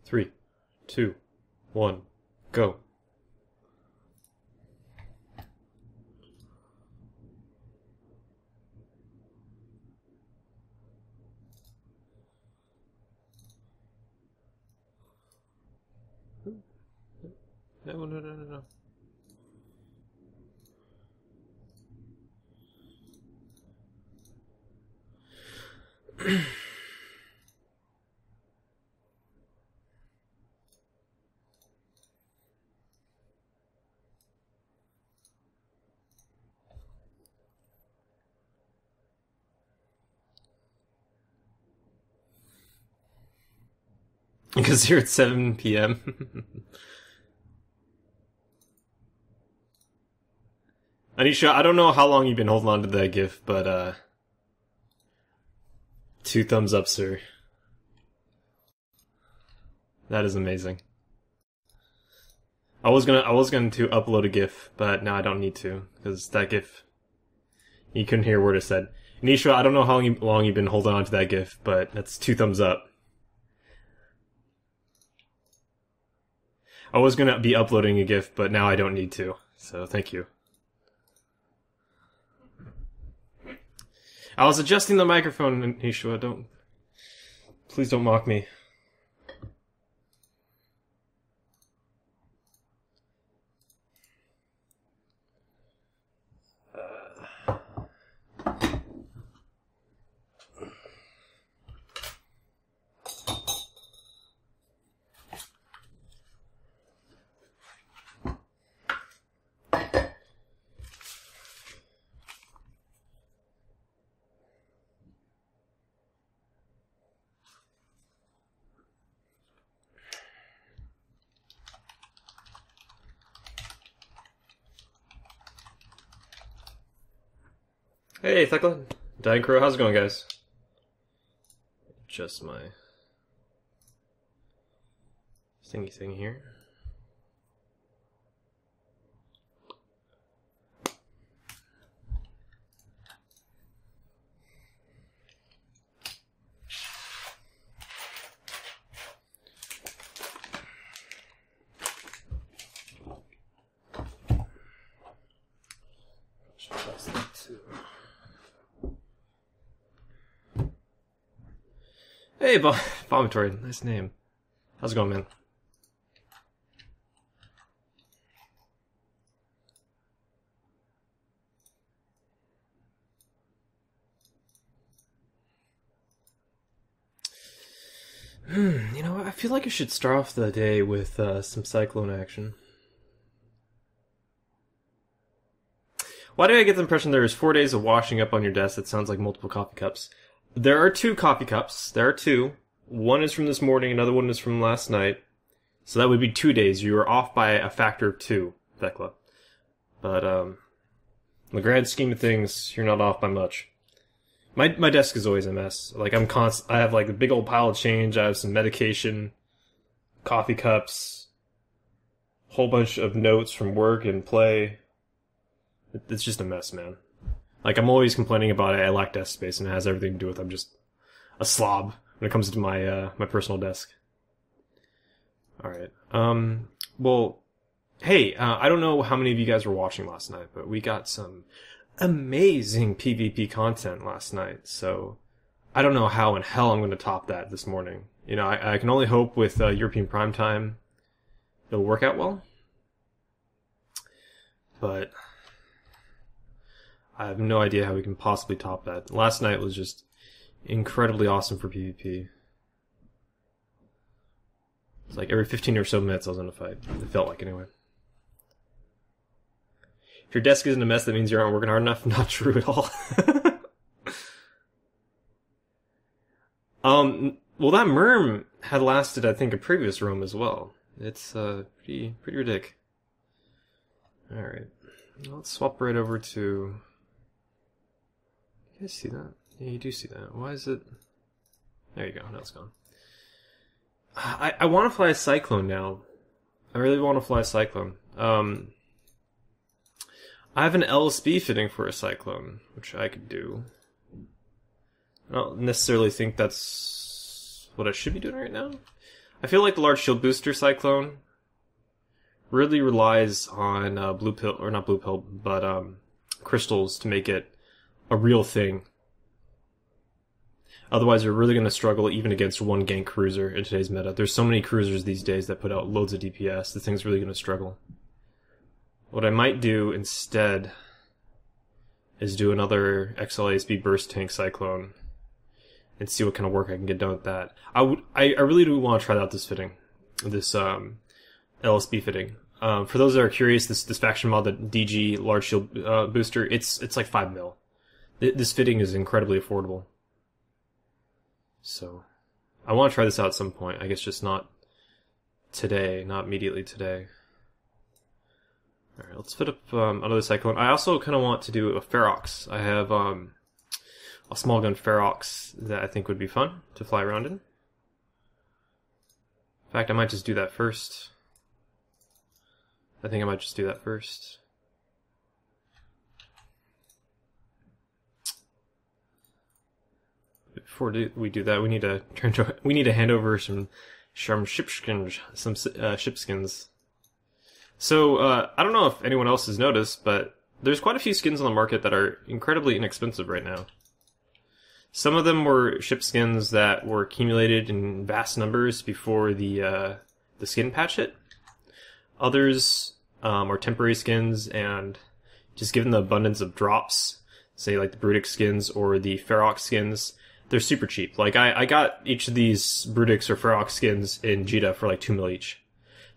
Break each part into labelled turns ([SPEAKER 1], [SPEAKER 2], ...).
[SPEAKER 1] 3, 2, 1, go. No. Because you're at 7 p.m. Anisha, I don't know how long you've been holding on to that GIF, but 2 thumbs up, sir. That is amazing. I was going to upload a GIF, but now I don't need to, because that GIF, you couldn't hear a word I said. Anisha, I don't know how long you've been holding on to that GIF, but that's 2 thumbs up. I was gonna be uploading a GIF, but now I don't need to, so thank you. I was adjusting the microphone, Anisha, please don't mock me. Hey, Thekla. Dying Crow, how's it going, guys? Just my thingy thing here. Hey, Vomitory, nice name. How's it going, man? You know, I feel like I should start off the day with some Cyclone action. Why do I get the impression there is 4 days of washing up on your desk that sounds like multiple coffee cups? There are 2 coffee cups. There are 2. One is from this morning, another one is from last night. So that would be 2 days. You are off by a factor of 2, Thekla. But, in the grand scheme of things, you're not off by much. My desk is always a mess. Like, I have, like, a big old pile of change, I have some medication, coffee cups, whole bunch of notes from work and play. It's just a mess, man. Like, I'm always complaining about it. I lack desk space, and it has everything to do with I'm just a slob when it comes to my my personal desk. Alright. Well, hey, I don't know how many of you guys were watching last night, but we got some amazing PvP content last night, so I don't know how in hell I'm going to top that this morning. You know, I can only hope with European Prime Time it'll work out well. But I have no idea how we can possibly top that. Last night was just incredibly awesome for PvP. It's like every 15 or so minutes I was in a fight. It felt like, anyway. If your desk isn't a mess, that means you aren't working hard enough. Not true at all. Well, that Merm had lasted, I think, a previous roam as well. It's pretty ridiculous. Alright. Let's swap right over to... You guys see that? Yeah, you do see that. Why is it... There you go. Now it's gone. I want to fly a Cyclone now. I really want to fly a Cyclone. I have an LSB fitting for a Cyclone, which I could do. I don't necessarily think that's what I should be doing right now. I feel like the large shield booster Cyclone really relies on blue pill, or not blue pill, but crystals to make it a real thing. Otherwise, you're really going to struggle even against one gank cruiser in today's meta. There's so many cruisers these days that put out loads of DPS. The thing's really going to struggle. What I might do instead is do another XLASB burst tank Cyclone and see what kind of work I can get done with that. I really do want to try out this fitting, this LSB fitting. For those that are curious, this faction mod, the DG large shield booster, it's like 5 mil. This fitting is incredibly affordable. So, I want to try this out at some point. I guess just not today, not immediately today. Alright, let's fit up another Cyclone. I also kind of want to do a Ferox. I have a small gun Ferox that I think would be fun to fly around in. In fact, I might just do that first. I think I might just do that first. Before we do that, we need to hand over some shipskins, shipskins. So I don't know if anyone else has noticed, but there's quite a few skins on the market that are incredibly inexpensive right now. Some of them were shipskins that were accumulated in vast numbers before the skin patch hit. Others are temporary skins, and just given the abundance of drops, say like the Brutix skins or the Ferox skins, they're super cheap. Like, I got each of these Brutix or Ferox skins in Jita for like 2 mil each.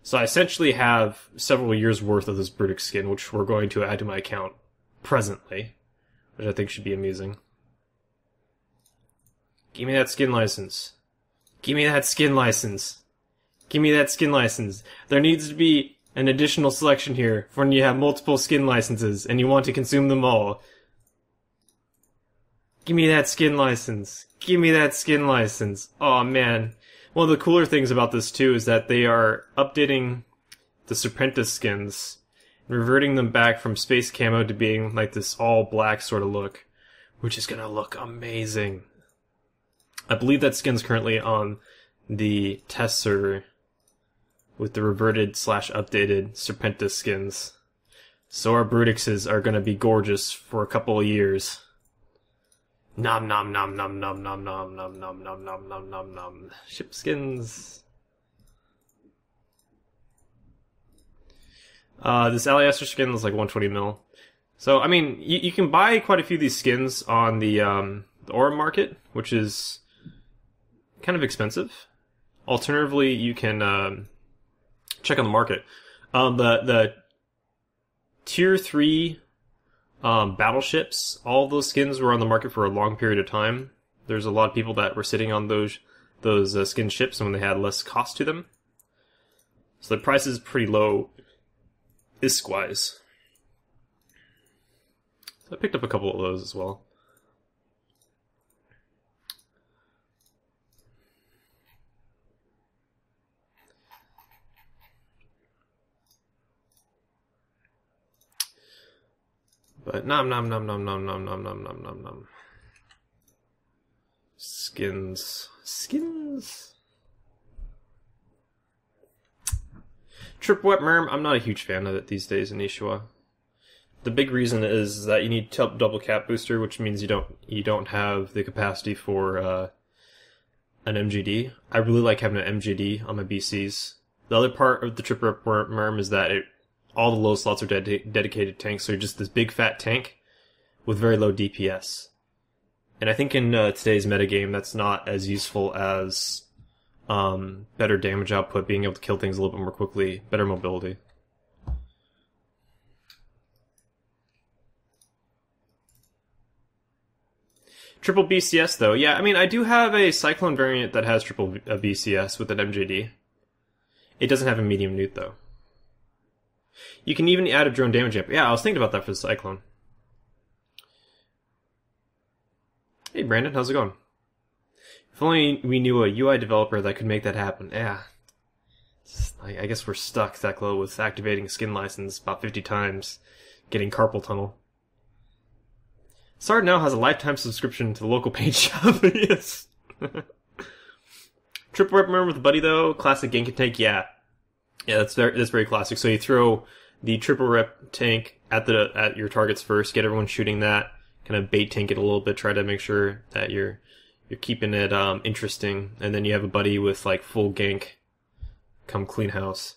[SPEAKER 1] So I essentially have several years worth of this Brutix skin, which we're going to add to my account presently, which I think should be amusing. Give me that skin license. Give me that skin license. Give me that skin license. There needs to be an additional selection here for when you have multiple skin licenses and you want to consume them all. Give me that skin license. Give me that skin license. Oh man. One of the cooler things about this too is that they are updating the Serpentis skins, reverting them back from space camo to being like this all black sort of look, which is gonna look amazing. I believe that skin's currently on the test server with the reverted / updated Serpentis skins. So our Brutixes are gonna be gorgeous for a couple of years. Nom nom nom nom nom nom nom nom nom nom nom nom nom nom. Ship skins. This Aliaster skin is like 120 mil. So I mean, you can buy quite a few of these skins on the Aura market, which is kind of expensive. Alternatively, you can check on the market. The tier 3 battleships, all of those skins were on the market for a long period of time. There's a lot of people that were sitting on those skin ships when they had less cost to them. So the price is pretty low, ISK-wise. So I picked up a couple of those as well. But nom nom nom nom nom nom nom nom nom nom nom. Skins. Triple Wet Merm, I'm not a huge fan of it these days in Ishua. The big reason is that you need double cap booster, which means you don't have the capacity for an MGD. I really like having an MGD on my BCs. The other part of the Triple Wet Merm is that all the low slots are dedicated tanks, so you're just this big fat tank with very low DPS. And I think in today's metagame, that's not as useful as better damage output, being able to kill things a little bit more quickly, better mobility. Triple BCS though, yeah, I mean, I do have a Cyclone variant that has triple BCS with an MJD. It doesn't have a medium newt though. You can even add a drone damage amp. Yeah, I was thinking about that for the Cyclone. Hey Brandon, how's it going? If only we knew a UI developer that could make that happen. Yeah. I guess we're stuck, Thekla, with activating a skin license about 50 times, getting carpal tunnel. Sard now has a lifetime subscription to the local paint shop. Yes. Triple rep Merm with a buddy though, classic gank and tank, yeah. Yeah, that's very classic. So you throw the triple rep tank at your targets first, get everyone shooting that, kind of bait tank it a little bit, try to make sure that you're keeping it interesting, and then you have a buddy with like full gank, come clean house.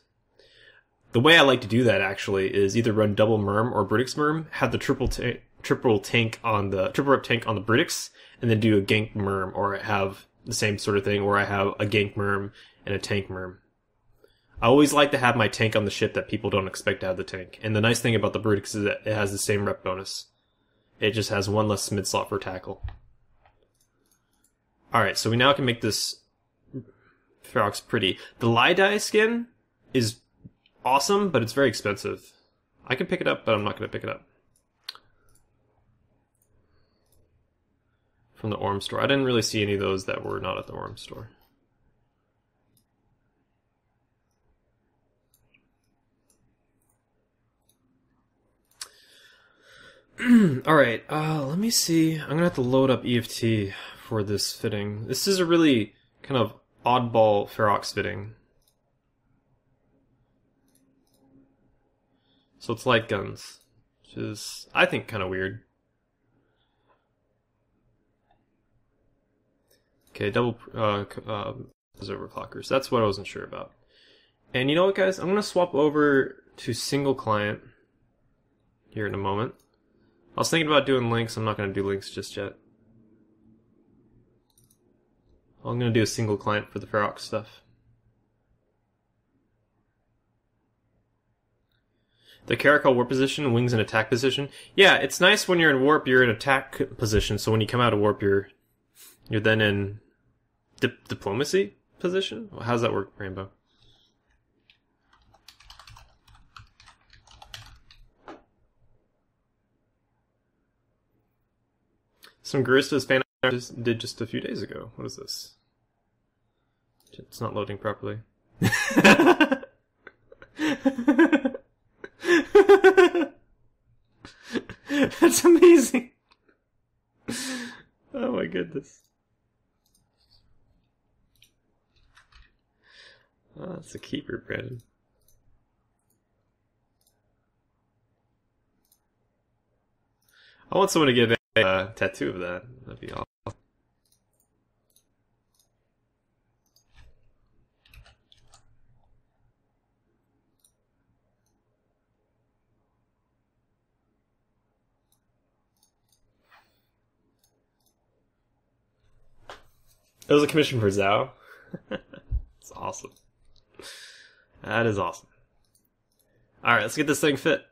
[SPEAKER 1] The way I like to do that actually is either run double Merm or Brutix Merm, have the triple rep tank on the Brutix, and then do a gank Merm, or have the same sort of thing where I have a gank Merm and a tank Merm. I always like to have my tank on the ship that people don't expect to have the tank. And the nice thing about the Brutix is that it has the same rep bonus. It just has one less mid slot for tackle. Alright, so we now can make this Ferox pretty. The Lydie skin is awesome, but it's very expensive. I can pick it up, but I'm not going to pick it up. From the Orm store. I didn't really see any of those that were not at the Orm store. Alright, let me see. I'm gonna have to load up EFT for this fitting. This is a really kind of oddball Ferox fitting. So it's light guns, which is, I think, kind of weird. Okay, double overclockers. That's what I wasn't sure about. And you know what, guys? I'm gonna swap over to single client here in a moment. I was thinking about doing links. I'm not going to do links just yet. I'm going to do a single client for the Ferox stuff. The Caracal warp position, wings in attack position. Yeah, it's nice when you're in warp, you're in attack position. So when you come out of warp, you're then in diplomacy position. How does that work, Rainbow? Some Guristas fan did just a few days ago. What is this? It's not loading properly. That's amazing. Oh my goodness. Oh, that's a keeper, Brandon. I want someone to get a tattoo of that. That'd be awesome. It was a commission for Zhao. It's awesome. That is awesome. Alright, let's get this thing fit.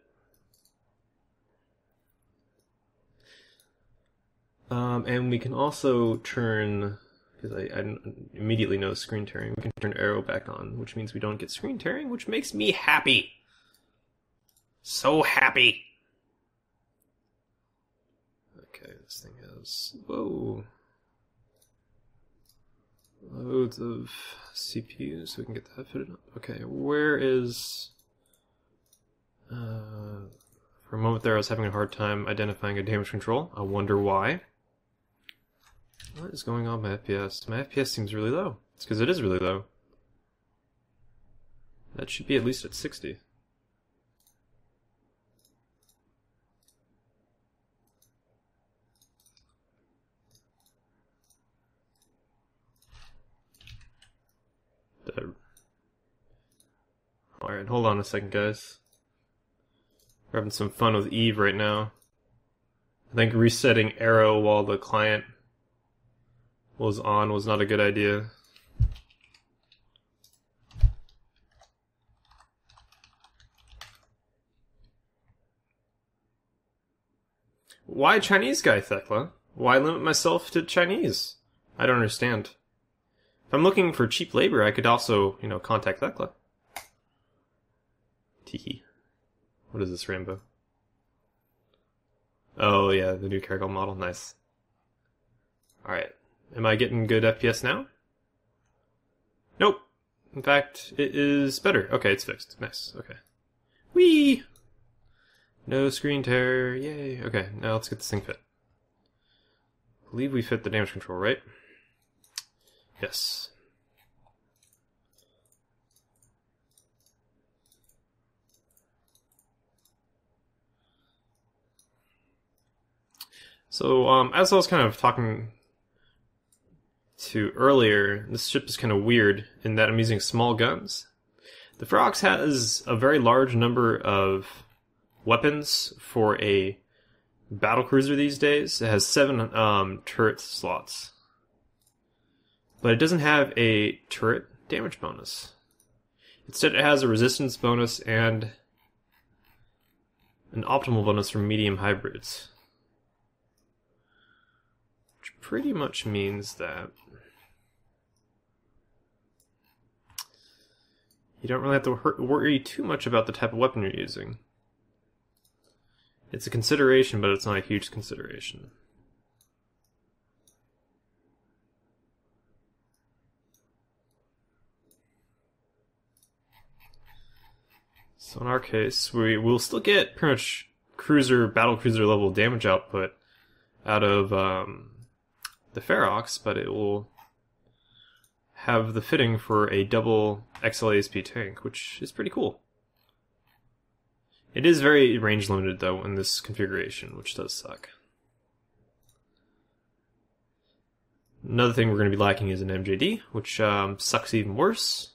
[SPEAKER 1] And we can also turn, because I immediately know screen tearing, we can turn arrow back on, which means we don't get screen tearing, which makes me happy. So happy. Okay, this thing has, whoa, loads of CPUs, so we can get that fitted up. Okay, where is, for a moment there I was having a hard time identifying a damage control. I wonder why. What is going on with my FPS? My FPS seems really low. It's because it is really low. That should be at least at 60. Alright, hold on a second, guys. We're having some fun with Eve right now. I think resetting arrow while the client was on was not a good idea. Why Chinese guy, Thekla? Why limit myself to Chinese? I don't understand. If I'm looking for cheap labor, I could also, contact Thekla. Teehee. What is this, Rainbow? Oh, yeah, the new Caracal model. Nice. Alright. Am I getting good FPS now? Nope. In fact, it is better. Okay, it's fixed. Nice. Okay. Whee! No screen tear. Yay. Okay, now let's get this thing fit. I believe we fit the damage control, right? Yes. So, as I was kind of talking to earlier, this ship is kind of weird in that I'm using small guns. The Ferox has a very large number of weapons for a battlecruiser these days. It has 7 turret slots. But it doesn't have a turret damage bonus. Instead, it has a resistance bonus and an optimal bonus for medium hybrids. Which pretty much means that you don't really have to worry too much about the type of weapon you're using. It's a consideration, but it's not a huge consideration. So in our case, we will still get pretty much battlecruiser level damage output out of the Ferox, but it will have the fitting for a double XLASP tank, which is pretty cool. It is very range limited though in this configuration, which does suck. Another thing we're going to be lacking is an MJD, which sucks even worse.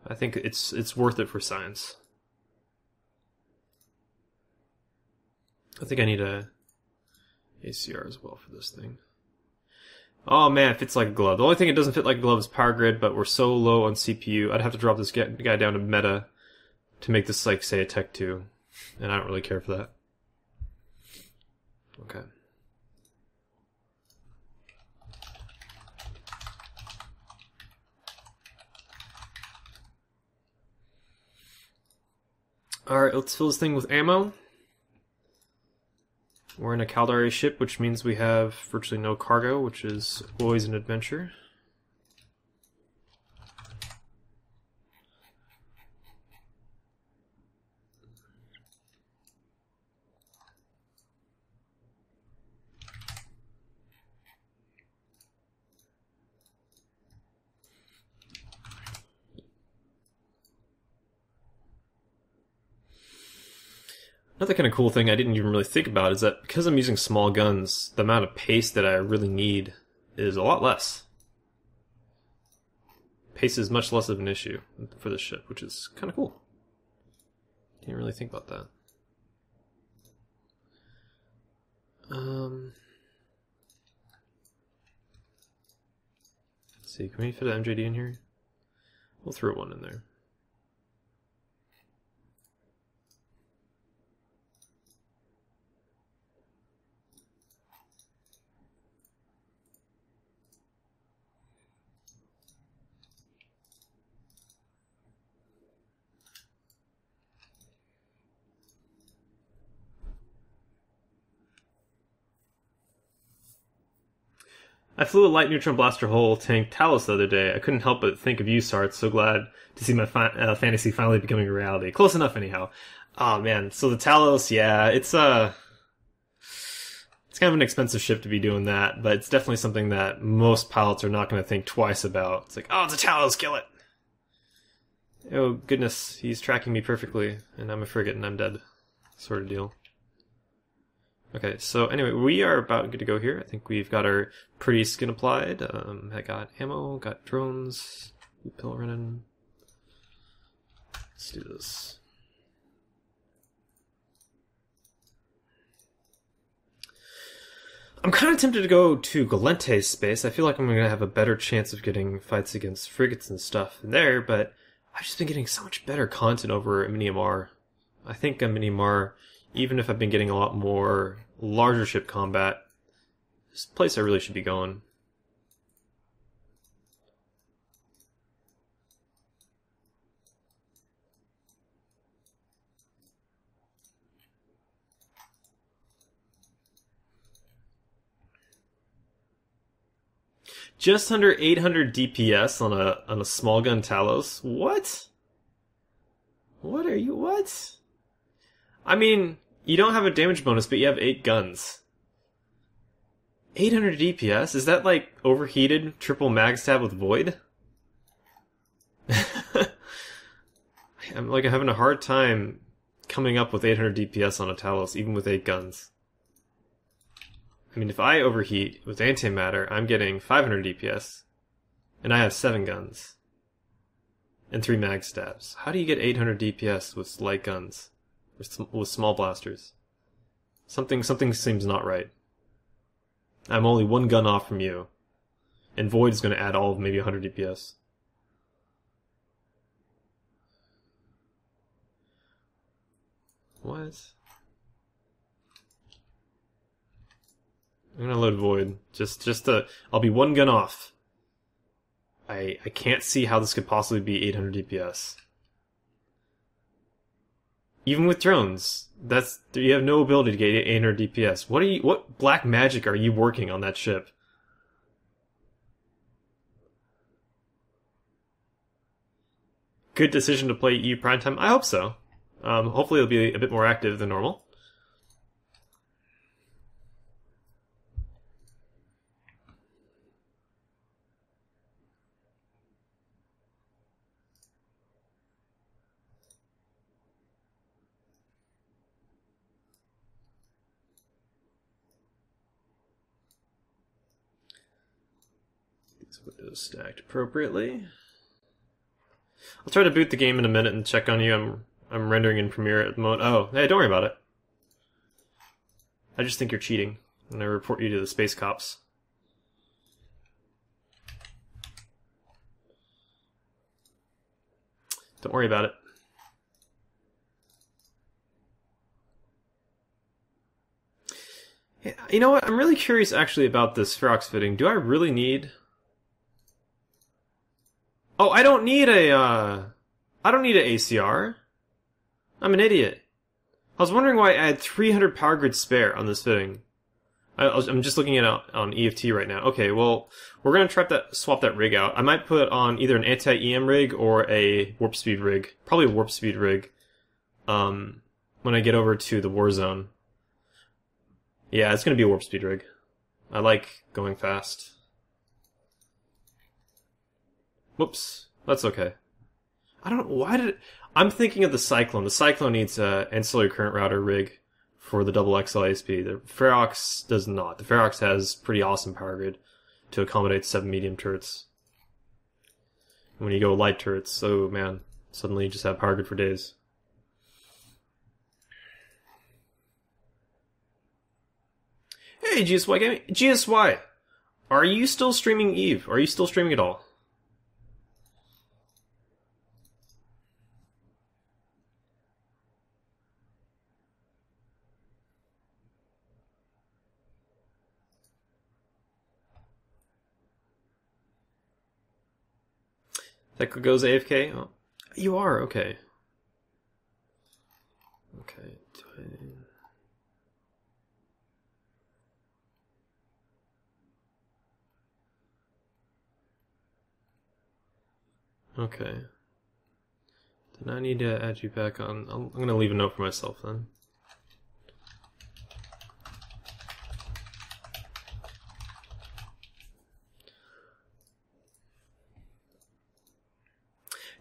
[SPEAKER 1] I think it's worth it for science. I think I need a ACR as well for this thing. Oh man, it fits like a glove. The only thing it doesn't fit like a glove is power grid, but we're so low on CPU, I'd have to drop this guy down to meta to make this like, say, a Tech 2. And I don't really care for that. Okay. Alright, let's fill this thing with ammo. We're in a Caldari ship, which means we have virtually no cargo, which is always an adventure. Another kind of cool thing I didn't even really think about is that because I'm using small guns, the amount of pace that I really need is a lot less. Pace is much less of an issue for this ship, which is kind of cool. Didn't really think about that. Let's see, can we fit an MJD in here? We'll throw one in there. I flew a light neutron blaster hull tank Talos the other day. I couldn't help but think of you, Sart. So glad to see my fantasy finally becoming a reality. Close enough, anyhow. Oh man, so the Talos, yeah, it's kind of an expensive ship to be doing that, but it's definitely something that most pilots are not going to think twice about. It's like, oh, it's a Talos, kill it! Oh goodness, he's tracking me perfectly, and I'm a frigate and I'm dead, sort of deal. Okay, so anyway, we are about good to go here. I think we've got our pretty skin applied. I got ammo, got drones, pill running. Let's do this. I'm kind of tempted to go to Galente's space. I feel like I'm going to have a better chance of getting fights against frigates and stuff in there, but I've just been getting so much better content over a Mini-MR. I think a Mini-MR, even if I've been getting a lot more larger ship combat, this place I really should be going. Just under 800 DPS on a small gun Talos. What? What are you? What? I mean, you don't have a damage bonus, but you have 8 guns. 800 DPS? Is that like overheated triple mag stab with Void? I'm having a hard time coming up with 800 DPS on a Talos, even with 8 guns. I mean, if I overheat with antimatter, I'm getting 500 DPS, and I have 7 guns and 3 mag stabs. How do you get 800 DPS with light guns, with small blasters? Something seems not right. I'm only 1 gun off from you, and Void is going to add all of maybe 100 DPS. What? I'm gonna load Void. I'll be 1 gun off. I can't see how this could possibly be 800 DPS. Even with drones, you have no ability to get 800 DPS. What black magic are you working on that ship? Good decision to play EU Primetime? I hope so. Hopefully it'll be a bit more active than normal. These windows stacked appropriately. I'll try to boot the game in a minute and check on you. I'm rendering in Premiere at the moment. Oh, hey, don't worry about it. I just think you're cheating, and I report you to the Space Cops. Don't worry about it. You know what? I'm really curious actually about this Ferox fitting. Do I really need... Oh, I don't need an ACR. I'm an idiot. I was wondering why I had 300 power grid spare on this fitting. I'm just looking at it on EFT right now. Okay, well, we're gonna swap that rig out. I might put on either an anti-EM rig or a warp speed rig. Probably a warp speed rig. When I get over to the war zone. Yeah, it's gonna be a warp speed rig. I like going fast. Whoops. That's okay. I don't know, why did it... I'm thinking of the Cyclone. The Cyclone needs an ancillary current router rig for the double XL ASP. The Ferox does not. The Ferox has pretty awesome power grid to accommodate 7 medium turrets. When you go light turrets, oh man, suddenly you just have power grid for days. Hey, GSY Gaming. GSY! Are you still streaming EVE? Are you still streaming at all? That goes AFK? Oh, you are, okay. Okay. Okay. Then I need to add you back on. I'm gonna leave a note for myself then.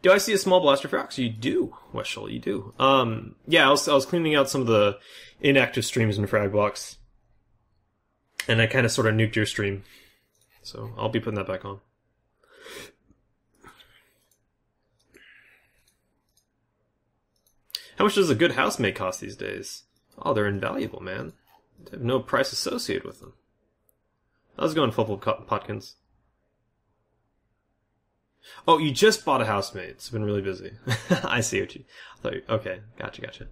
[SPEAKER 1] Do I see a small blaster Ferox? You do, Weshel, you do. Yeah, I was cleaning out some of the inactive streams in Fragbox, and I kind of sort of nuked your stream, so I'll be putting that back on. How much does a good housemate cost these days? Oh, they're invaluable, man. They have no price associated with them. How's it going, Fluffle Potkins? Oh, you just bought a housemate. It's been really busy. I see what okay, gotcha.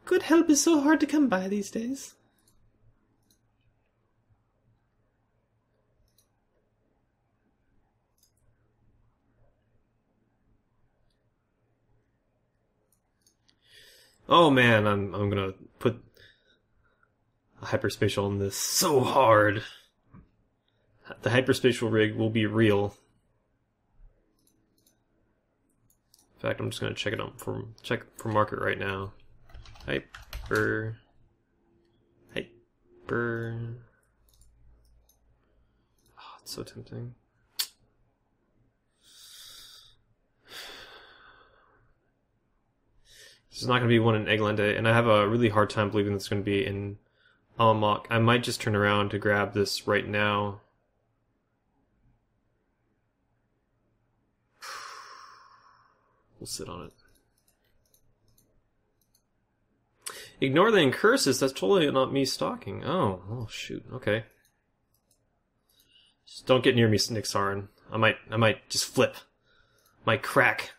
[SPEAKER 1] Good help is so hard to come by these days. Oh man, I'm gonna put a hyperspatial in this so hard. The hyperspatial rig will be real. In fact, I'm just gonna check for market right now. Hyper. Oh, it's so tempting. – There's not going to be one in Eggland, and I have a really hard time believing it's going to be in Amamok. I might just turn around to grab this right now. We'll sit on it. Ignore the incursus. That's totally not me stalking. Oh shoot. Okay. Just don't get near me, Nixaran. I might just flip. Might crack.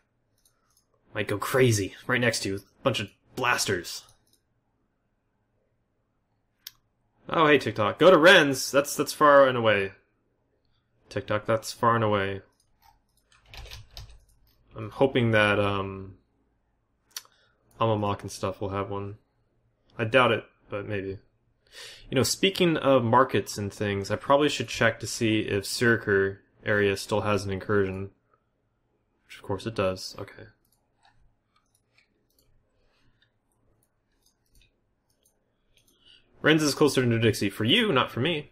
[SPEAKER 1] Might go crazy right next to you. Bunch of blasters. Oh, hey, TikTok. Go to Ren's. That's far and away. TikTok, that's far and away. I'm hoping that, Amamok and stuff will have one. I doubt it, but maybe. You know, speaking of markets and things, I probably should check to see if Sirikar area still has an incursion. Which, of course, it does. Okay. Ren's is closer to New Dixie. For you, not for me.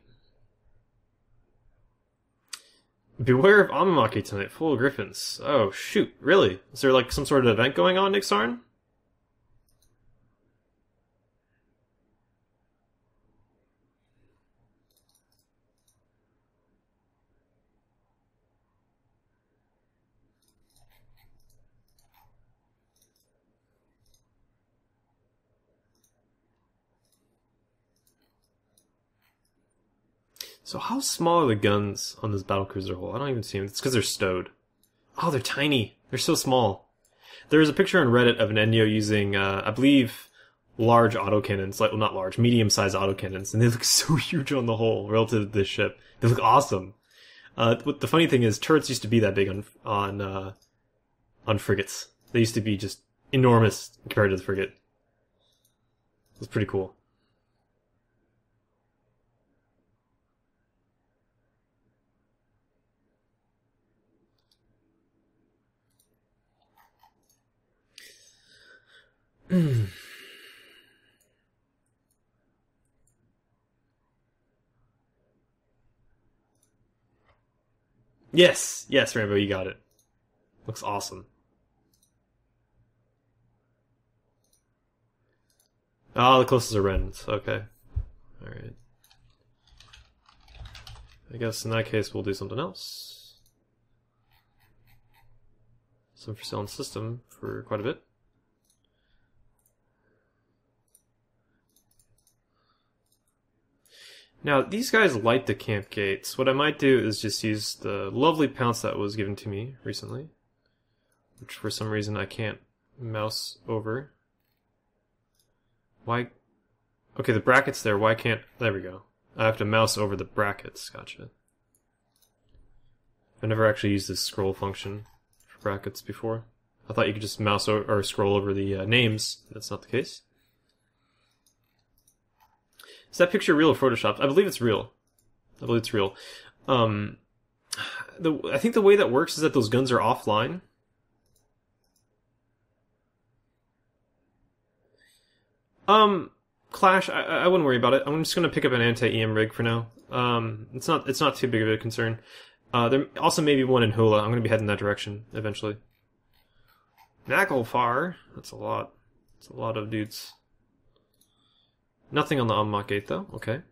[SPEAKER 1] Beware of Amamaki tonight, full of griffins. Oh, shoot. Really? Is there, like, some sort of event going on, Nixaran? So how small are the guns on this battlecruiser hull? I don't even see them. It's because they're stowed. Oh, they're tiny. They're so small. There was a picture on Reddit of an Enyo using, I believe, large autocannons. Like, well, not large, medium-sized autocannons. And they look so huge on the hull relative to this ship. They look awesome. What the funny thing is, turrets used to be that big on frigates. They used to be just enormous compared to the frigate. It was pretty cool. Yes, Rambo, you got it. Looks awesome. Oh, the closest are Ren's. Okay. Alright. I guess in that case we'll do something else. Some for sale in system for quite a bit. Now, these guys light the camp gates. What I might do is just use the lovely pounce that was given to me recently, which for some reason I can't mouse over. Why? Okay, the bracket's there. Why can't... There we go. I have to mouse over the brackets. Gotcha. I've never actually used this scroll function for brackets before. I thought you could just mouse or scroll over the names. That's not the case. Is that picture real or photoshopped? I believe it's real. I think the way that works is that those guns are offline. Clash, I wouldn't worry about it. I'm just gonna pick up an anti-EM rig for now. It's not too big of a concern. There also may be one in Hula. I'm gonna be heading that direction eventually. Naglfar. That's a lot. That's a lot of dudes. Nothing on the Amamok gate, though. Okay.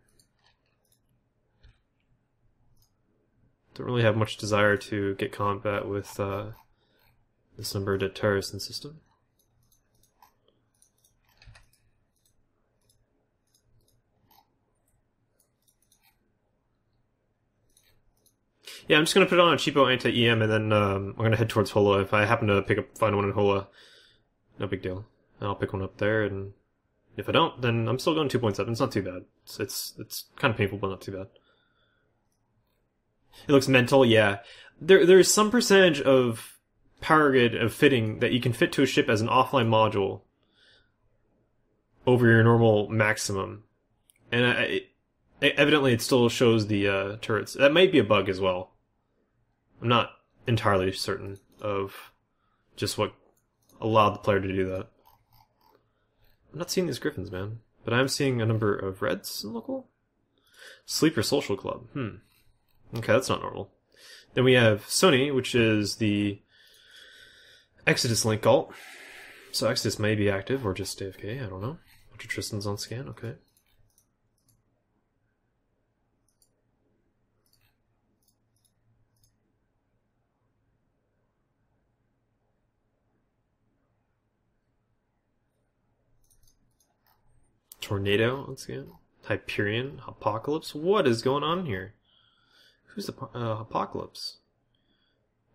[SPEAKER 1] Don't really have much desire to get combat with this number of terrorists in system. Yeah, I'm just gonna put it on a cheapo anti-EM, and then I'm gonna head towards Hola. If I happen to find one in Hola, no big deal. I'll pick one up there, and if I don't, then I'm still going 2.7. It's not too bad. It's kind of painful, but not too bad. It looks mental, yeah. There's some percentage of power grid of fitting that you can fit to a ship as an offline module over your normal maximum, and evidently it still shows the turrets. That might be a bug as well. I'm not entirely certain of just what allowed the player to do that. I'm not seeing these griffins, man. But I'm seeing a number of reds in local. Sleeper Social Club. Okay, that's not normal. Then we have Sony, which is the Exodus Link alt. So Exodus may be active or just AFK, I don't know. Bunch of Tristan's on scan, okay. Tornado on scan. Hyperion, Apocalypse. What is going on here? Who's the Apocalypse?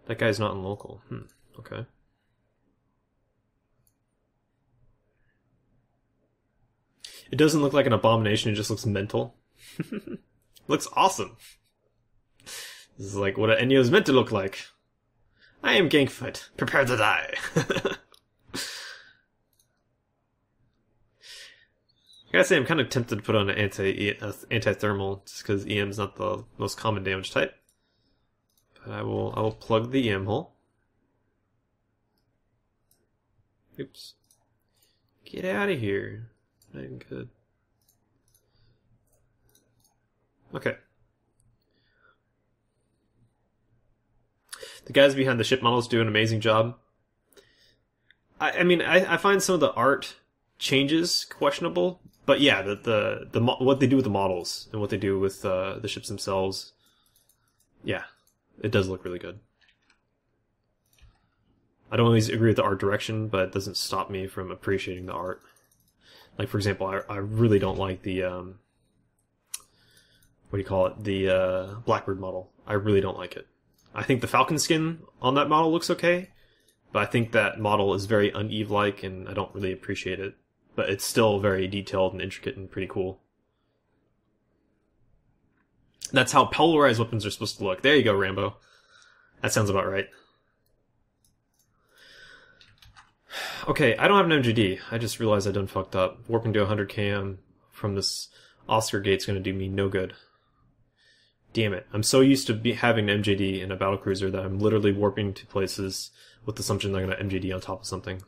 [SPEAKER 1] That guy's not in local. Okay. It doesn't look like an abomination, it just looks mental. Looks awesome. This is like what an Enyo is meant to look like. I am Gankfoot. Prepare to die. I gotta say, I'm kind of tempted to put on an anti-thermal just because EM is not the most common damage type. But I will plug the EM hole. Oops. Get out of here. Not even good. Okay. The guys behind the ship models do an amazing job. I mean, I find some of the art changes questionable, but yeah, the what they do with the models and what they do with the ships themselves, yeah, it does look really good. I don't always agree with the art direction, but it doesn't stop me from appreciating the art. Like, for example, I really don't like the what do you call it? The Blackbird model. I really don't like it. I think the Falcon skin on that model looks okay, but I think that model is very Uneve-like, and I don't really appreciate it. But it's still very detailed and intricate and pretty cool. That's how polarized weapons are supposed to look. There you go, Rambo. That sounds about right. Okay, I don't have an MGD. I just realized I done fucked up. Warping to 100 km from this Oscar gate's gonna do me no good. Damn it. I'm so used to having an MJD in a battlecruiser that I'm literally warping to places with the assumption that I'm gonna MJD on top of something.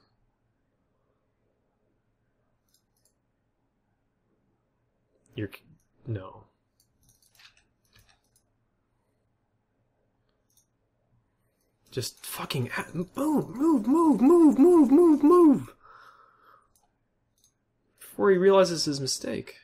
[SPEAKER 1] No. Just fucking move. Before he realizes his mistake.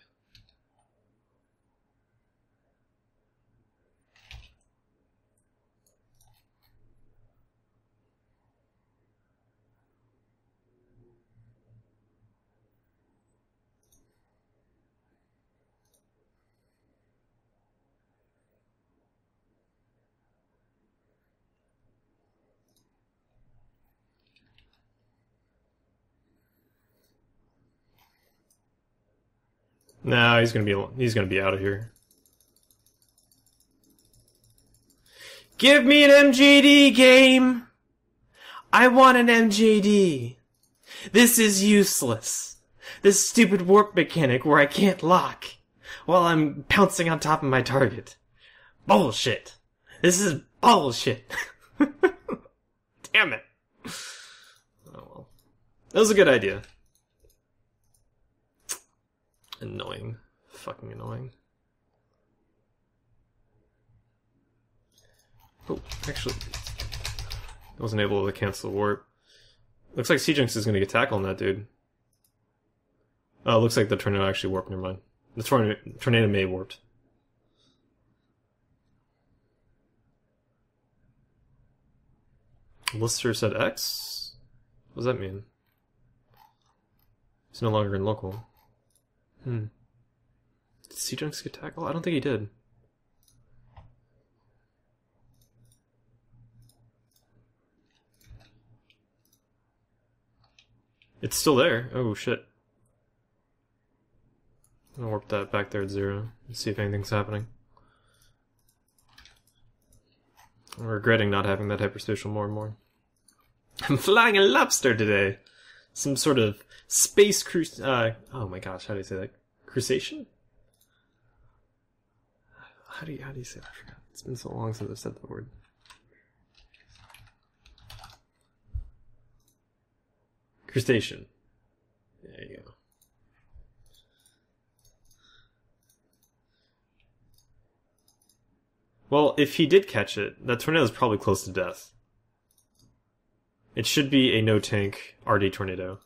[SPEAKER 1] No, he's gonna be out of here. Give me an MJD game! I want an MJD! This is useless. This stupid warp mechanic where I can't lock while I'm pouncing on top of my target. Bullshit. This is bullshit. Damn it. Oh well. That was a good idea. Annoying. Fucking annoying. Oh, actually, I wasn't able to cancel the warp. Looks like Sea-Junks is gonna get tackled on that dude. Oh, looks like the tornado actually warped. Never mind. The tornado may have warped. Lister said X? What does that mean? He's no longer in local. Did Sea-Junks get tackled? I don't think he did. It's still there. Oh shit. I'm gonna warp that back there at 0 and see if anything's happening. I'm regretting not having that hyperspatial more and more. I'm flying a lobster today! Some sort of space cruise. Oh my gosh, how do you say that? Crustacean? How do you say that? I forgot. It's been so long since I've said that word. Crustacean. There you go. Well, if he did catch it, that tornado is probably close to death. It should be a no-tank RD Tornado.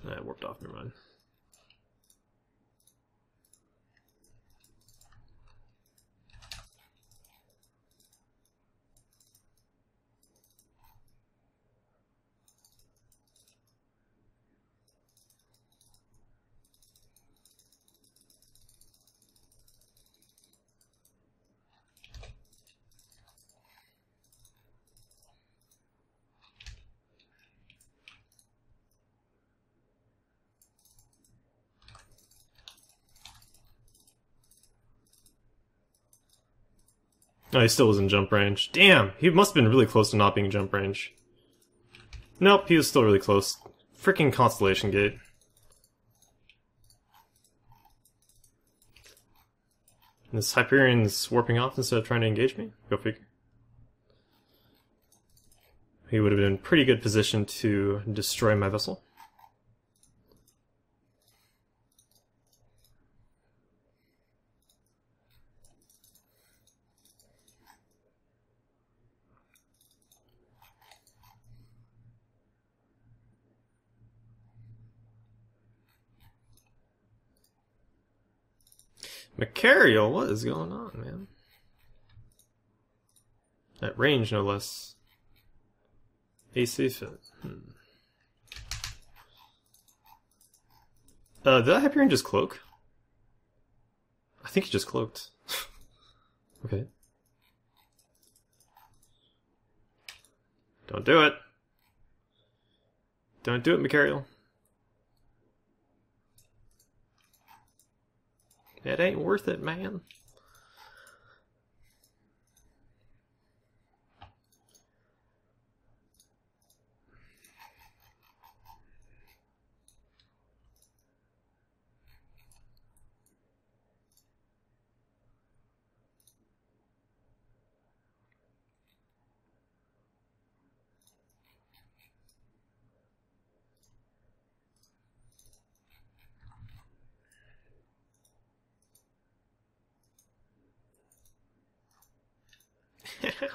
[SPEAKER 1] That warped off, never mind. Oh, he still was in jump range. Damn, he must have been really close to not being in jump range. Nope, he was still really close. Freaking Constellation Gate. And this Hyperion's warping off instead of trying to engage me? Go figure. He would have been in pretty good position to destroy my vessel. Machariel, what is going on, man? At range, no less. AC fit. Did that Hyperion just cloak? I think he just cloaked. Okay. Don't do it. Don't do it, Machariel. It ain't worth it, man.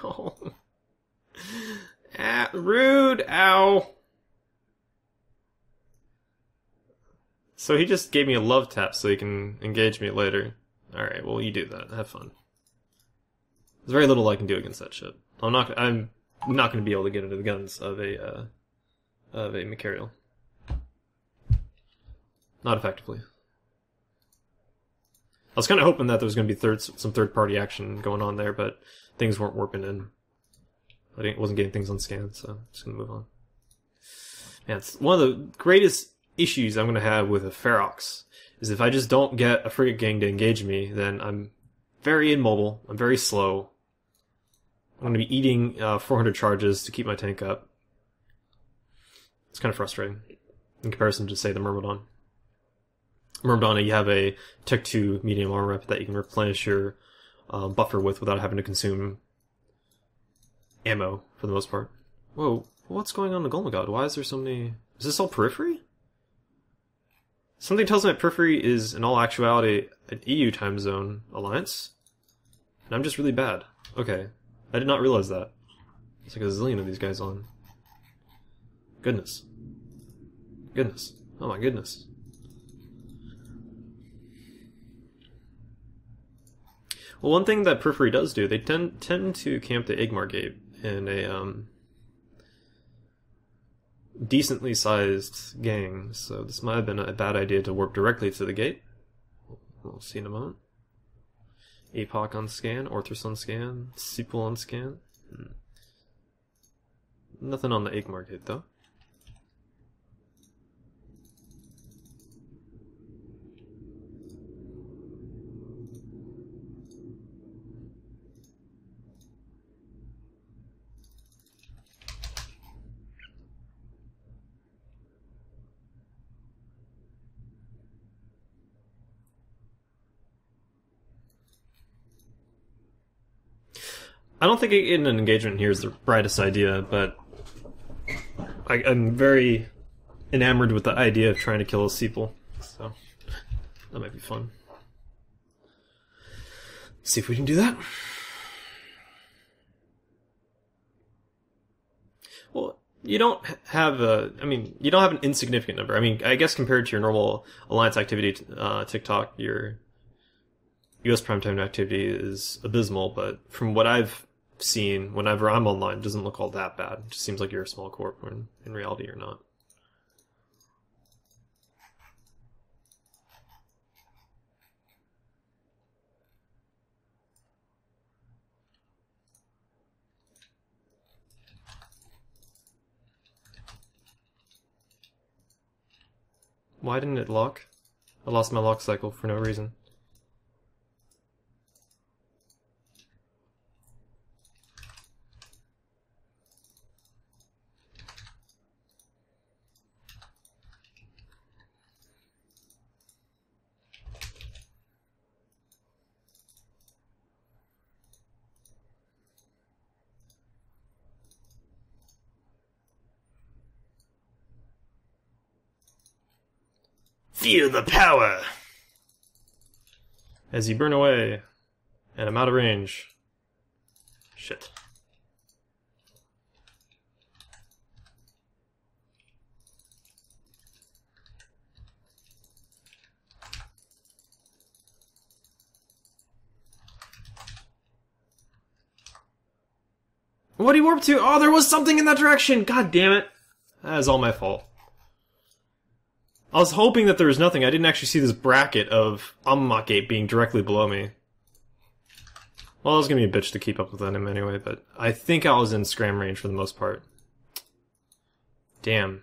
[SPEAKER 1] Ow. Ah, rude, ow. So he just gave me a love tap so he can engage me later. Alright, well you do that. Have fun. There's very little I can do against that shit. I'm not going to be able to get into the guns of a Machariel. Not effectively. I was kind of hoping that there was going to be some third-party action going on there, but things weren't warping in. I wasn't getting things on scan, so I'm just going to move on. Man, it's one of the greatest issues I'm going to have with a Ferox is if I just don't get a frigate gang to engage me, then I'm very immobile, I'm very slow. I'm going to be eating 400 charges to keep my tank up. It's kind of frustrating in comparison to, say, the Myrmidon. Myrmidon, you have a Tech 2 medium armor rep that you can replenish your buffer with without having to consume ammo, for the most part. Whoa, what's going on in Golem God? Why is there so many... Is this all Periphery? Something tells me that Periphery is, in all actuality, an EU time zone alliance. And I'm just really bad. Okay. I did not realize that. There's like a zillion of these guys on. Goodness. Goodness. Oh my goodness. Well, one thing that Periphery does do, they tend to camp the Igmar Gate in a decently sized gang, so this might have been a bad idea to warp directly to the gate. We'll see in a moment. Apoc on scan, Orthros on scan, Sepul on scan. Nothing on the Igmar Gate, though. I don't think getting an engagement here is the brightest idea, but I'm very enamored with the idea of trying to kill a Sepul, so that might be fun. See if we can do that. you don't have a. I mean, you don't have an insignificant number. I mean, I guess compared to your normal alliance activity, TikTok, your U.S. primetime activity is abysmal. But from what I've seen, whenever I'm online, it doesn't look all that bad. It just seems like you're a small corp when in reality you're not. Why didn't it lock? I lost my lock cycle for no reason. Feel the power! As you burn away, and I'm out of range. Shit. What did he warp to? Oh, there was something in that direction! God damn it! That is all my fault. I was hoping that there was nothing. I didn't actually see this bracket of Ammok Gate being directly below me. Well, it was going to be a bitch to keep up with him anyway, but I think I was in scram range for the most part. Damn.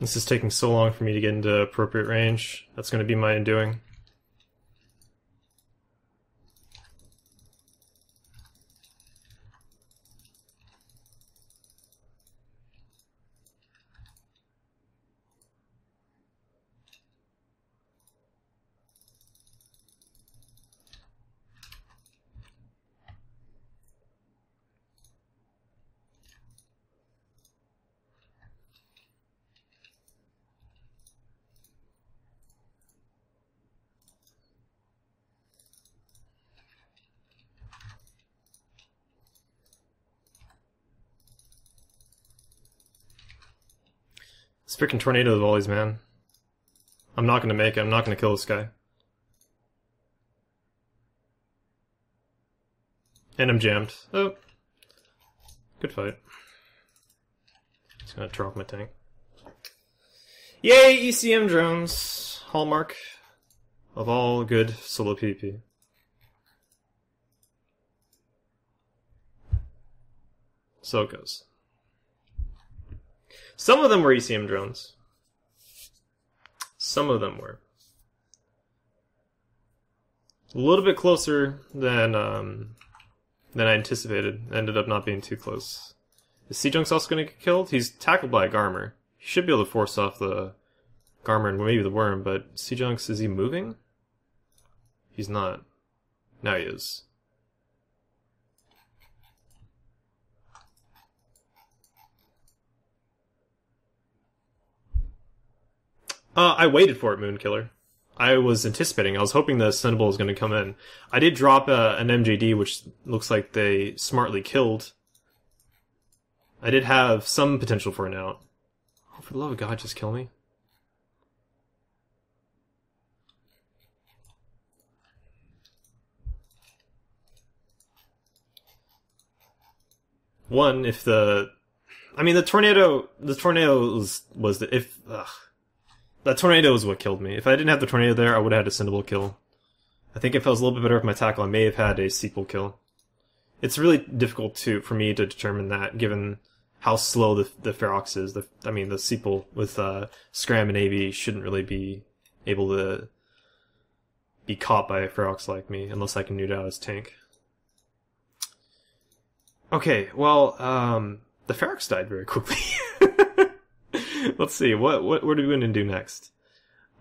[SPEAKER 1] This is taking so long for me to get into appropriate range. That's going to be my undoing. This freaking tornado volleys, man. I'm not gonna make it. I'm not gonna kill this guy. And I'm jammed. Oh. Good fight. Just gonna turn off my tank. Yay, ECM drones! Hallmark of all good solo PvP. So it goes. Some of them were ECM drones. Some of them were. A little bit closer than I anticipated. Ended up not being too close. Is Seajunk's also going to get killed? He's tackled by a Garmer. He should be able to force off the Garmer and maybe the Worm, but Seajunk's, is he moving? He's not. Now he is. I waited for it, Moonkiller. I was anticipating. I was hoping the Cinnabol was going to come in. I did drop an MJD, which looks like they smartly killed. I did have some potential for an out. Oh, for the love of God, just kill me. One, if the... I mean, the tornado was the... If... Ugh. That tornado is what killed me. If I didn't have the tornado there, I would have had a Cinnabol kill. I think if I was a little bit better with my tackle, I may have had a Sequel kill. It's really difficult for me to determine that, given how slow the Ferox is. I mean, the Seeple with Scram and AV shouldn't really be able to be caught by a Ferox like me unless I can nude out his tank. Okay, well, the Ferox died very quickly. Let's see, what are we going to do next?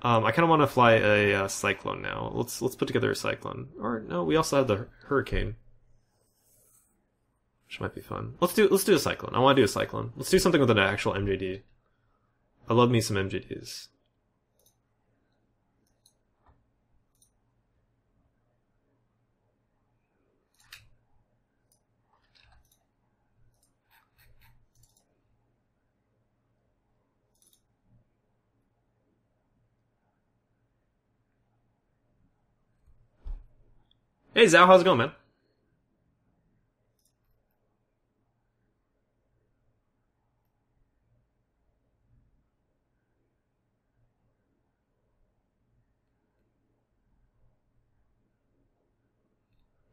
[SPEAKER 1] I kind of want to fly a Cyclone now. Let's put together a Cyclone. Or no, we also have the Hurricane, which might be fun. Let's do a Cyclone. I want to do a Cyclone. Let's do something with an actual MJD. I love me some MJDs. Hey Zao, how's it going, man?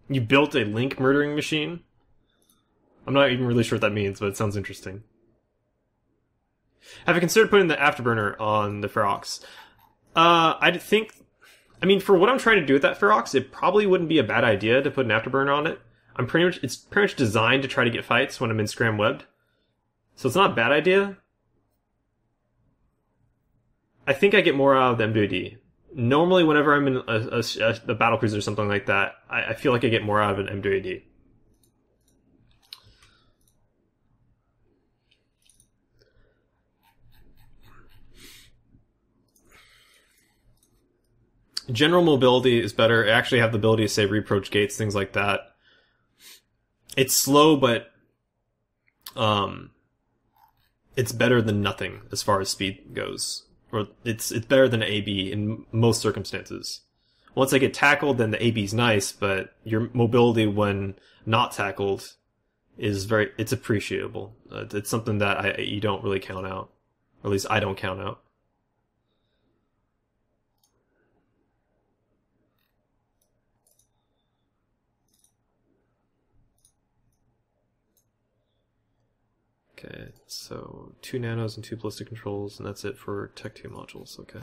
[SPEAKER 1] You built a Link murdering machine? I'm not even really sure what that means, but it sounds interesting. Have you considered putting the Afterburner on the Ferox? I mean, for what I'm trying to do with that Ferox, it probably wouldn't be a bad idea to put an Afterburner on it. It's pretty much designed to try to get fights when I'm in Scram Webbed. So it's not a bad idea. I think I get more out of the MWD. Normally, whenever I'm in a battlecruiser or something like that, I feel like I get more out of an MWD. General mobility is better. I actually have the ability to say reapproach gates, things like that. It's slow, but it's better than nothing as far as speed goes. Or it's better than an AB in most circumstances. Once I get tackled, then the AB's nice, but your mobility when not tackled is it's appreciable. It's something that you don't really count out. Or at least I don't count out. Okay, so 2 nanos and 2 ballistic controls, and that's it for Tech 2 modules, okay.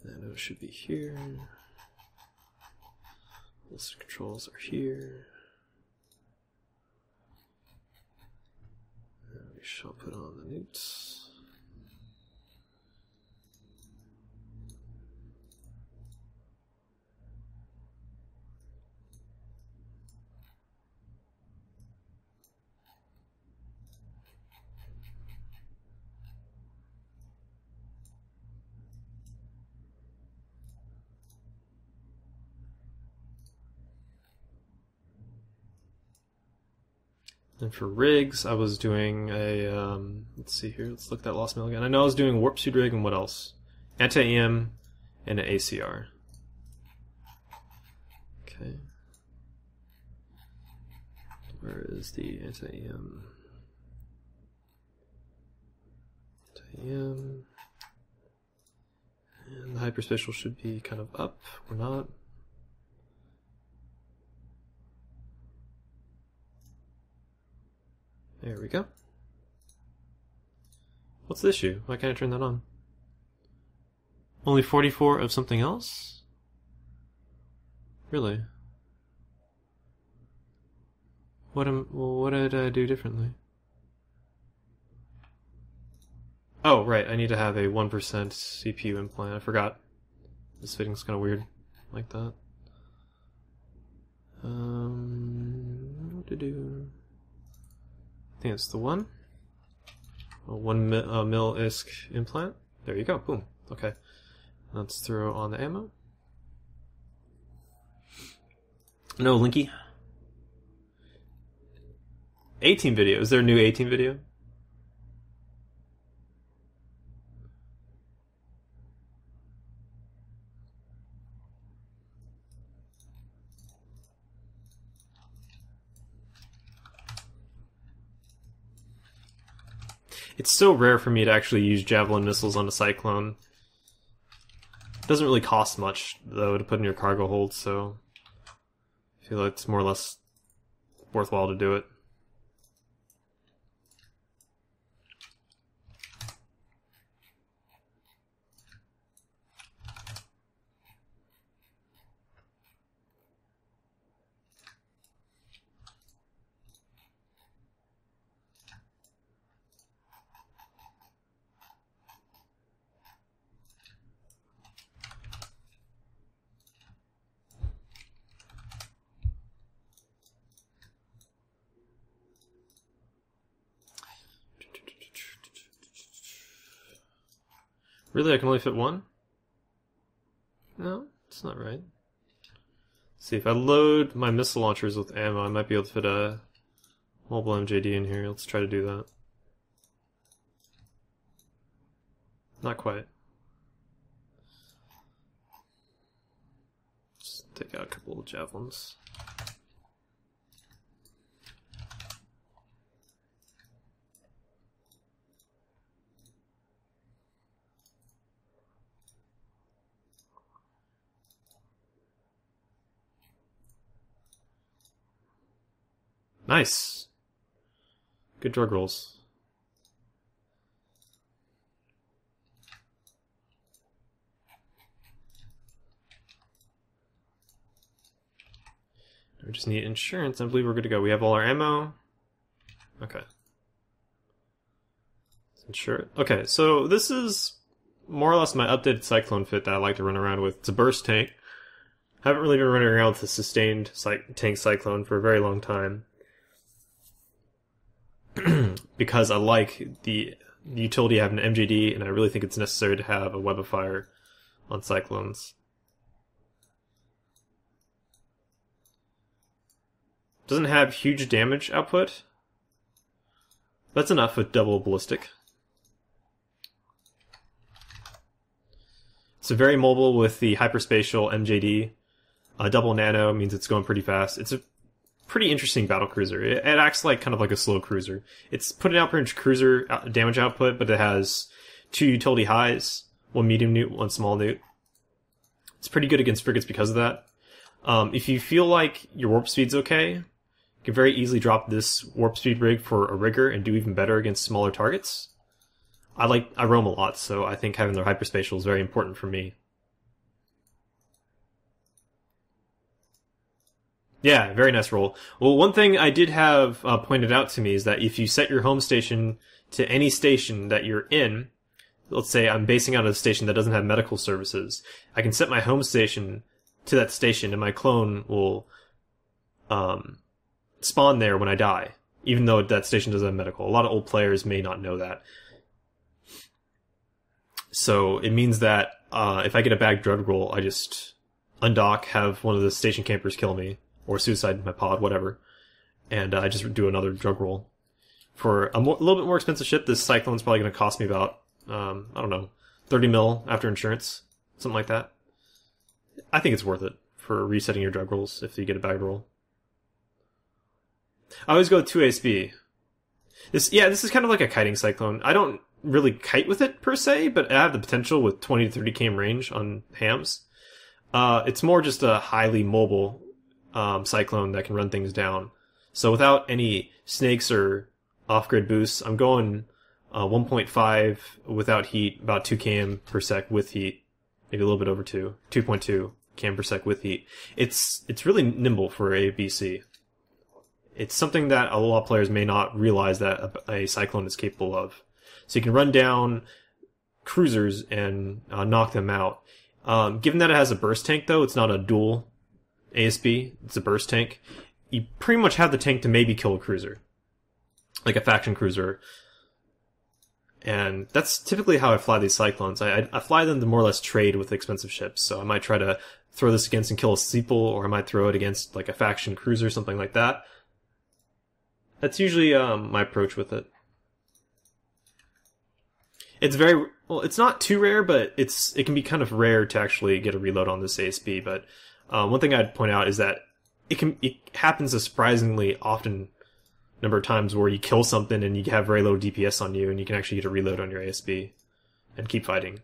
[SPEAKER 1] Nanos should be here. Ballistic controls are here. And we shall put on the newts. And for rigs, I was doing a, let's see here, let's look at that Lost Mail again. I know I was doing Warp Speed rig and what else? Anti-EM and an ACR. Okay. Where is the anti-EM? Anti-EM. And the hyperspatial should be kind of up, or not. There we go. What's the issue? Why can't I turn that on? Only 44 of something else? Really? What did I do differently? Oh, right, I need to have a 1% CPU implant. I forgot. This fitting's kind of weird like that. What to do? I think it's the one. A 1 mil ISK implant. There you go. Boom. Okay. Let's throw on the ammo. No, Linky. A-Team video. Is there a new A-Team video? It's so rare for me to actually use Javelin missiles on a Cyclone. It doesn't really cost much, though, to put in your cargo hold, so I feel like it's more or less worthwhile to do it. Really, I can only fit one? No, it's not right. Let's see, if I load my missile launchers with ammo, I might be able to fit a mobile MJD in here. Let's try to do that. Not quite. Just take out a couple of javelins. Nice. Good drug rolls. We just need insurance. I believe we're good to go. We have all our ammo. Okay. Let's insure it. Okay, so this is more or less my updated Cyclone fit that I like to run around with. It's a burst tank. Haven't really been running around with a sustained tank Cyclone for a very long time. Because I like the utility of having an MJD, and I really think it's necessary to have a web of fire on Cyclones. Doesn't have huge damage output. That's enough with double ballistic. It's very mobile with the hyperspatial MJD. Double nano means it's going pretty fast. It's a pretty interesting battle cruiser. It acts like kind of like a slow cruiser. It's putting out pretty much cruiser damage output, but it has 2 utility highs, 1 medium newt, 1 small newt. It's pretty good against frigates because of that. If you feel like your warp speed's okay, you can very easily drop this warp speed rig for a rigger and do even better against smaller targets. I roam a lot, so I think having their hyperspatial is very important for me. Yeah, very nice roll. Well, one thing I did have pointed out to me is that if you set your home station to any station that you're in, let's say I'm basing out of a station that doesn't have medical services, I can set my home station to that station and my clone will spawn there when I die, even though that station doesn't have medical. A lot of old players may not know that. So it means that if I get a bad drug roll, I just undock, have one of the station campers kill me, or suicide my pod, whatever, and I just do another drug roll. For a little bit more expensive ship, this Cyclone's probably going to cost me about, I don't know, 30 mil after insurance, something like that. I think it's worth it for resetting your drug rolls if you get a bad roll. I always go with 2 ASB. This is kind of like a kiting Cyclone. I don't really kite with it per se, but I have the potential with 20 to 30 km range on hams. It's more just a highly mobile Cyclone that can run things down. So without any snakes or off-grid boosts, I'm going 1.5 without heat, about 2 km per sec with heat, maybe a little bit over 2.2 km per sec with heat. It's really nimble for a BC. It's something that a lot of players may not realize that a Cyclone is capable of. So you can run down cruisers and knock them out. Given that it has a burst tank, though, it's not a dual ASB, it's a burst tank. You pretty much have the tank to maybe kill a cruiser, like a faction cruiser. And that's typically how I fly these Cyclones. I fly them to more or less trade with expensive ships. So I might try to throw this against and kill a Seeple, or I might throw it against like a faction cruiser, something like that. That's usually my approach with it. It's very well. It's not too rare, but it can be kind of rare to actually get a reload on this ASB. But one thing I'd point out is that it happens a surprisingly often number of times where you kill something and you have very low DPS on you, and you can actually get a reload on your ASB and keep fighting.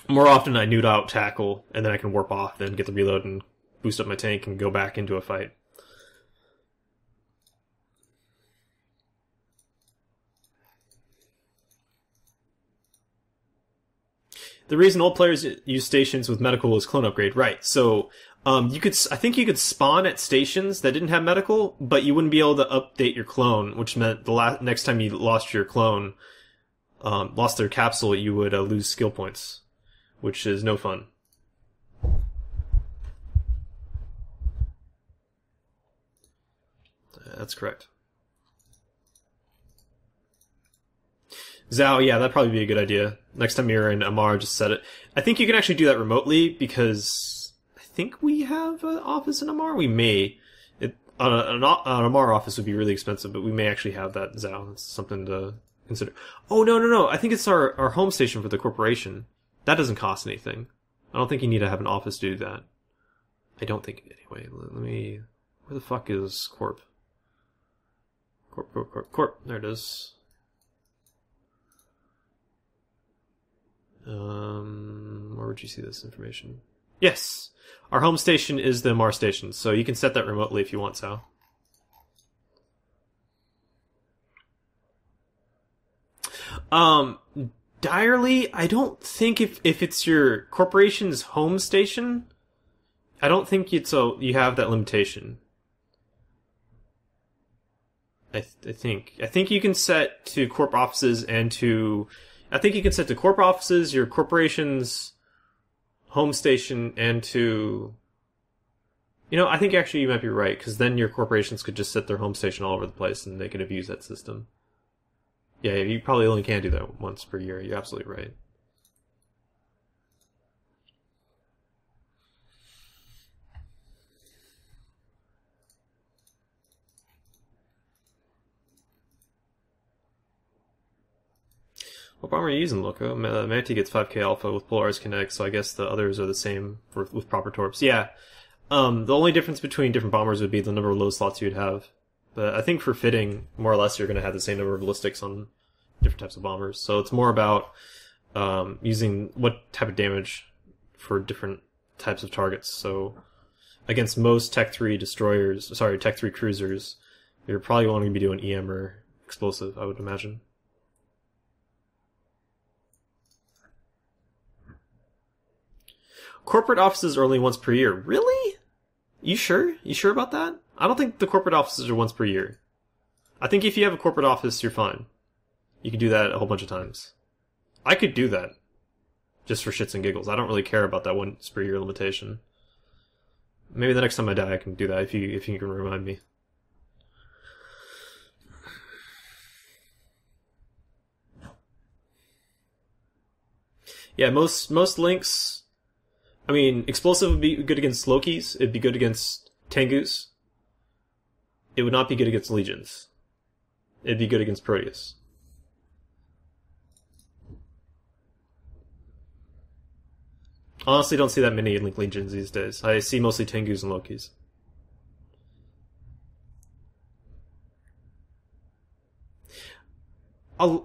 [SPEAKER 1] More often, I nude out tackle, and then I can warp off, then get the reload and boost up my tank and go back into a fight. The reason old players use stations with medical is clone upgrade, right? So I think you could spawn at stations that didn't have medical, but you wouldn't be able to update your clone, which meant next time you lost your clone, lost their capsule, you would lose skill points, which is no fun. That's correct. Zhao, yeah, that'd probably be a good idea. Next time you're in Amar, just set it. I think you can actually do that remotely because I think we have an office in Amar. We may. An Amar office would be really expensive, but we may actually have that Zhao. That's something to consider. Oh, no. I think it's our home station for the corporation. That doesn't cost anything. I don't think you need to have an office to do that. I don't think, anyway. Let me... Where the fuck is Corp? Corp. There it is. Where would you see this information? Yes! Our home station is the Mars station, so you can set that remotely if you want, so. Direly, I don't think if it's your corporation's home station, I don't think you have that limitation. I think you can set to corp offices and to... I think you can set to corp offices, your corporation's home station, and to... I think actually you might be right, because then your corporations could just set their home station all over the place and they could abuse that system. Yeah, you probably only can do that once per year. You're absolutely right. What bomber are you using, Loco? Manti gets 5k alpha with Polaris Kinetic, so I guess the others are the same with proper torps. Yeah. The only difference between different bombers would be the number of load slots you'd have. But I think for fitting, more or less, you're going to have the same number of ballistics on different types of bombers. So it's more about using what type of damage for different types of targets. So against most Tech 3 Tech 3 cruisers, you're probably going to be doing EM or explosive, I would imagine. Corporate offices are only once per year. Really? You sure? You sure about that? I don't think the corporate offices are once per year. I think if you have a corporate office, you're fine. You can do that a whole bunch of times. I could do that. Just for shits and giggles. I don't really care about that once per year limitation. Maybe the next time I die I can do that if you can remind me. Yeah, most links... I mean, explosive would be good against Lokis. It'd be good against Tengus. It would not be good against Legions. It'd be good against Proteus. Honestly, don't see that many Link Legions these days. I see mostly Tengus and Lokis.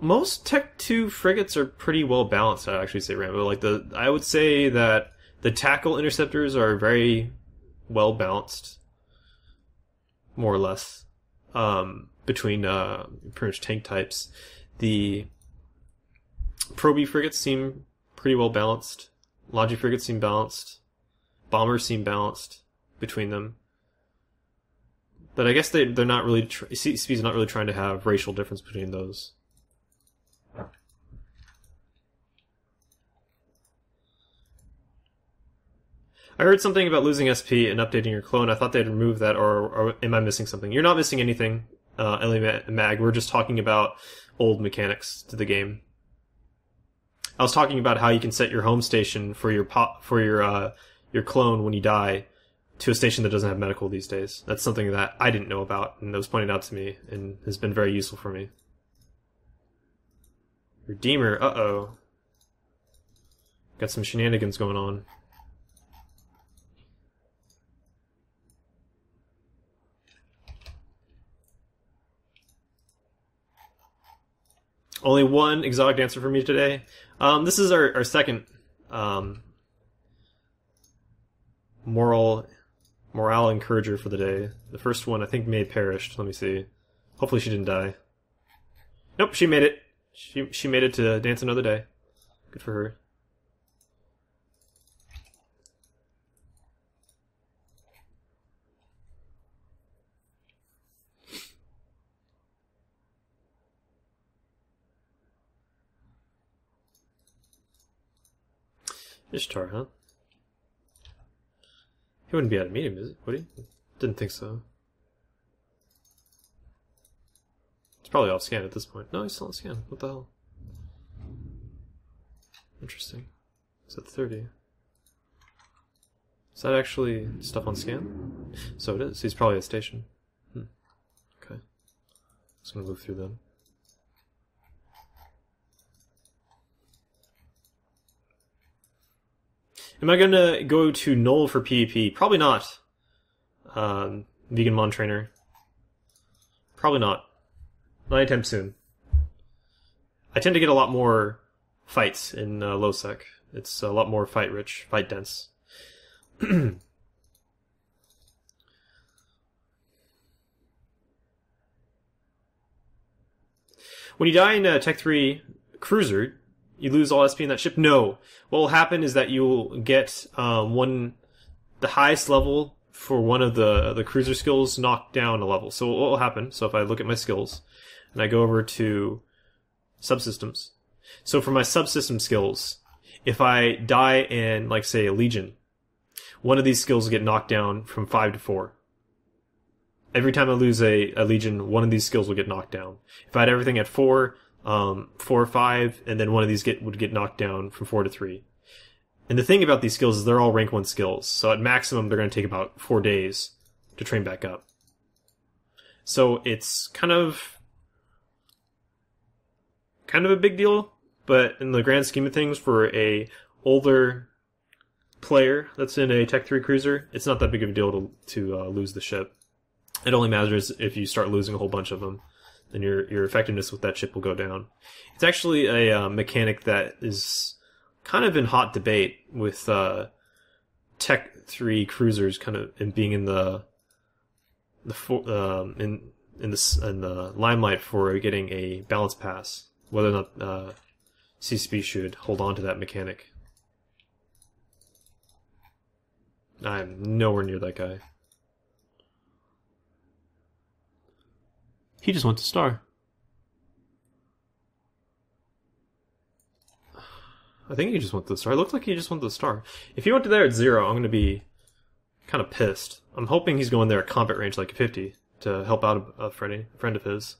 [SPEAKER 1] Most Tech 2 frigates are pretty well balanced, I'd actually say, Rambo. I would say that the tackle interceptors are very well balanced, more or less, between pretty much tank types. The Proby frigates seem pretty well balanced. Logi frigates seem balanced. Bombers seem balanced between them. But I guess they're not really... CCP's not really trying to have racial difference between those. I heard something about losing SP and updating your clone. I thought they'd remove that, or am I missing something? You're not missing anything, Ellie Mag. We're just talking about old mechanics to the game. I was talking about how you can set your home station for your clone when you die to a station that doesn't have medical these days. That's something that I didn't know about, and that was pointed out to me, and has been very useful for me. Redeemer, uh-oh. Got some shenanigans going on. Only one exotic dancer for me today. This is our second morale encourager for the day. The first one I think may have perished. Let me see. Hopefully she didn't die. Nope, she made it. She made it to dance another day. Good for her. Ishtar, huh? He wouldn't be at a meeting, is it? Would he? Didn't think so. It's probably off scan at this point. No, he's still on scan. What the hell? Interesting. Is that 30? Is that actually stuff on scan? So it is. He's probably at station. Okay. Just gonna move through them. Am I gonna go to Null for PvP? Probably not. Vegan Mon Trainer. Probably not. Not anytime soon. I tend to get a lot more fights in low sec. It's a lot more fight rich, fight dense. When you die in a Tech 3 cruiser, you lose all SP in that ship? No. What will happen is that you'll get the highest level for one of the cruiser skills knocked down a level. So what will happen, so if I look at my skills, and I go over to subsystems. So for my subsystem skills, if I die in, like, say, a Legion, one of these skills will get knocked down from 5 to 4. Every time I lose a Legion, one of these skills will get knocked down. If I had everything at 4, 4 or 5, and then one of these would get knocked down from 4 to 3. And the thing about these skills is they're all rank 1 skills, so at maximum they're going to take about 4 days to train back up. So it's kind of a big deal, but in the grand scheme of things, for a older player that's in a Tech 3 cruiser, it's not that big of a deal to lose the ship. It only matters if you start losing a whole bunch of them, then your effectiveness with that ship will go down. It's actually a mechanic that is kind of in hot debate with Tech 3 cruisers, kind of in being in the limelight for getting a balance pass. Whether or not CCP should hold on to that mechanic. I'm nowhere near that guy. He just went to Star. I think he just went to the Star. It looked like he just went to the Star. If he went to there at 0, I'm going to be kind of pissed. I'm hoping he's going there at combat range like 50 to help out a friend of his.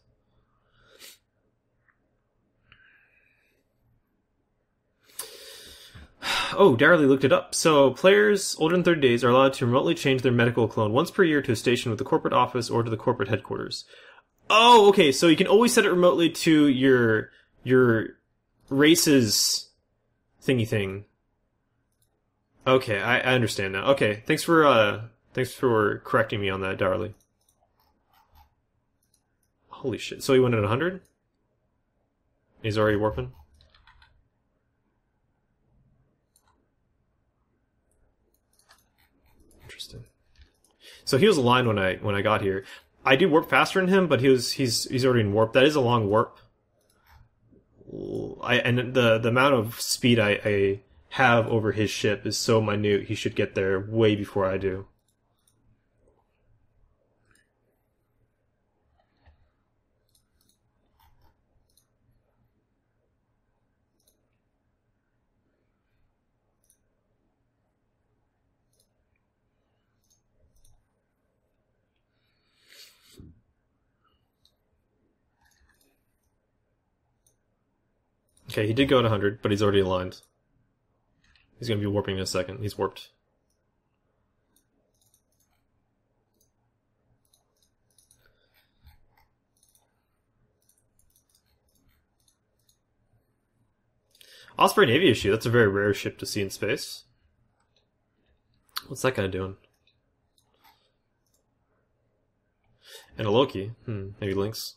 [SPEAKER 1] Oh, Darley looked it up. So, players older than 30 days are allowed to remotely change their medical clone once per year to a station with the corporate office or to the corporate headquarters. Oh, okay, so you can always set it remotely to your race's thingy thing. Okay, I understand now. Okay, thanks for correcting me on that, Darley. Holy shit. So he went at 100? He's already warping? Interesting. So he was aligned when I got here. I do warp faster than him, but he's already in warp. That is a long warp. And the amount of speed I have over his ship is so minute. He should get there way before I do. Okay, he did go at 100, but he's already aligned. He's going to be warping in a second. He's warped. Osprey Navy issue. That's a very rare ship to see in space. What's that guy doing? And a Loki. Maybe Lynx.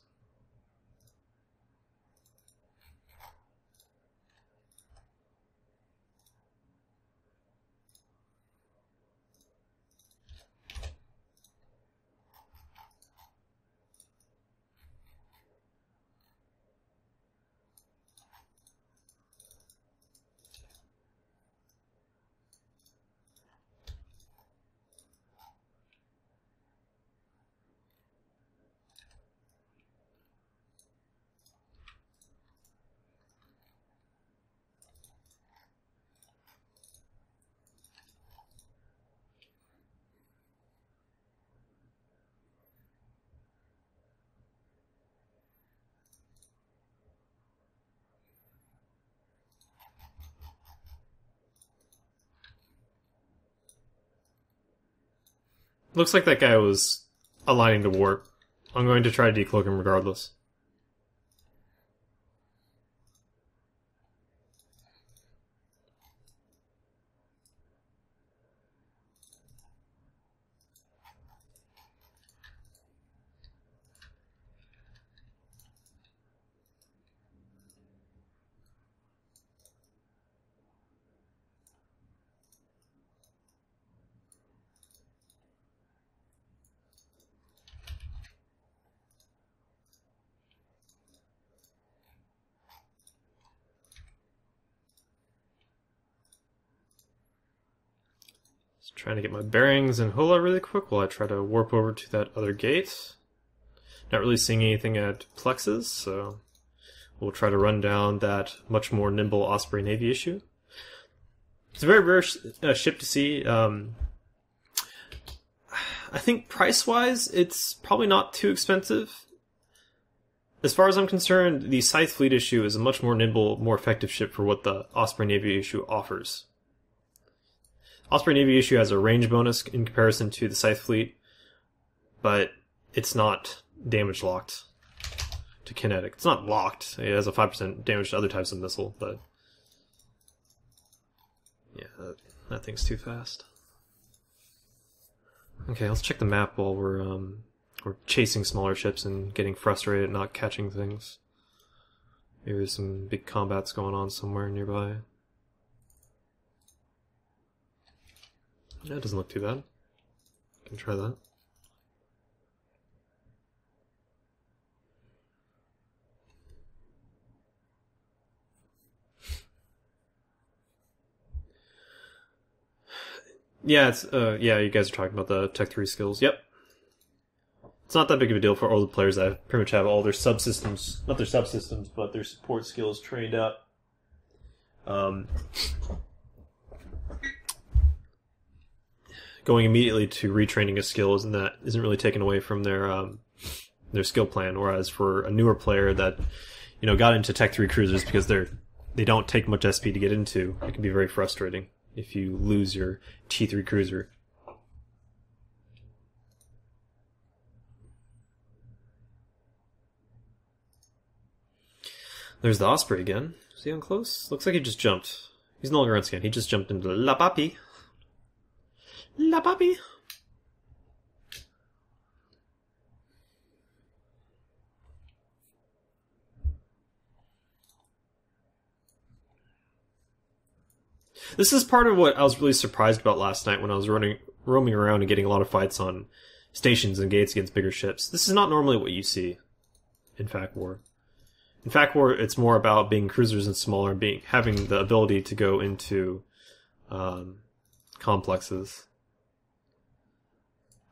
[SPEAKER 1] Looks like that guy was aligning to warp. I'm going to try to decloak him regardless. Trying to get my bearings in Hula really quick while I try to warp over to that other gate. Not really seeing anything at Plexus, so we'll try to run down that much more nimble Osprey Navy issue. It's a very rare ship to see. I think price-wise, it's probably not too expensive. As far as I'm concerned, the Scythe Fleet issue is a much more nimble, more effective ship for what the Osprey Navy issue offers. Osprey Navy issue has a range bonus in comparison to the Scythe Fleet, but it's not damage locked to kinetic. It's not locked. It has a 5% damage to other types of missile, but yeah, that thing's too fast. Okay, let's check the map while we're chasing smaller ships and getting frustrated at not catching things. Maybe there's some big combats going on somewhere nearby. That doesn't look too bad. Can try that. Yeah, it's yeah, you guys are talking about the Tech 3 skills. Yep. It's not that big of a deal for all the players that pretty much have all their subsystems, not their subsystems, but their support skills trained up. Going immediately to retraining a skill isn't really taken away from their skill plan. Whereas for a newer player that got into Tech 3 cruisers because they don't take much SP to get into, it can be very frustrating if you lose your T3 cruiser. There's the Osprey again. Is he on close? Looks like he just jumped. He's no longer on scan. He just jumped into La Papi. La Papi. This is part of what I was really surprised about last night when I was roaming around and getting a lot of fights on stations and gates against bigger ships. This is not normally what you see in FAC War. In FAC War, it's more about being cruisers and smaller and having the ability to go into complexes.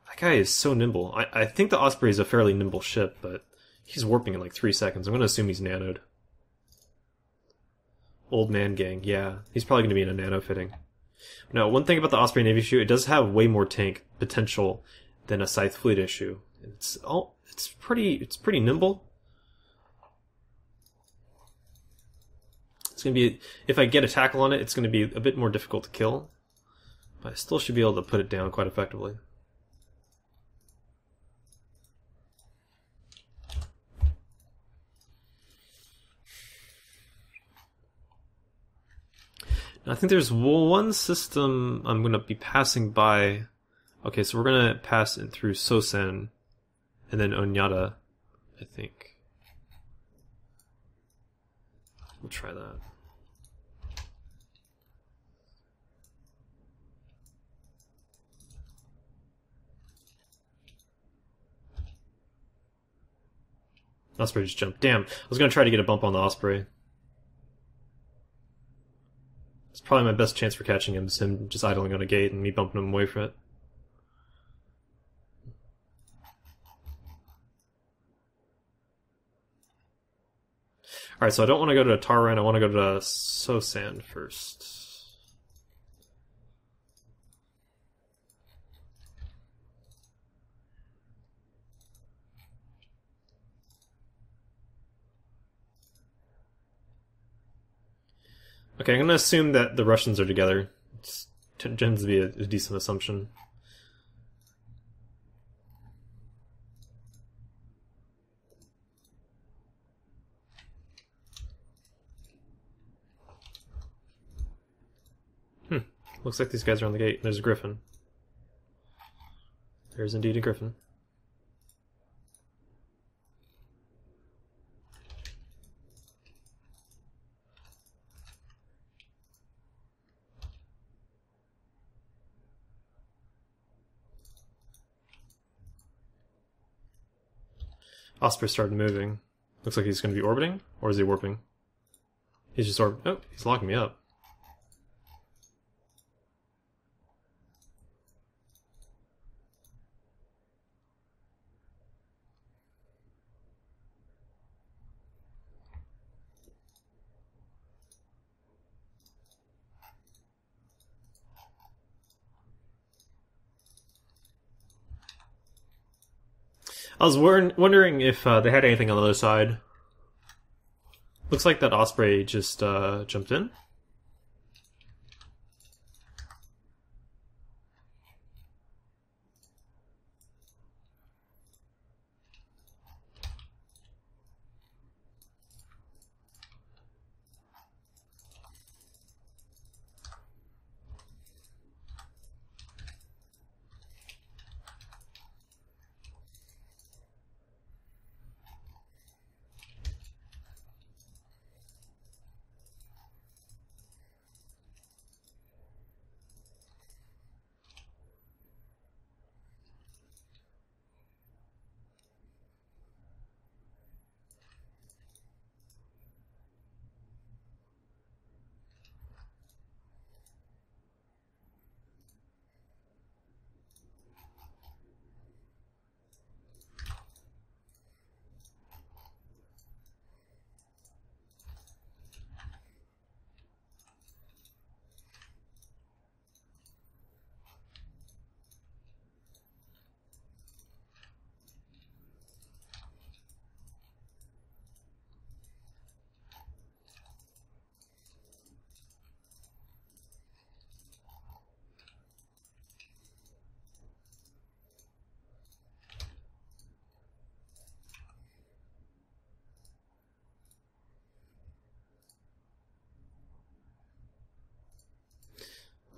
[SPEAKER 1] That guy is so nimble. I think the Osprey is a fairly nimble ship, but he's warping in like 3 seconds. I'm going to assume he's nanoed. Old man gang, yeah. He's probably going to be in a nano fitting. Now, one thing about the Osprey Navy issue, it does have way more tank potential than a Scythe Fleet issue. It's pretty nimble. It's going to be, if I get a tackle on it, it's going to be a bit more difficult to kill. But I still should be able to put it down quite effectively. Now, I think there's one system I'm going to be passing by. Okay, so we're going to pass it through Sosen and then Onyada, I think. We'll try that. Osprey just jumped. Damn, I was going to try to get a bump on the Osprey. It's probably my best chance for catching him, is him just idling on a gate and me bumping him away from it. Alright, so I don't want to go to Taran, I want to go to Sosan first. Okay, I'm going to assume that the Russians are together. It tends to be a decent assumption. Looks like these guys are on the gate. There's a griffin. There's indeed a griffin. Osprey started moving. Looks like he's going to be orbiting, or is he warping? He's just Oh, he's locking me up. I was wondering if they had anything on the other side. Looks like that Osprey just jumped in.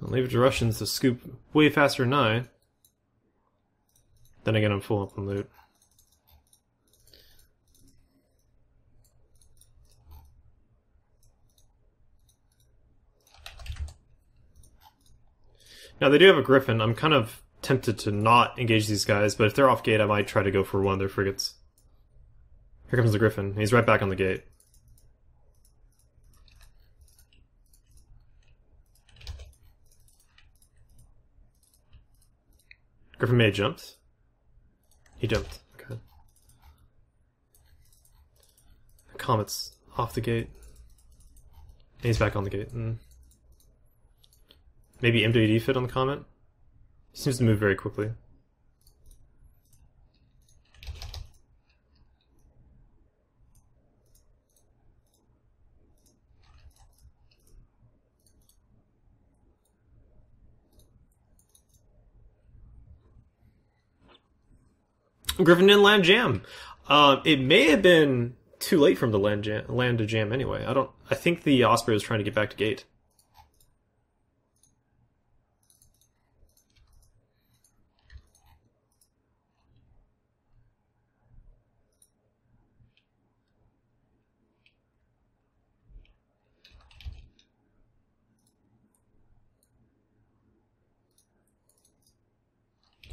[SPEAKER 1] I'll leave it to Russians to scoop way faster than I. Then again, I'm full up on loot. Now, they do have a Griffin. I'm kind of tempted to not engage these guys, but if they're off gate, I might try to go for one of their frigates. Here comes the Griffin. He's right back on the gate. Griffin may have jumped. He jumped. Okay. Comet's off the gate. And he's back on the gate. Maybe MWD fit on the Comet? He seems to move very quickly. Griffin didn't land jam. It may have been too late for him to land a jam anyway. I think the Osprey was trying to get back to gate.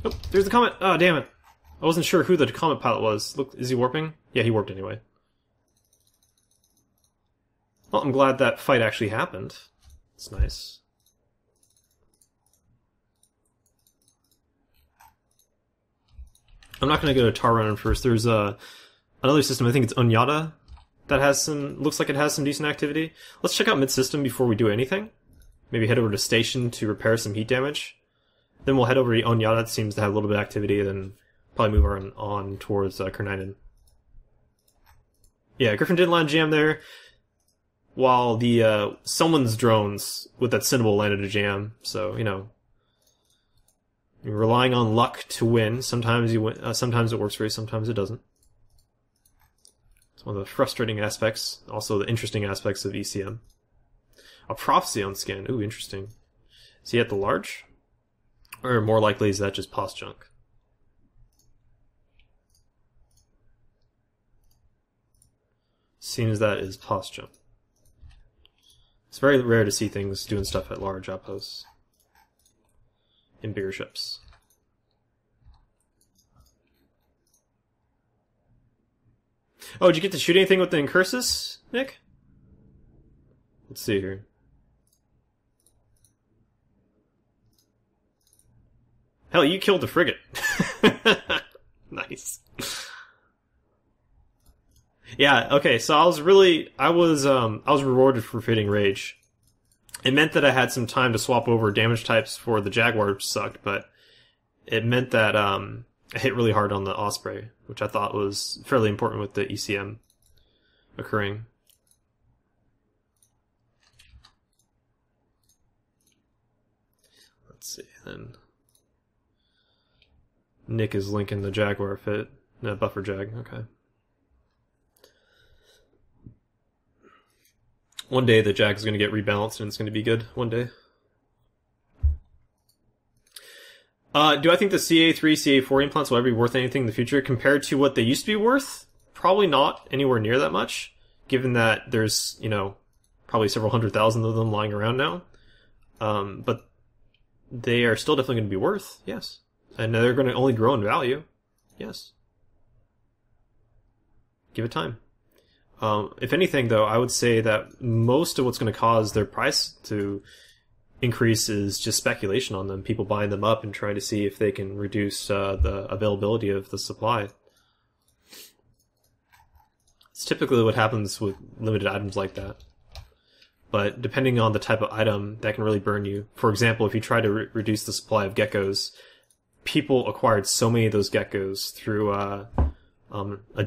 [SPEAKER 1] Oh, there's the Comet. Oh, damn it. I wasn't sure who the Comet pilot was. Look, is he warping? Yeah, he warped anyway. Well, I'm glad that fight actually happened. It's nice. I'm not going to go to Tar Runner first. There's another system, I think it's Onyata, that has some, looks like it has some decent activity. Let's check out mid-system before we do anything. Maybe head over to Station to repair some heat damage. Then we'll head over to Onyata, it seems to have a little bit of activity, then probably move on towards Kernainen. Yeah, Griffin did land jam there, while the someone's drones with that Cinnamon landed a jam. So, you know, you're relying on luck to win. Sometimes you win, sometimes it works for you, sometimes it doesn't. It's one of the frustrating aspects, also the interesting aspects of ECM. A Prophecy on scan. Ooh, interesting. Is he at the large? Or more likely, is that just pos junk? Seems that is pos junk. It's very rare to see things doing stuff at large outposts. In bigger ships. Oh, did you get to shoot anything with the Incursus, Nick? Let's see here. Hell, you killed the frigate. Nice. Yeah, okay, so I was rewarded for fitting Rage. It meant that I had some time to swap over damage types for the Jaguar, which sucked, but it meant that I hit really hard on the Osprey, which I thought was fairly important with the ECM occurring. Let's see, then. Nick is linking the Jaguar fit. No, Buffer Jag, okay. One day the Jag is going to get rebalanced and it's going to be good. One day. Do I think the CA3, CA4 implants will ever be worth anything in the future compared to what they used to be worth? Probably not anywhere near that much, given that there's, probably several 100,000 of them lying around now. But they are still definitely going to be worth, yes. And they're going to only grow in value, yes. Give it time. If anything, though, I would say that most of what's going to cause their price to increase is just speculation on them. People buying them up and trying to see if they can reduce the availability of the supply. It's typically what happens with limited items like that. But depending on the type of item, that can really burn you. For example, if you try to reduce the supply of geckos, people acquired so many of those geckos through a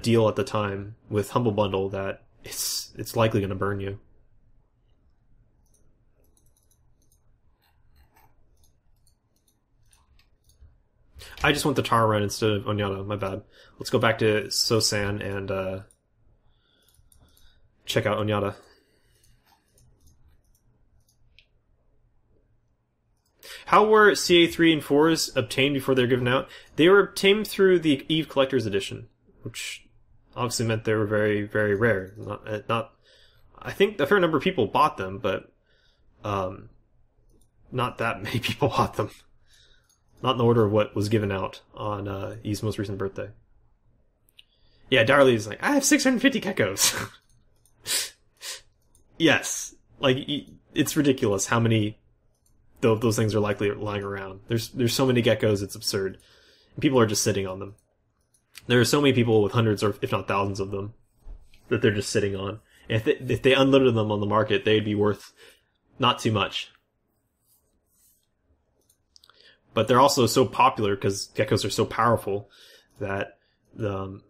[SPEAKER 1] deal at the time with Humble Bundle that it's likely going to burn you. I just went the Tara run instead of Onyata, my bad. Let's go back to Sosan and check out Onyata. How were CA3 and 4s obtained before they were given out? They were obtained through the EVE Collector's Edition, which obviously meant they were very, very rare. Not. I think a fair number of people bought them, but not that many people bought them. Not in the order of what was given out on Eve's most recent birthday. Yeah, Darley is like, I have 650 geckos. Yes, like it's ridiculous how many those things are likely lying around. There's so many geckos, it's absurd. And people are just sitting on them. There are so many people with hundreds or if not thousands of them that they're just sitting on. And if they unloaded them on the market, they'd be worth not too much. But they're also so popular because geckos are so powerful that not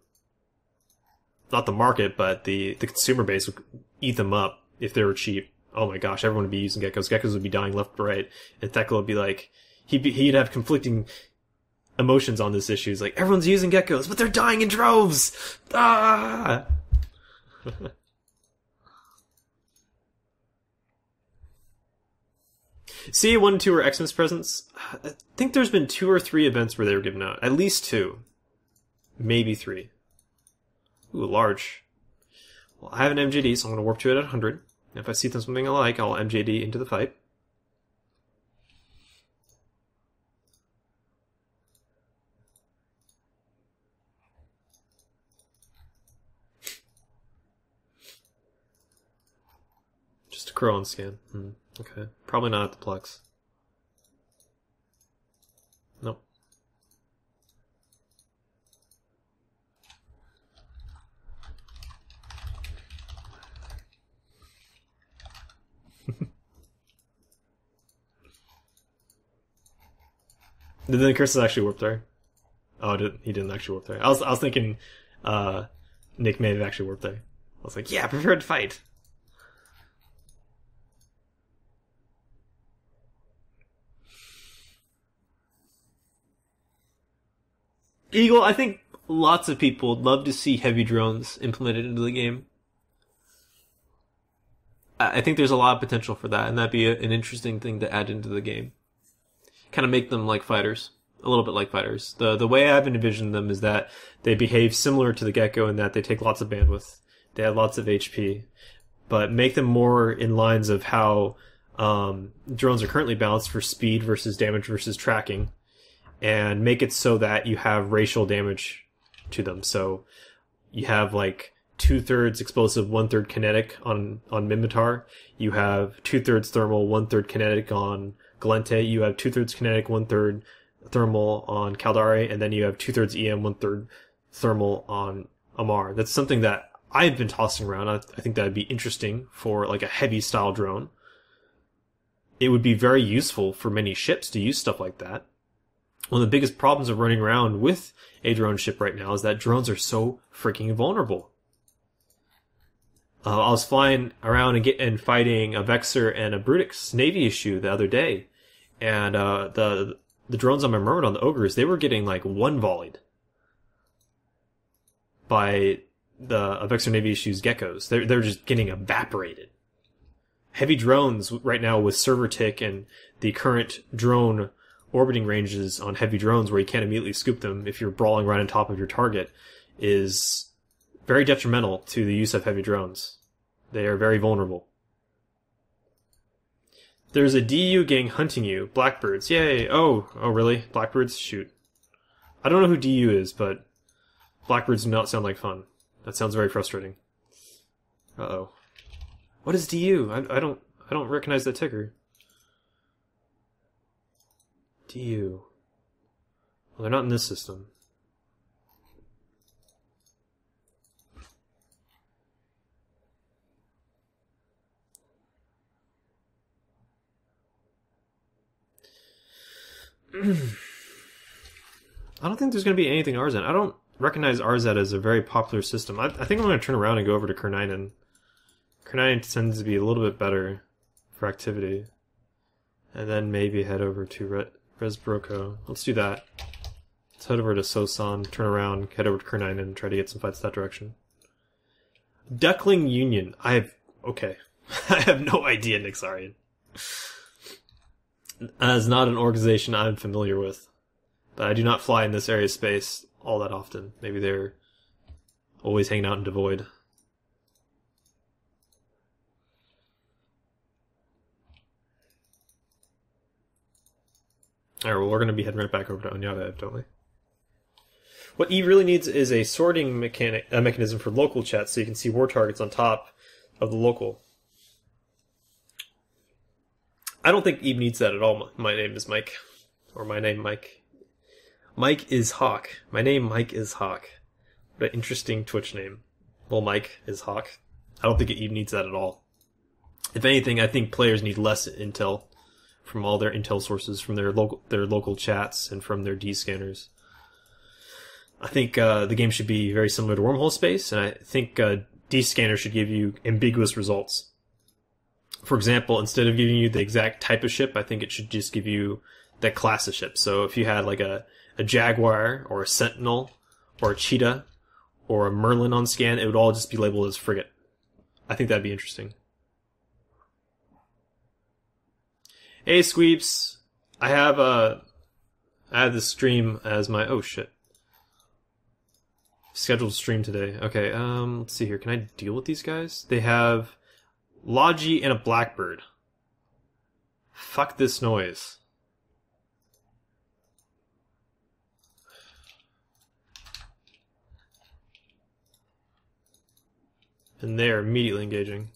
[SPEAKER 1] the market, but the consumer base would eat them up if they were cheap. Oh my gosh, everyone would be using geckos. Geckos would be dying left and right. And Thekla would be like, he'd have conflicting emotions on this issue. He's like, everyone's using geckos, but they're dying in droves! Ah! CA1 and 2 are Xmas presents. I think there's been 2 or 3 events where they were given out. At least 2. Maybe 3. Ooh, large. Well, I have an MJD, so I'm going to warp to it at 100. If I see something I like, I'll MJD into the fight. Just a crow on scan. Okay. Probably not at the Plex. Nope. Did the Curses actually warp there? Oh, he didn't actually warp there. I was thinking Nick may have actually warped there. I was like, yeah, prepare to fight. Eagle, I think lots of people would love to see heavy drones implemented into the game. I think there's a lot of potential for that, and that'd be an interesting thing to add into the game. kind of make them like fighters, a little bit like fighters. The way I've envisioned them is that they behave similar to the Gecko in that they take lots of bandwidth, they have lots of HP, but make them more in lines of how drones are currently balanced for speed versus damage versus tracking, and make it so that you have racial damage to them. So you have like 2/3 explosive, 1/3 kinetic on Minmatar. You have 2/3 thermal, 1/3 kinetic on Galente. You have 2/3 kinetic, 1/3 thermal on Caldari, and then you have 2/3 EM, 1/3 thermal on Amarr. That's something that I've been tossing around. I think that'd be interesting for like a heavy style drone. It would be very useful for many ships to use stuff like that. One of the biggest problems of running around with a drone ship right now is that drones are so freaking vulnerable. I was flying around and fighting a Vexor and a Brutix Navy issue the other day, and the drones on my Myrmidon, the Ogres, they were getting like one volleyed by the Vexor Navy issue's Geckos. They're just getting evaporated. Heavy drones right now with server tick and the current drone orbiting ranges on heavy drones where you can't immediately scoop them if you're brawling right on top of your target is very detrimental to the use of heavy drones. They are very vulnerable. There's a DU gang hunting you. Blackbirds. Yay. Oh, really? Blackbirds? Shoot. I don't know who DU is, but Blackbirds do not sound like fun. That sounds very frustrating. Uh-oh. What is DU? I don't recognize the ticker. DU. Well, they're not in this system. I don't think there's going to be anything RZ. I don't recognize RZ as a very popular system. I think I'm going to turn around and go over to Kerninan. Kerninan tends to be a little bit better for activity. And then maybe head over to Resbroko. Let's do that. Let's head over to Sosan, turn around, head over to Kerninan, and try to get some fights that direction. Duckling Union. Okay. I have no idea, Nixarian. As not an organization I'm familiar with. But I do not fly in this area of space all that often. Maybe they're always hanging out in Devoid. Alright, well, we're going to be heading right back over to Onyava, don't we? What Eve really needs is a sorting mechanism for local chat so you can see war targets on top of the local. I don't think Eve needs that at all. My name is Mike. Or my name, Mike. Mike is Hawk. My name, Mike is Hawk. What an interesting Twitch name. Well, Mike is Hawk. I don't think Eve needs that at all. If anything, I think players need less intel from all their intel sources, from their local chats, and from their D-scanners. I think the game should be very similar to Wormhole Space, and I think D-scanner should give you ambiguous results. For example, instead of giving you the exact type of ship, I think it should just give you that class of ship. So if you had like a Jaguar, or a Sentinel, or a Cheetah, or a Merlin on scan, it would all just be labeled as frigate. I think that'd be interesting. Hey, Squeeps. I have this stream as my... Oh, shit. Scheduled stream today. Okay, let's see here. Can I deal with these guys? They have Logi and a Blackbird. Fuck this noise. And they are immediately engaging.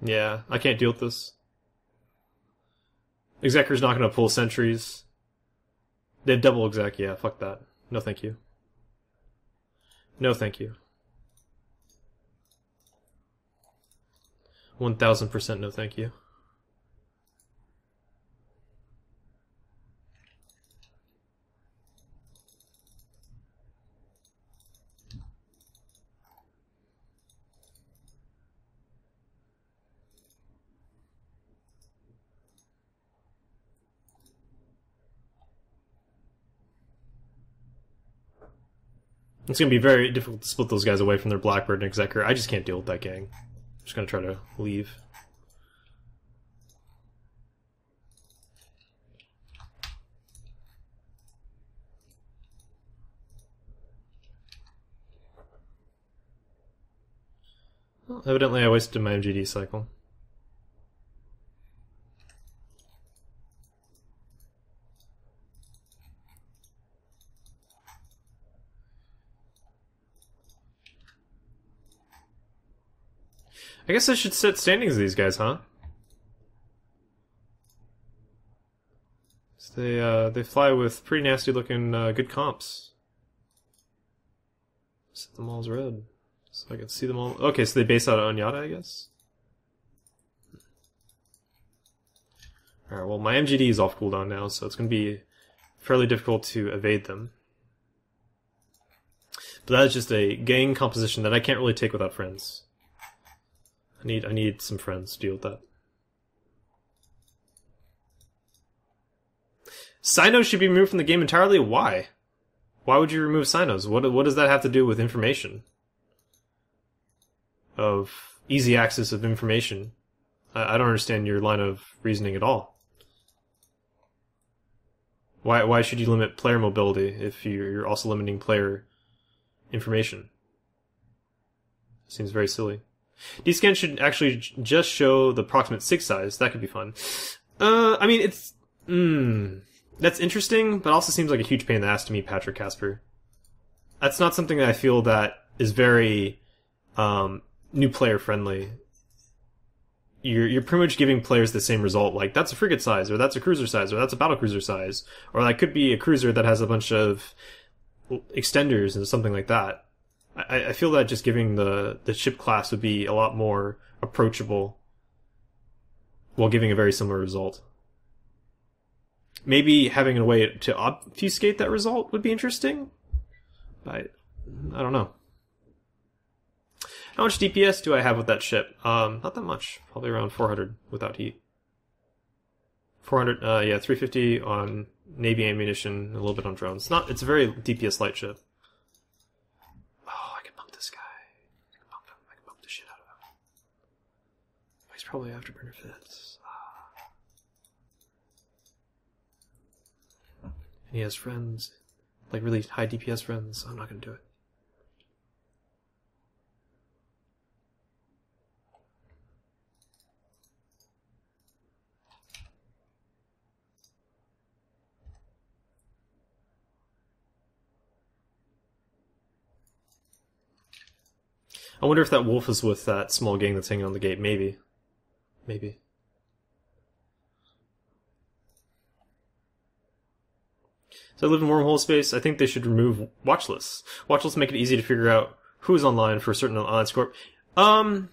[SPEAKER 1] Yeah, I can't deal with this. Executor's not going to pull sentries. They have double exec. Yeah, fuck that. No thank you. No thank you. 1000% no thank you. It's going to be very difficult to split those guys away from their Blackbird and Executor. I just can't deal with that gang. I'm just going to try to leave. Well, evidently I wasted my MGD cycle. I guess I should set standings of these guys, huh? So they fly with pretty nasty looking good comps. Set them all as red, so I can see them all. Okay, so they base out of Onyata, I guess. All right. Well, my MGD is off cooldown now, so it's going to be fairly difficult to evade them. But that is just a gang composition that I can't really take without friends. I need some friends to deal with that. Cynos should be removed from the game entirely? Why? Why would you remove Cynos? What does that have to do with information? Of easy access of information? I don't understand your line of reasoning at all. Why should you limit player mobility if you're also limiting player information? Seems very silly. D-Scan should actually just show the approximate 6 size. That could be fun. I mean, it's... that's interesting, but also seems like a huge pain in the ass to me, Patrick Casper. That's not something that I feel that is very new player friendly. You're pretty much giving players the same result, like, that's a frigate size, or that's a cruiser size, or that's a battlecruiser size, or that could be a cruiser that has a bunch of extenders and something like that. I feel that just giving the ship class would be a lot more approachable while giving a very similar result. Maybe having a way to obfuscate that result would be interesting. But I don't know. How much DPS do I have with that ship? Not that much. Probably around 400 without heat. 400, yeah, 350 on Navy ammunition, a little bit on drones. It's a very DPS light ship. Probably Afterburner fits. And he has friends, like really high DPS friends, so I'm not going to do it. I wonder if that wolf is with that small gang that's hanging on the gate. Maybe. Maybe. So I live in wormhole space. I think they should remove watch lists. Watch lists make it easy to figure out who's online for a certain Alliance Corp. In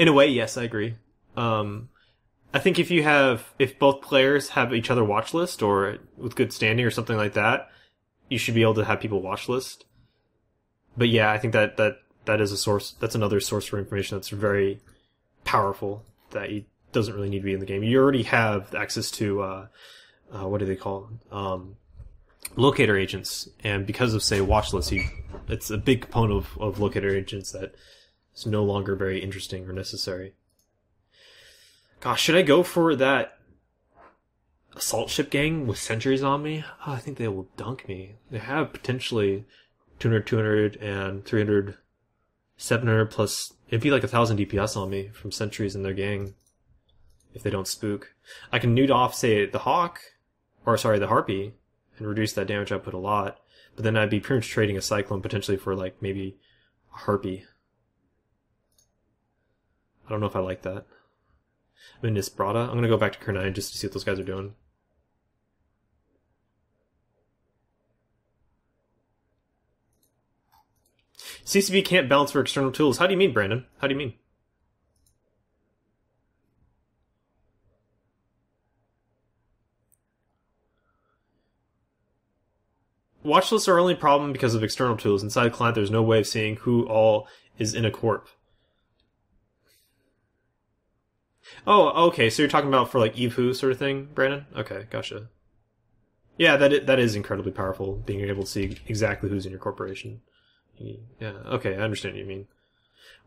[SPEAKER 1] a way, yes, I agree. I think if both players have each other watch list, or with good standing or something like that, you should be able to have people watch list. But yeah, I think that is a source. That's another source for information that's very powerful that doesn't really need to be in the game. You already have access to what do they call them? Locator agents, and because of say watch lists, it's a big component of locator agents that is no longer very interesting or necessary. Gosh, should I go for that assault ship gang with sentries on me? Oh, I think they will dunk me. They have potentially 200, 200, and 300, 700 plus. It'd be like 1,000 DPS on me from sentries in their gang if they don't spook. I can nude off, say, the Harpy, and reduce that damage output a lot. But then I'd be pretty much trading a Cyclone potentially for like maybe a Harpy. I don't know if I like that. I'm in Nisbrata. I'm gonna go back to Kernine just to see what those guys are doing. CCB can't balance for external tools. How do you mean, Brandon? How do you mean? Watch lists are only a problem because of external tools. Inside client, there's no way of seeing who all is in a corp. Oh, okay, so you're talking about for like Eve Who sort of thing, Brandon? Okay, gotcha. Yeah, that is incredibly powerful, being able to see exactly who's in your corporation. Yeah, okay, I understand what you mean.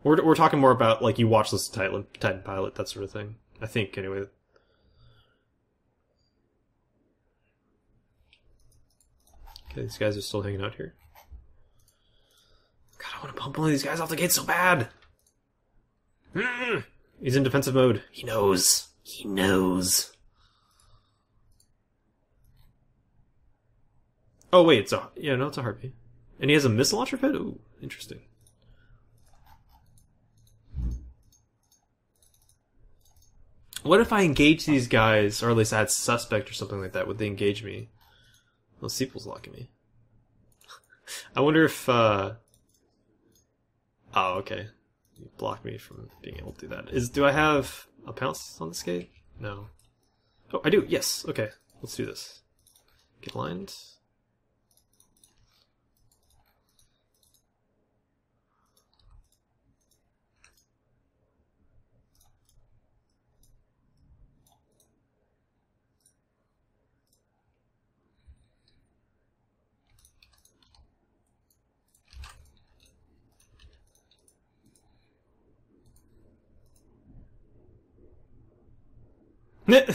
[SPEAKER 1] We're talking more about, like, you watch this Titan pilot, that sort of thing. I think, anyway. Okay, these guys are still hanging out here. God, I want to pump one of these guys off the gate so bad! He's in defensive mode. He knows. He knows. Oh, wait, it's a Harpy. And he has a missile launcher pit? Ooh, interesting. What if I engage these guys, or at least add suspect or something like that? Would they engage me? Well, Seepul's locking me. I wonder if, Oh, okay. You blocked me from being able to do that. Do I have a pounce on this gate? No. Oh, I do, yes. Okay, let's do this. Get lined.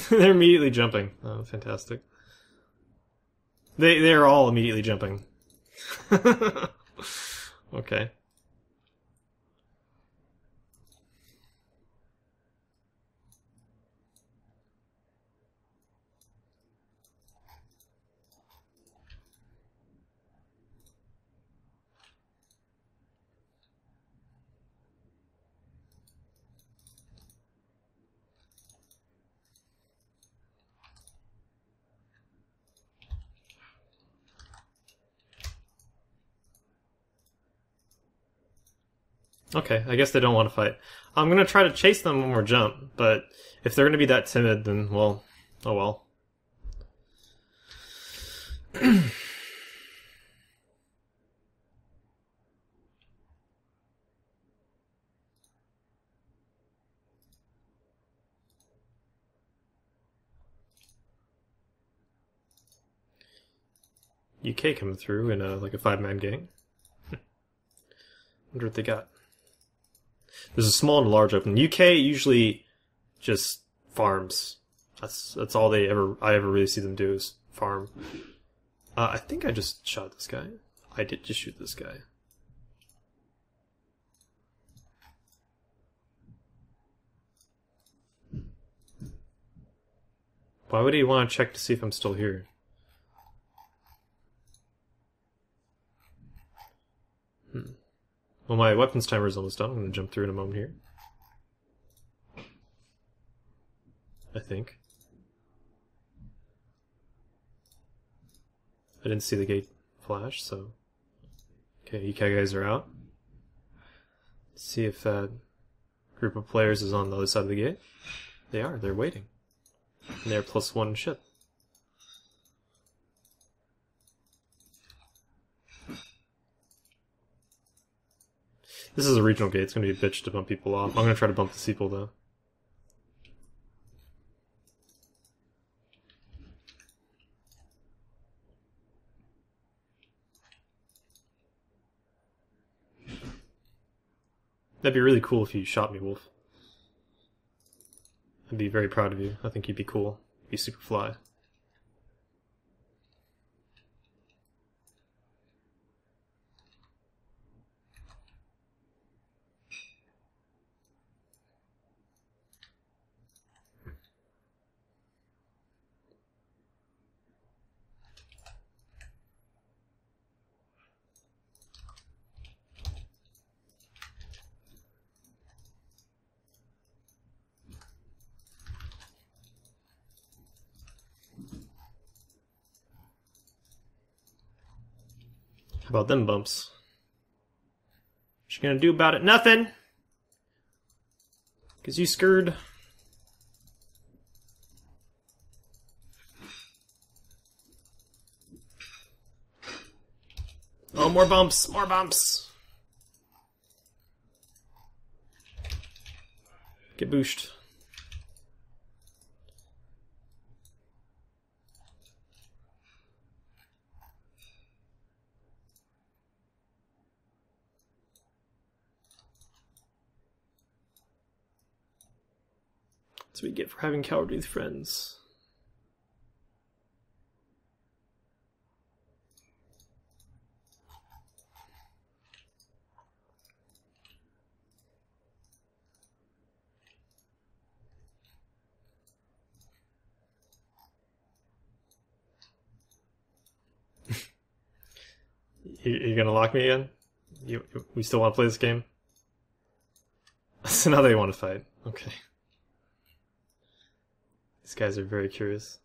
[SPEAKER 1] They're immediately jumping. Oh, fantastic. They're all immediately jumping. Okay. Okay, I guess they don't want to fight. I'm gonna try to chase them one more jump, but if they're gonna be that timid, then, well, oh well. UK coming through in like a 5-man gang. Wonder what they got. There's a small and a large open. UK usually just farms. That's all I ever really see them do is farm. I think I just shot this guy. I did just shoot this guy. Why would he want to check to see if I'm still here? Well, my weapons timer is almost done. I'm going to jump through in a moment here. I think. I didn't see the gate flash, so... Okay, EK guys are out. Let's see if that group of players is on the other side of the gate. They are. They're waiting. And they're +1 ship. This is a regional gate. It's going to be a bitch to bump people off. I'm going to try to bump the Seepul, though. That'd be really cool if you shot me, Wolf. I'd be very proud of you. I think you'd be cool. You'd be super fly. How about them bumps? What you gonna do about it? Nothing! 'Cause you screwed. Oh, more bumps! More bumps! Get booshed. That's what you get for having cowardly friends. You gonna lock me in? We still want to play this game? So now they want to fight. Okay. These guys are very curious.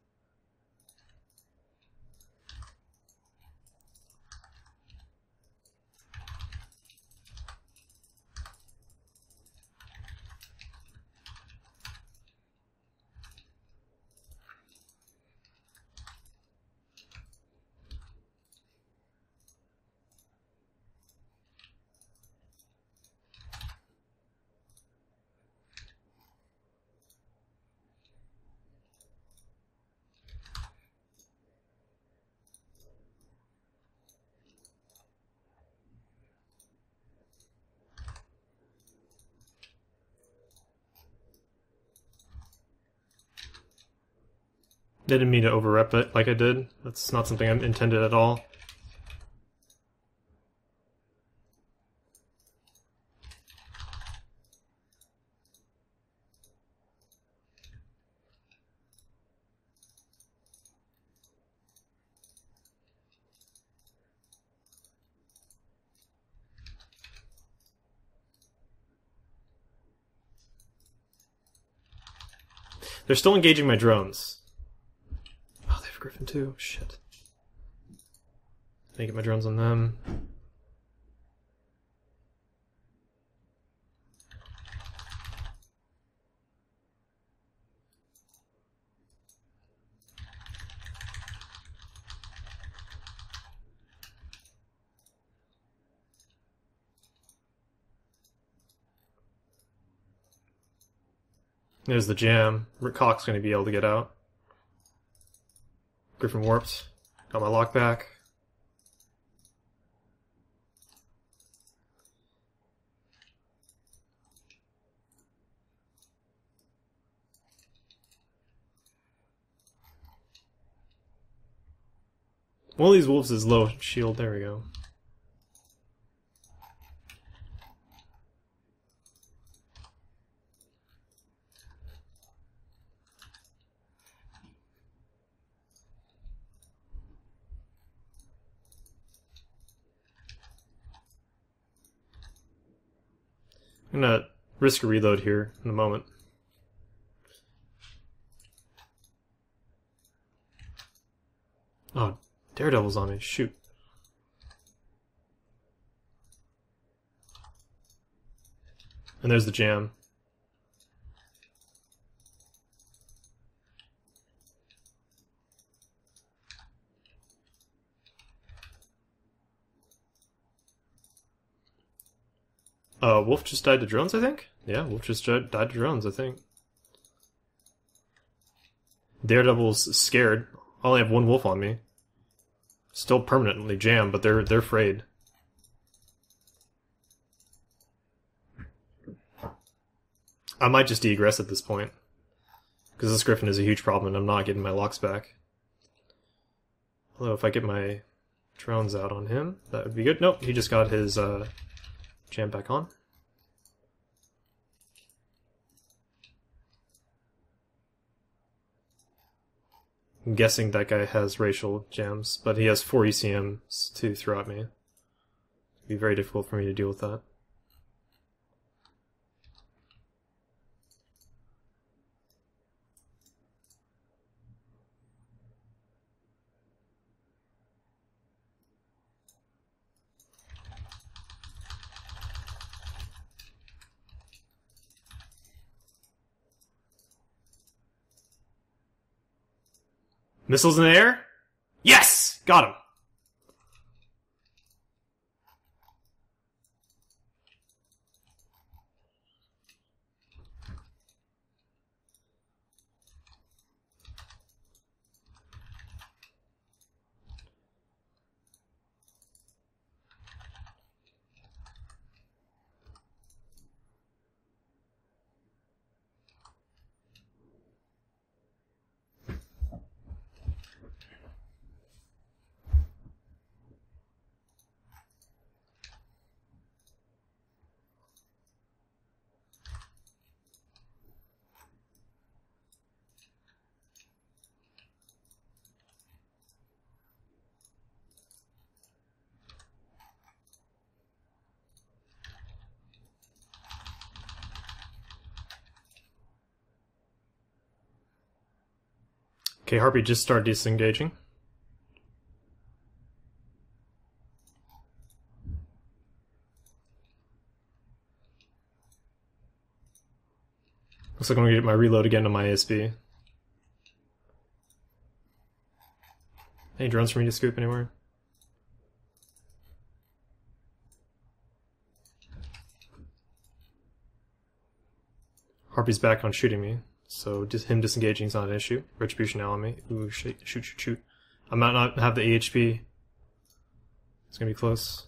[SPEAKER 1] They didn't mean to overrep it like I did. That's not something I intended at all. They're still engaging my drones. Oh, they have Griffin too. Shit. Can I get my drones on them? There's the jam. Rick Cock's going to be able to get out. Griffin warped. Got my lock back. One of these wolves is low shield. There we go. I'm gonna risk a reload here in a moment. Oh, Daredevil's on me. Shoot. And there's the jam. Wolf just died to drones, I think? Yeah, Wolf just died to drones, I think. Daredevil's scared. I only have one wolf on me. Still permanently jammed, but they're afraid. I might just de-aggress at this point. Because this Griffin is a huge problem and I'm not getting my locks back. Although if I get my drones out on him, that would be good. Nope, he just got his jam back on. I'm guessing that guy has racial jams, but he has 4 ECMs to throw at me. It'd be very difficult for me to deal with that. Missiles in the air? Yes! Got him! Okay, Harpy just started disengaging. Looks like I'm gonna get my reload again on my ASB. Any drones for me to scoop anywhere? Harpy's back on shooting me, so just him disengaging is not an issue. Retribution now on me. Ooh, shoot, shoot, shoot, shoot. I might not have the AHP. It's gonna be close.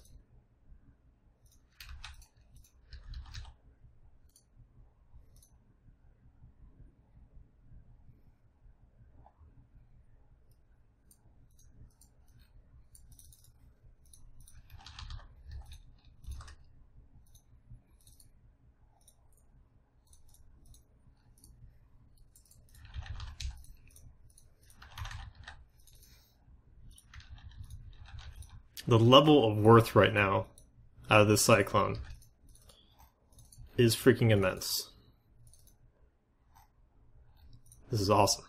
[SPEAKER 1] The level of worth right now out of this Cyclone is freaking immense. This is awesome.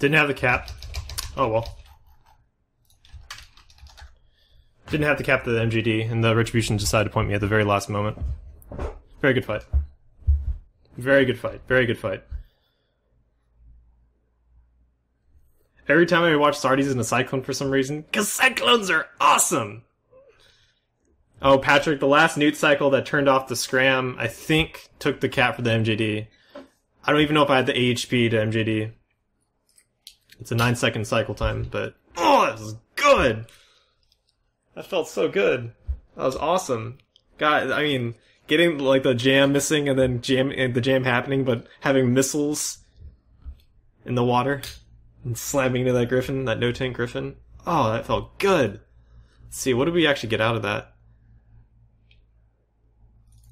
[SPEAKER 1] Didn't have the cap. Oh well. Didn't have to cap the MGD, and the Retribution decided to point me at the very last moment. Very good fight. Very good fight. Very good fight. Every time I watch Sardi's in a Cyclone for some reason, because Cyclones are awesome! Oh, Patrick, the last Newt cycle that turned off the Scram, I think, took the cap for the MGD. I don't even know if I had the AHP to MGD. It's a 9-second cycle time, but... Oh, that was good! That felt so good. That was awesome. God, I mean, getting, like, the jam missing and then the jam happening, but having missiles in the water and slamming into that Griffin, that no-tank Griffin. Oh, that felt good. Let's see, what did we actually get out of that?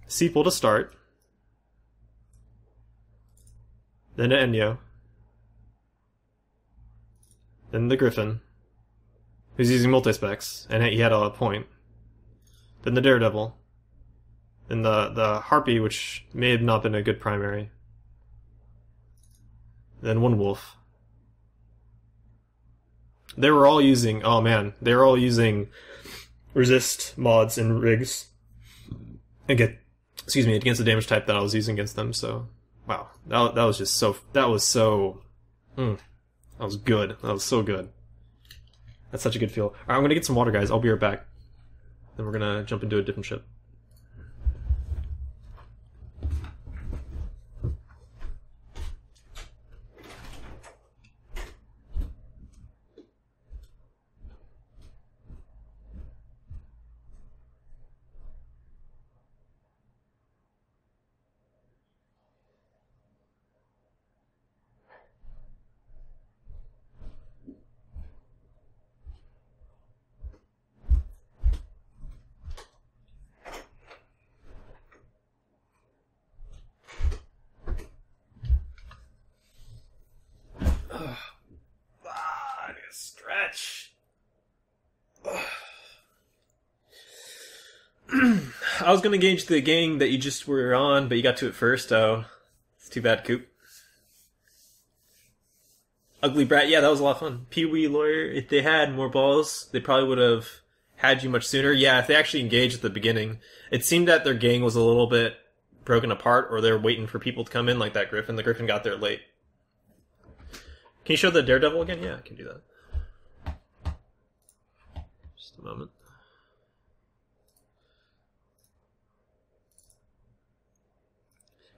[SPEAKER 1] Seapool to start. Then to Enyo. Then the Griffin, who's using multi-specs, and he had a point. Then the Daredevil. Then the Harpy, which may have not been a good primary. Then one Wolf. They were all using, oh man, they were all using resist mods and rigs against the damage type that I was using against them, so, wow. That was just so, that was good. That was so good. That's such a good feel. Alright, I'm gonna get some water, guys. I'll be right back. Then we're gonna jump into a different ship. Stretch. I was gonna gauge the gang that you just were on, but you got to it first. Oh, it's too bad, Coop. Ugly Brat, yeah, that was a lot of fun. Pee-wee Lawyer, if they had more balls, they probably would have had you much sooner. Yeah, if they actually engaged at the beginning. It seemed that their gang was a little bit broken apart, or they were waiting for people to come in, like that Griffin. The Griffin got there late. Can you show the Daredevil again? Yeah, I can do that. Just a moment.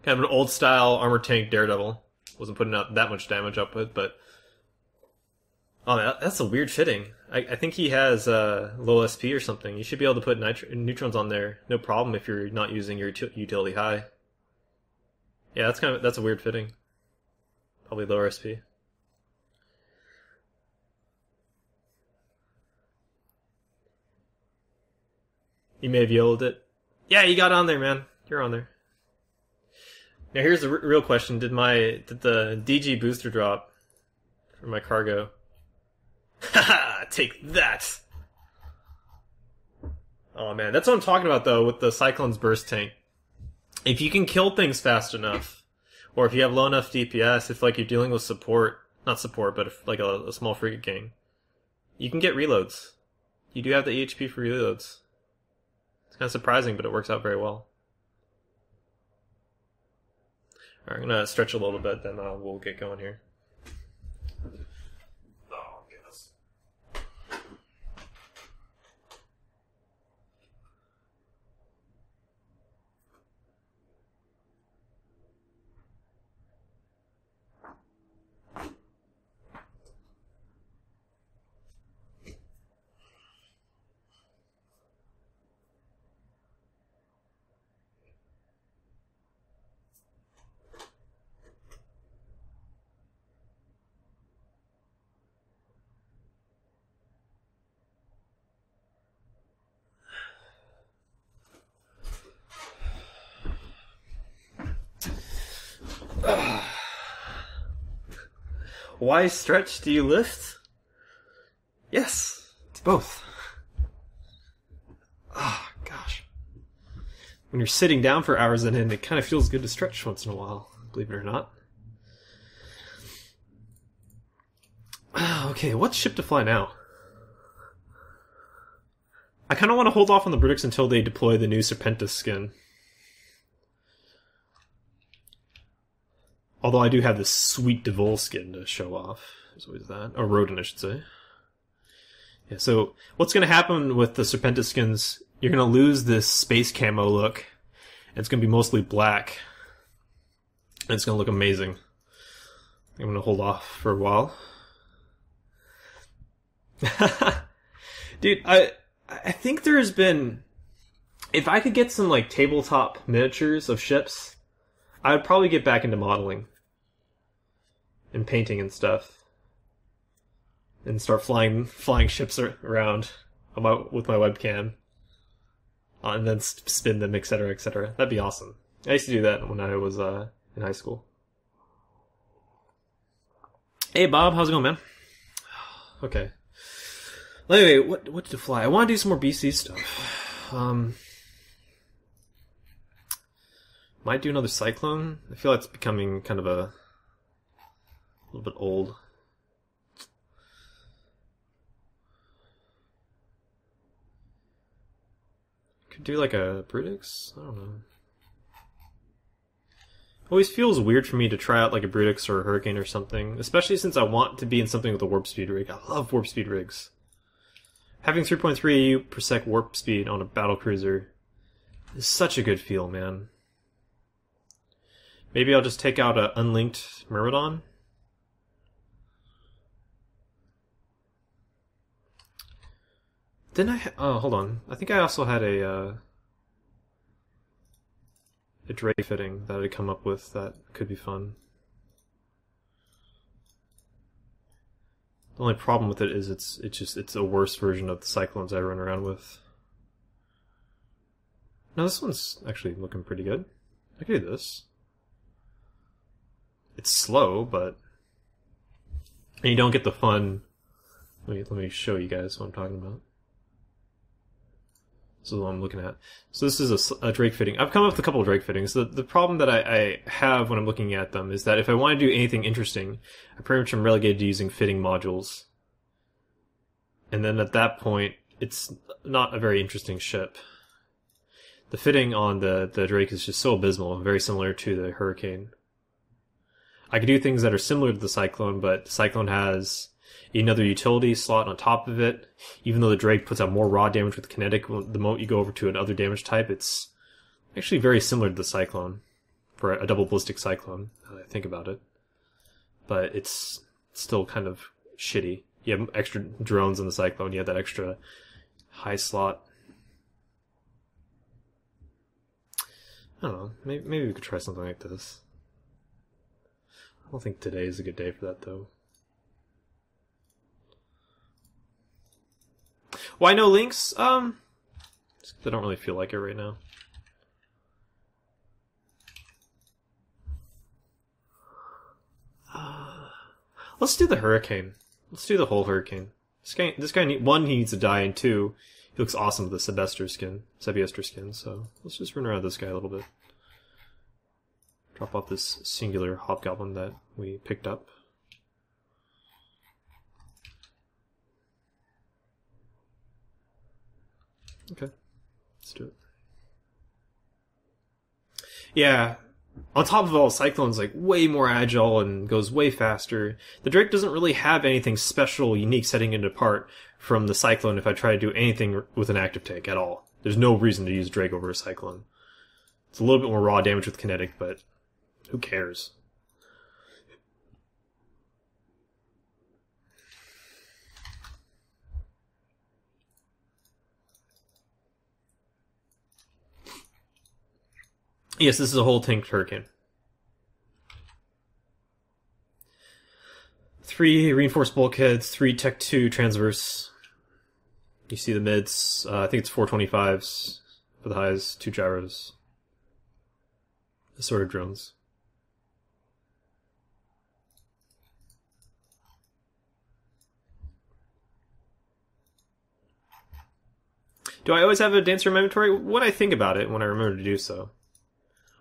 [SPEAKER 1] Kind of an old style armor tank Daredevil. Wasn't putting out that much damage up with, but oh, that's a weird fitting. I think he has low SP or something. You should be able to put neutrons on there, no problem if you're not using your utility high. Yeah, that's a weird fitting. Probably lower SP. You may have yelled it. Yeah, you got on there, man. You're on there. Now here's the real question: Did the DG booster drop for my cargo? Haha! Take that! Oh man, that's what I'm talking about though with the Cyclone's burst tank. If you can kill things fast enough, or if you have low enough DPS, if like you're dealing with support, not support, but if, like a small frigate gang, you can get reloads. You do have the EHP for reloads. It's kind of surprising, but it works out very well. Alright, I'm gonna stretch a little bit, then we'll get going here. Oh, goodness. Why stretch? Do you lift? Yes, it's both. Oh, gosh. When you're sitting down for hours on end, it kind of feels good to stretch once in a while, believe it or not. Okay, what ship to fly now? I kind of want to hold off on the Brutix until they deploy the new Serpentis skin. Although I do have this sweet Devol skin to show off. There's always that. Or Rodin, I should say. Yeah, so what's going to happen with the Serpentis skins, you're going to lose this space camo look. And it's going to be mostly black. And it's going to look amazing. I'm going to hold off for a while. Dude, I think there's been... If I could get some like tabletop miniatures of ships, I would probably get back into modeling. And painting and stuff. And start flying ships around with my webcam. And then spin them, etc., etc. That'd be awesome. I used to do that when I was in high school. Hey Bob, how's it going, man? Okay. Well, anyway, what to fly? I want to do some more BC stuff. Might do another Cyclone. I feel like it's becoming kind of a little bit old. Could do like a Brutix? I don't know. Always feels weird for me to try out like a Brutix or a Hurricane or something, especially since I want to be in something with a warp speed rig. I love warp speed rigs. Having 3.3 AU per sec warp speed on a battlecruiser is such a good feel, man. Maybe I'll just take out an unlinked Myrmidon. Didn't I? Oh, hold on. I think I also had a Dray fitting that I'd come up with that could be fun. The only problem with it is it's a worse version of the Cyclones I run around with. No, this one's actually looking pretty good. I could do this. It's slow, but and you don't get the fun. Let me show you guys what I'm talking about. This is what I'm looking at. So this is a Drake fitting. I've come up with a couple of Drake fittings. The problem that I have when I'm looking at them is that if I want to do anything interesting, I pretty much am relegated to using fitting modules. And then at that point, it's not a very interesting ship. The fitting on the Drake is just so abysmal, very similar to the Hurricane. I could do things that are similar to the Cyclone, but the Cyclone has another utility slot on top of it. Even though the Drake puts out more raw damage with kinetic, the moment you go over to another damage type, it's actually very similar to the Cyclone for a double ballistic Cyclone, now that I think about it. But it's still kind of shitty. You have extra drones in the Cyclone, you have that extra high slot. I don't know, maybe we could try something like this. I don't think today is a good day for that, though. Why no links? I don't really feel like it right now. Let's do the Hurricane. Let's do the whole Hurricane. This guy one, he needs to die, and two, he looks awesome with the Sebiester skin, so let's just run around this guy a little bit. Drop off this singular Hobgoblin that we picked up. Okay, let's do it. Yeah, on top of all, Cyclone's like way more agile and goes way faster. The Drake doesn't really have anything special, unique setting it apart from the Cyclone if I try to do anything with an active tank at all. There's no reason to use Drake over a Cyclone. It's a little bit more raw damage with kinetic, but who cares? Yes, this is a whole tanked Hurricane. 3 reinforced bulkheads, 3 Tech 2 transverse. You see the mids. I think it's 425s for the highs, 2 gyros. Assorted drones. Do I always have a Dancer in my inventory? What I think about it when I remember to do so.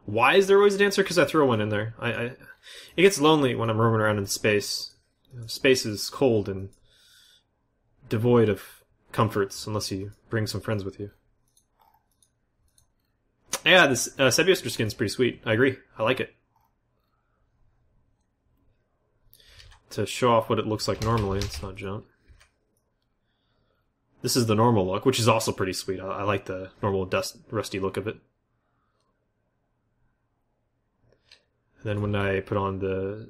[SPEAKER 1] Why is there always a Dancer? Because I throw one in there. It gets lonely when I'm roaming around in space. Space is cold and devoid of comforts unless you bring some friends with you. Yeah, this Sebiester skin's pretty sweet. I agree. I like it. To show off what it looks like normally, it's not junk. This is the normal look, which is also pretty sweet. I like the normal rusty look of it. And then when I put on the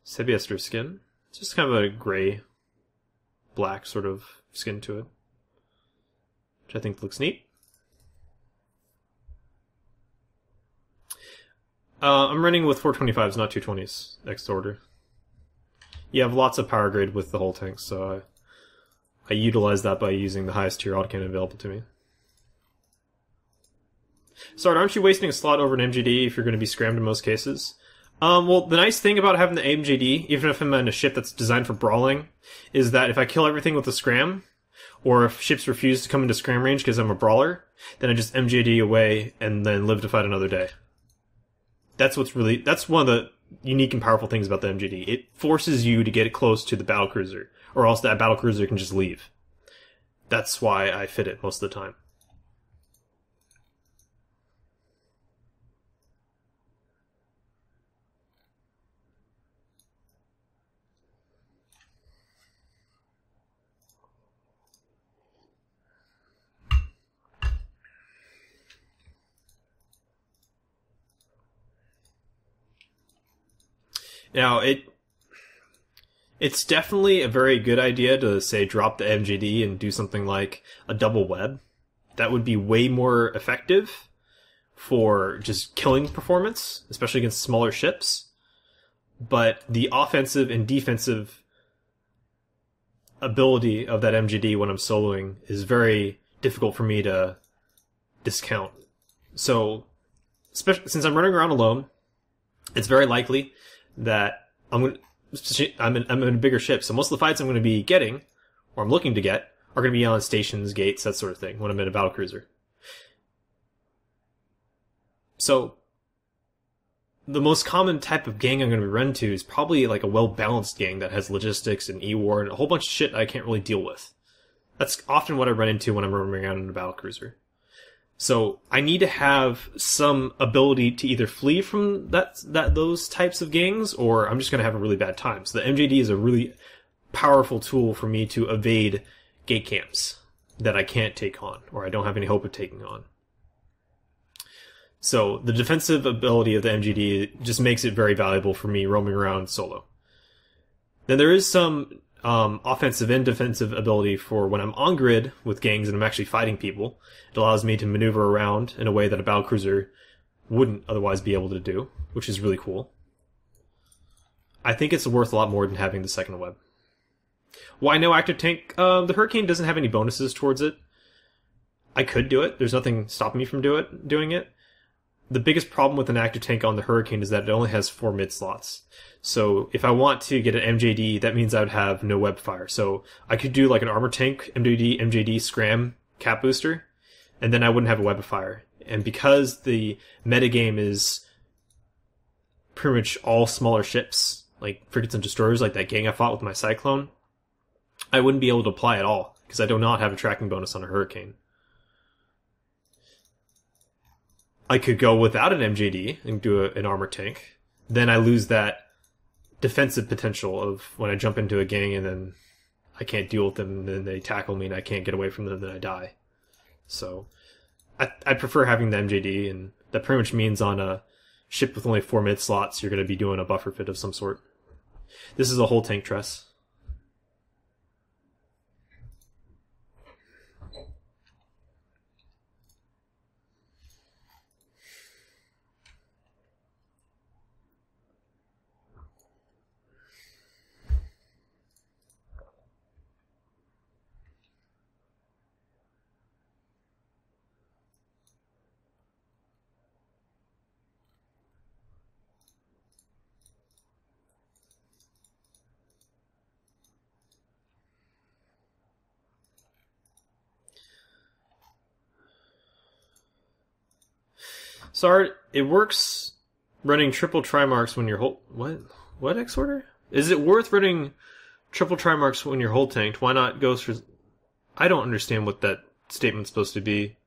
[SPEAKER 1] Sebiester skin, it's just kind of a gray, black sort of skin to it, which I think looks neat. I'm running with 425s, not 220s, next order. You have lots of power grade with the whole tank, so I utilize that by using the highest tier autocannon available to me. Sorry, aren't you wasting a slot over an MGD if you're going to be scrammed in most cases? Well, the nice thing about having the MGD, even if I'm in a ship that's designed for brawling, is that if I kill everything with a scram, or if ships refuse to come into scram range because I'm a brawler, then I just MGD away and then live to fight another day. That's one of the unique and powerful things about the MGD. It forces you to get close to the battlecruiser, or else that battlecruiser can just leave. That's why I fit it most of the time. Now, it's definitely a very good idea to, say, drop the MGD and do something like a double web. That would be way more effective for just killing performance, especially against smaller ships. But the offensive and defensive ability of that MGD when I'm soloing is very difficult for me to discount. So, since I'm running around alone, it's very likely that I'm in a bigger ship, so most of the fights I'm going to be getting, or I'm looking to get, are going to be on stations, gates, that sort of thing, when I'm in a battlecruiser. So, the most common type of gang I'm going to be run to is probably like a well-balanced gang that has logistics and E-War and a whole bunch of shit I can't really deal with. That's often what I run into when I'm roaming around in a battlecruiser. So I need to have some ability to either flee from those types of gangs, or I'm just going to have a really bad time. So the MJD is a really powerful tool for me to evade gate camps that I can't take on, or I don't have any hope of taking on. So the defensive ability of the MGD just makes it very valuable for me roaming around solo. Then there is some offensive and defensive ability for when I'm on grid with gangs and I'm actually fighting people. It allows me to maneuver around in a way that a battlecruiser wouldn't otherwise be able to do, which is really cool. I think it's worth a lot more than having the second web. Why no active tank? The Hurricane doesn't have any bonuses towards it. I could do it. There's nothing stopping me from doing it. The biggest problem with an active tank on the Hurricane is that it only has 4 mid slots. So if I want to get an MJD, that means I would have no web fire. So I could do like an armor tank, MJD, scram, cap booster, and then I wouldn't have a web of fire. And because the metagame is pretty much all smaller ships, like frigates and destroyers, like that gang I fought with my Cyclone, I wouldn't be able to apply at all, because I do not have a tracking bonus on a Hurricane. I could go without an MJD and do an armor tank. Then I lose that defensive potential of when I jump into a gang and then I can't deal with them and then they tackle me and I can't get away from them and then I die. So I prefer having the MJD, and that pretty much means on a ship with only 4 mid slots you're going to be doing a buffer fit of some sort. This is a whole tank tress. So it works running triple Trimarchs when you're what X order? Is it worth running triple Trimarchs when you're hull tanked? Why not Ghost? I don't understand what that statement's supposed to be.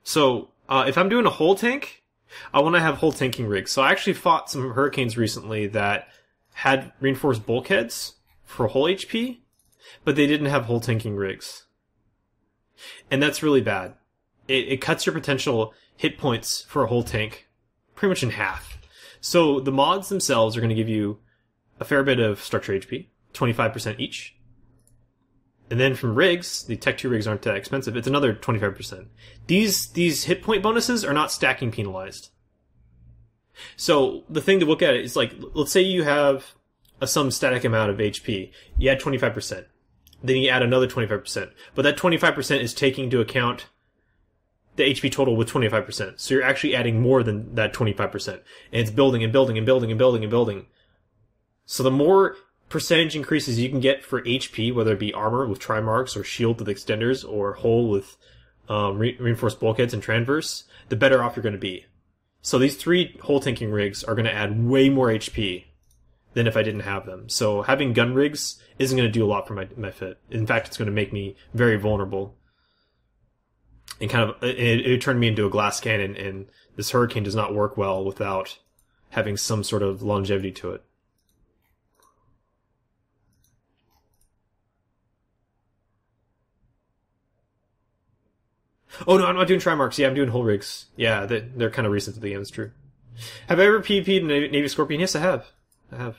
[SPEAKER 1] So if I'm doing a hull tank, I want to have hull tanking rigs. So I actually fought some Hurricanes recently that had reinforced bulkheads for hull HP, but they didn't have hull tanking rigs, and that's really bad. It cuts your potential hit points for a whole tank pretty much in half. So the mods themselves are going to give you a fair bit of structure HP, 25% each. And then from rigs, the Tech 2 rigs aren't that expensive, it's another 25%. These hit point bonuses are not stacking penalized. So the thing to look at is like, let's say you have some static amount of HP. You add 25%. Then you add another 25%. But that 25% is taking into account the HP total with 25%. So you're actually adding more than that 25%. And it's building and building and building and building and building. So the more percentage increases you can get for HP, whether it be armor with Trimarchs or shield with extenders or hull with reinforced bulkheads and transverse, the better off you're going to be. So these 3 hull tanking rigs are going to add way more HP than if I didn't have them. So having gun rigs isn't going to do a lot for my fit. In fact, it's going to make me very vulnerable. And kind of, it turned me into a glass cannon, and this Hurricane does not work well without having some sort of longevity to it. Oh no, I'm not doing Trimarchs. Yeah, I'm doing hull rigs. Yeah, they're kind of recent to the game, it's true. Have I ever PvP'd Navy Scorpion? Yes, I have. I have.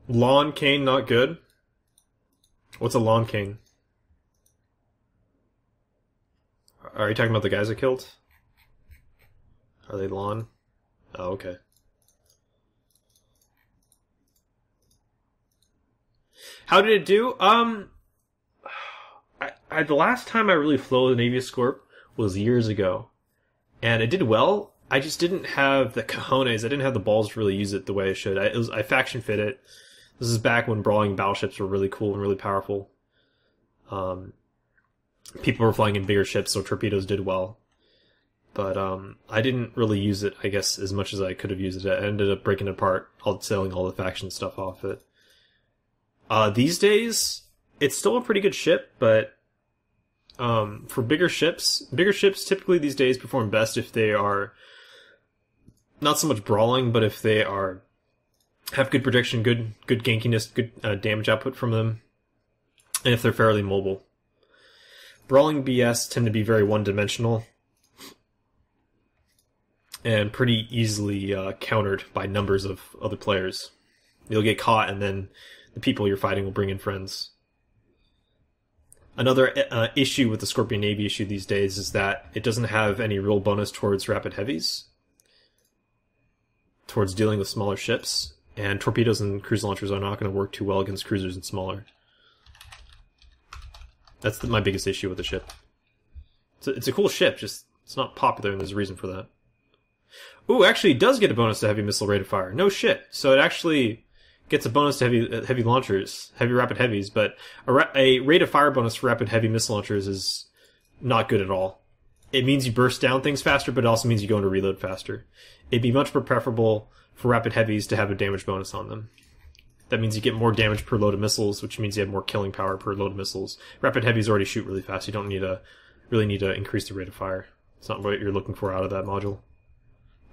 [SPEAKER 1] Lawn Cane not good? What's a Lawn Cane? Are you talking about the guys I killed? Are they lawn? Oh, okay. How did it do? The last time I really flew the Navy Scorp was years ago. And it did well. I just didn't have the cojones. I didn't have the balls to really use it the way I should. I faction fit it. This is back when brawling battleships were really cool and really powerful. People were flying in bigger ships, so torpedoes did well. But I didn't really use it, I guess, as much as I could have used it. I ended up breaking it apart, selling all the faction stuff off it. These days, it's still a pretty good ship, but for bigger ships typically these days perform best if they are not so much brawling, but if they have good protection, good gankiness, good damage output from them, and if they're fairly mobile. Brawling BS tend to be very one-dimensional and pretty easily countered by numbers of other players. You'll get caught, and then the people you're fighting will bring in friends. Another issue with the Scorpion Navy issue these days is that it doesn't have any real bonus towards rapid heavies, towards dealing with smaller ships, and torpedoes and cruise launchers are not going to work too well against cruisers and smaller. That's my biggest issue with the ship. It's a cool ship, just it's not popular, and there's a reason for that. Ooh, actually, it does get a bonus to heavy missile rate of fire. No shit. So it actually gets a bonus to heavy launchers, heavy rapid heavies, but a rate of fire bonus for rapid heavy missile launchers is not good at all. It means you burst down things faster, but it also means you go into reload faster. It'd be much more preferable for rapid heavies to have a damage bonus on them. That means you get more damage per load of missiles, which means you have more killing power per load of missiles. Rapid heavies already shoot really fast. You don't really need to increase the rate of fire. It's not what you're looking for out of that module.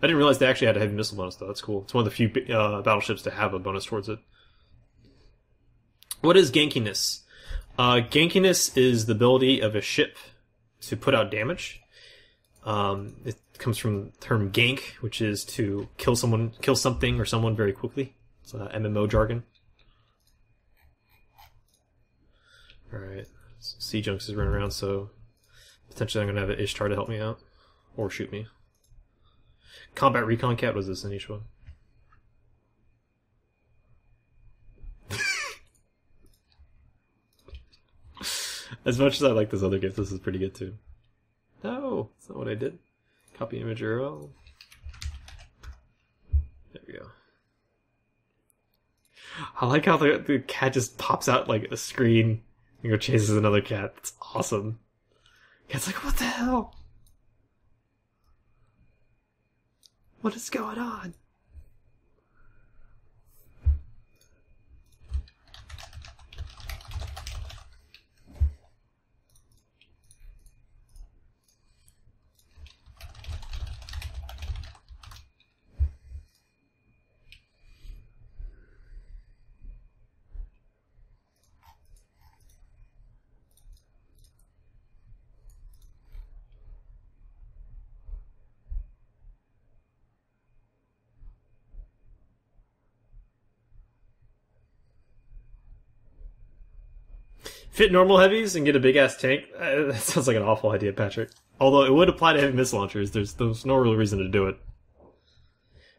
[SPEAKER 1] I didn't realize they actually had a heavy missile bonus, though. That's cool. It's one of the few battleships to have a bonus towards it. What is gankiness? Gankiness is the ability of a ship to put out damage. It comes from the term gank, which is to kill something or someone very quickly. It's MMO jargon. Alright. Sea Junks is running around, so potentially I'm going to have an Ishtar to help me out. Or shoot me. Combat Recon Cat was this in each one. As much as I like this other gift, this is pretty good too. No, that's not what I did. Copy image URL. There we go. I like how the cat just pops out like a screen and go chases another cat. That's awesome. Cat's like, what the hell? What is going on? Fit normal heavies and get a big ass tank? That sounds like an awful idea, Patrick. Although it would apply to heavy missile launchers, there's no real reason to do it.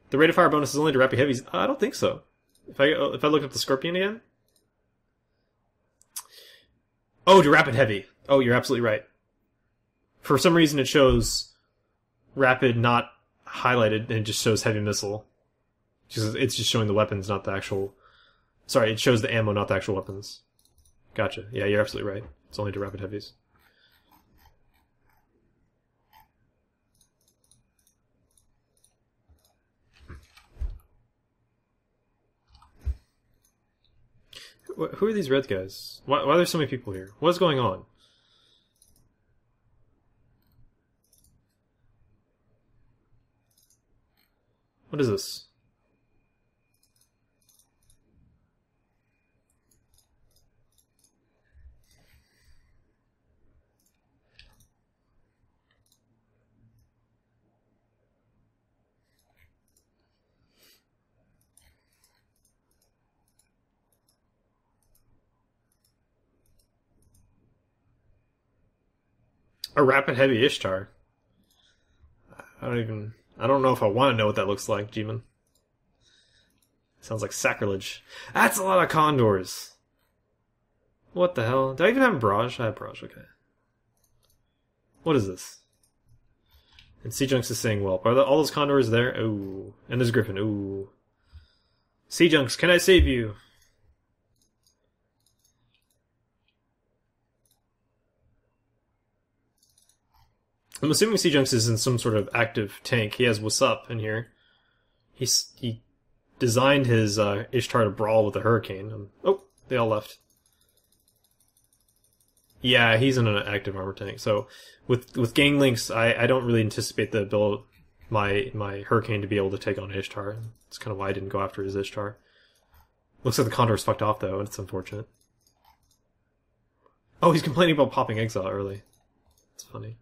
[SPEAKER 1] The rate of fire bonus is only to rapid heavies. I don't think so. If I look up the Scorpion again. Oh, to rapid heavy. Oh, you're absolutely right. For some reason, it shows rapid not highlighted, and it just shows heavy missile. It's just showing the weapons, not the actual. Sorry, it shows the ammo, not the actual weapons. Gotcha. Yeah, you're absolutely right. It's only to rapid heavies. Who are these red guys? Why are there so many people here? What's going on? What is this? A rapid heavy Ishtar. I don't know if I want to know what that looks like, G-Man. Sounds like sacrilege. That's a lot of condors. What the hell? Do I even have a barrage? I have barrage, okay. What is this? And Sea Junks is saying, well, are all those condors there? Ooh. And there's Griffin. Ooh. Sea Junks, can I save you? I'm assuming Seajunks is in some sort of active tank. He has What's Up in here. He designed his Ishtar to brawl with the Hurricane. Oh, they all left. Yeah, he's in an active armor tank. So with Ganglinks, I don't really anticipate the build my Hurricane to be able to take on Ishtar. That's kind of why I didn't go after his Ishtar. Looks like the Condor's fucked off though, and it's unfortunate. Oh, he's complaining about popping Exile early. It's funny.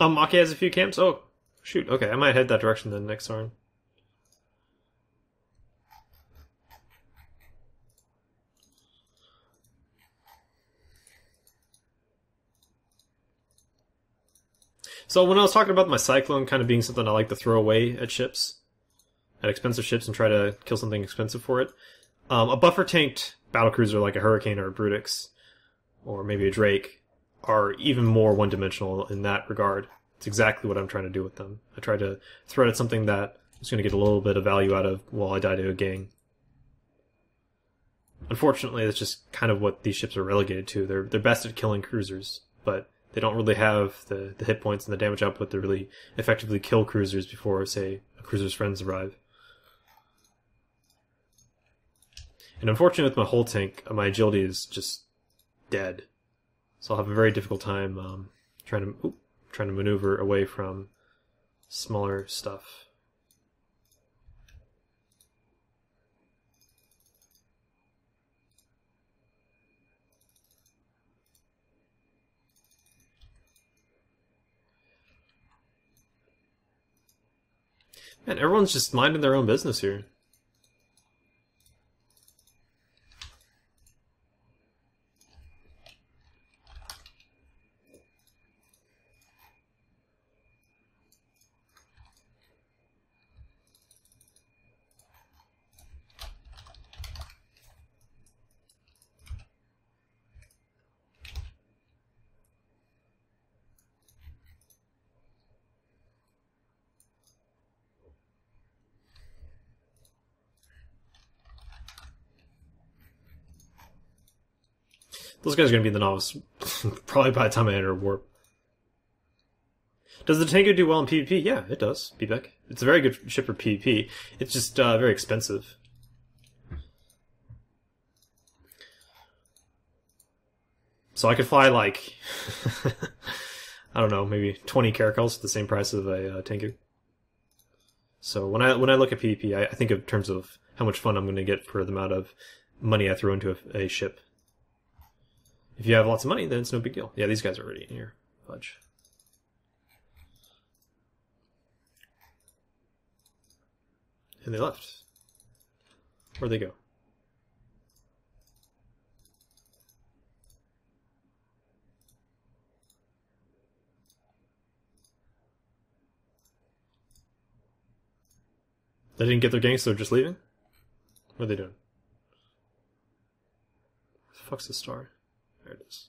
[SPEAKER 1] Maki has a few camps? Oh, shoot. Okay, I might head that direction then next turn. So when I was talking about my Cyclone kind of being something I like to throw away at ships, at expensive ships, and try to kill something expensive for it, a buffer-tanked battlecruiser like a Hurricane or a Brutix, or maybe a Drake, are even more one-dimensional in that regard. It's exactly what I'm trying to do with them. I try to throw it at something that is going to get a little bit of value out of while I die to a gang. Unfortunately, that's just kind of what these ships are relegated to. They're best at killing cruisers, but they don't really have the hit points and the damage output to really effectively kill cruisers before, say, a cruiser's friends arrive. And unfortunately with my hull tank, my agility is just dead. So I'll have a very difficult time trying to maneuver away from smaller stuff. Man, everyone's just minding their own business here. Those guys are going to be the novice probably by the time I enter Warp. Does the Tango do well in PvP? Yeah, it does, Bebek. It's a very good ship for PvP. It's just very expensive. So I could fly like, I don't know, maybe 20 Caracals at the same price of a Tengu. So when I look at PvP, I think of terms of how much fun I'm going to get for the amount of money I throw into a ship. If you have lots of money, then it's no big deal. Yeah, these guys are already in here. Fudge. And they left. Where'd they go? They didn't get their gang, so they're just leaving? What are they doing? Where the fuck's the star? There it is.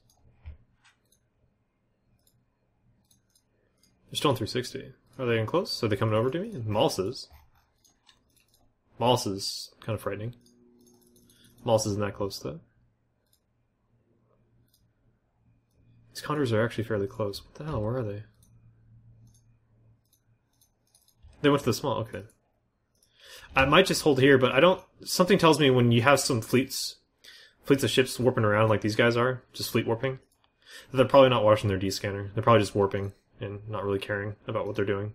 [SPEAKER 1] They're still on 360. Are they in close? Are they coming over to me? Malls is. Malls is kind of frightening. Malls isn't that close, though. These Condors are actually fairly close. What the hell? Where are they? They went to the small. Okay. I might just hold here, but I don't... Something tells me when you have some fleets of ships warping around like these guys are, just fleet warping, they're probably not watching their D-scanner. They're probably just warping and not really caring about what they're doing.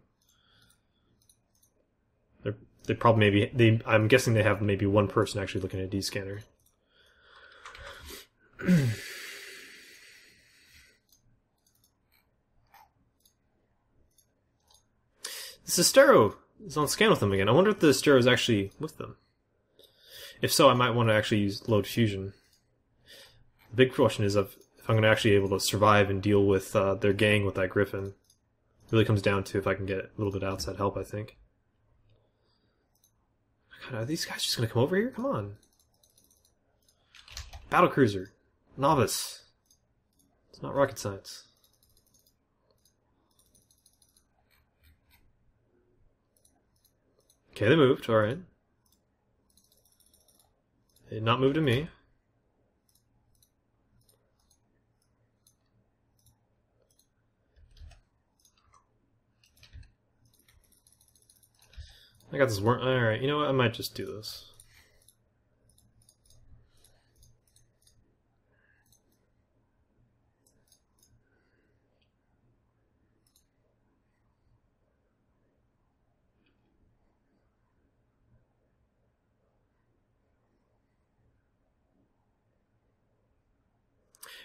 [SPEAKER 1] They probably I'm guessing they have maybe one person actually looking at a D-scanner. The Sistero is on scan with them again. I wonder if the Sistero is actually with them. If so, I might want to actually use load fusion. The big question is if I'm going to actually be able to survive and deal with their gang with that Griffin. It really comes down to if I can get a little bit of outside help, I think. God, are these guys just going to come over here? Come on. Battlecruiser. Novice. It's not rocket science. Okay, they moved. Alright. They did not move to me. I got this worm. Alright, you know what? I might just do this.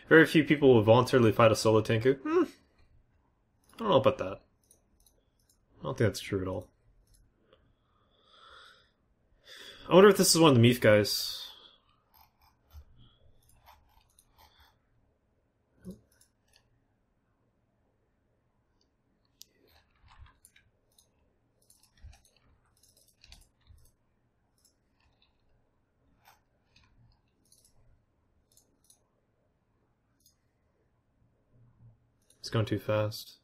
[SPEAKER 1] Very few people will voluntarily fight a solo Tenku. I don't know about that. I don't think that's true at all. I wonder if this is one of the Meath guys. It's going too fast.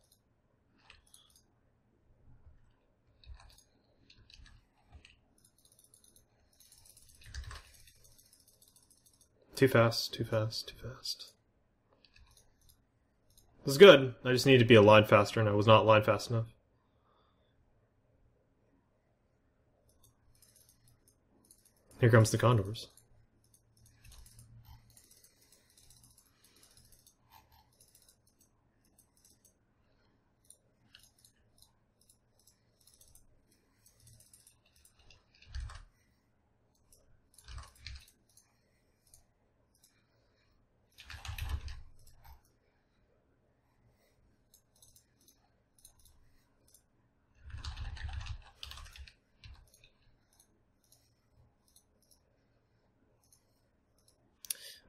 [SPEAKER 1] Too fast, too fast, too fast. This is good. I just need to be a line faster, and I was not line fast enough. Here comes the Condors.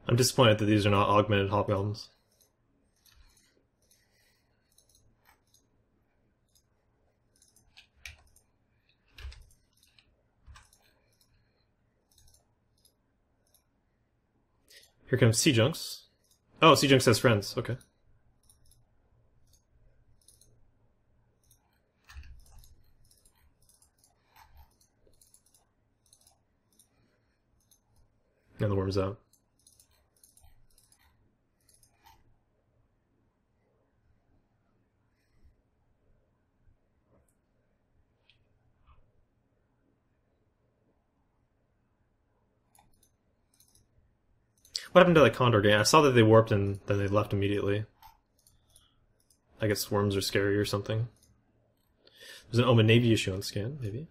[SPEAKER 1] I'm disappointed that these are not augmented hobgoblins. Here comes Seajunks. Oh, Seajunks has friends. Okay. And the worm's out. What happened to that Condor game? I saw that they warped and then they left immediately. I guess worms are scary or something. There's an Omen Navy issue on scan, maybe.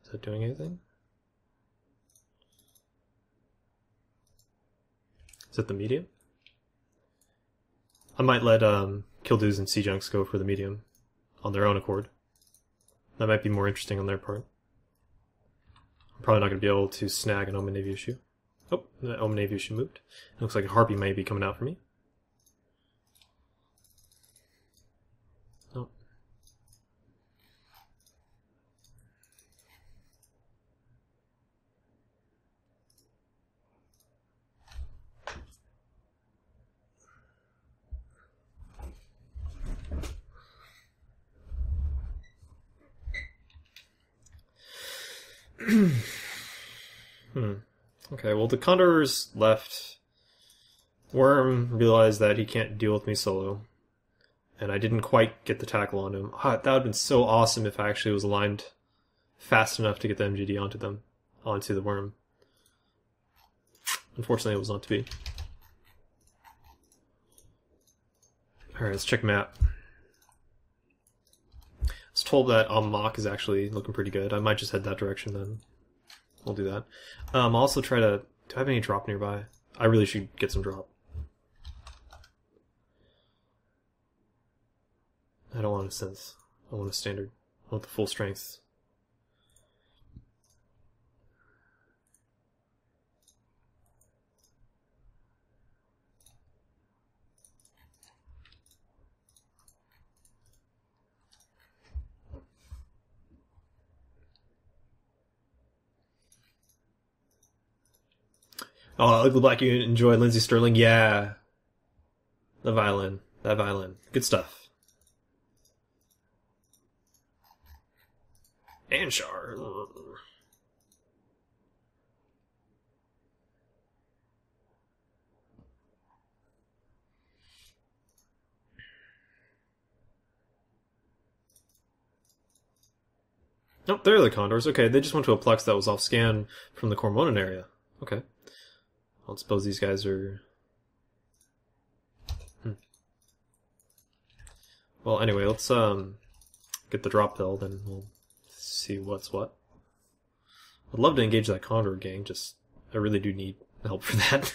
[SPEAKER 1] Is that doing anything? Is that the medium? I might let Kildoos and Seajunks go for the medium on their own accord. That might be more interesting on their part. I'm probably not going to be able to snag an Omen Navy issue. Oh, the Omen Navy issue moved. It looks like a Harpy may be coming out for me. Oh. Okay, well the Condors left. Worm realized that he can't deal with me solo. And I didn't quite get the tackle on him. That would have been so awesome if I actually was aligned fast enough to get the MGD onto the Worm. Unfortunately, it was not to be. Alright, let's check map. I was told that Mach is actually looking pretty good. I might just head that direction then. We'll do that. I'll also try to... Do I have any drop nearby? I really should get some drop. I don't want to sense. I want a standard. I want the full strength. Oh, Ugly Black, you enjoy Lindsey Sterling? Yeah. The violin. That violin. Good stuff. Anshar. Nope, there are the Condors. Okay, they just went to a Plex that was off scan from the Cormoran area. Okay. I don't suppose these guys are... Well, anyway, let's get the drop pill, then we'll see what's what. I'd love to engage that Condor gang, just I really do need help for that.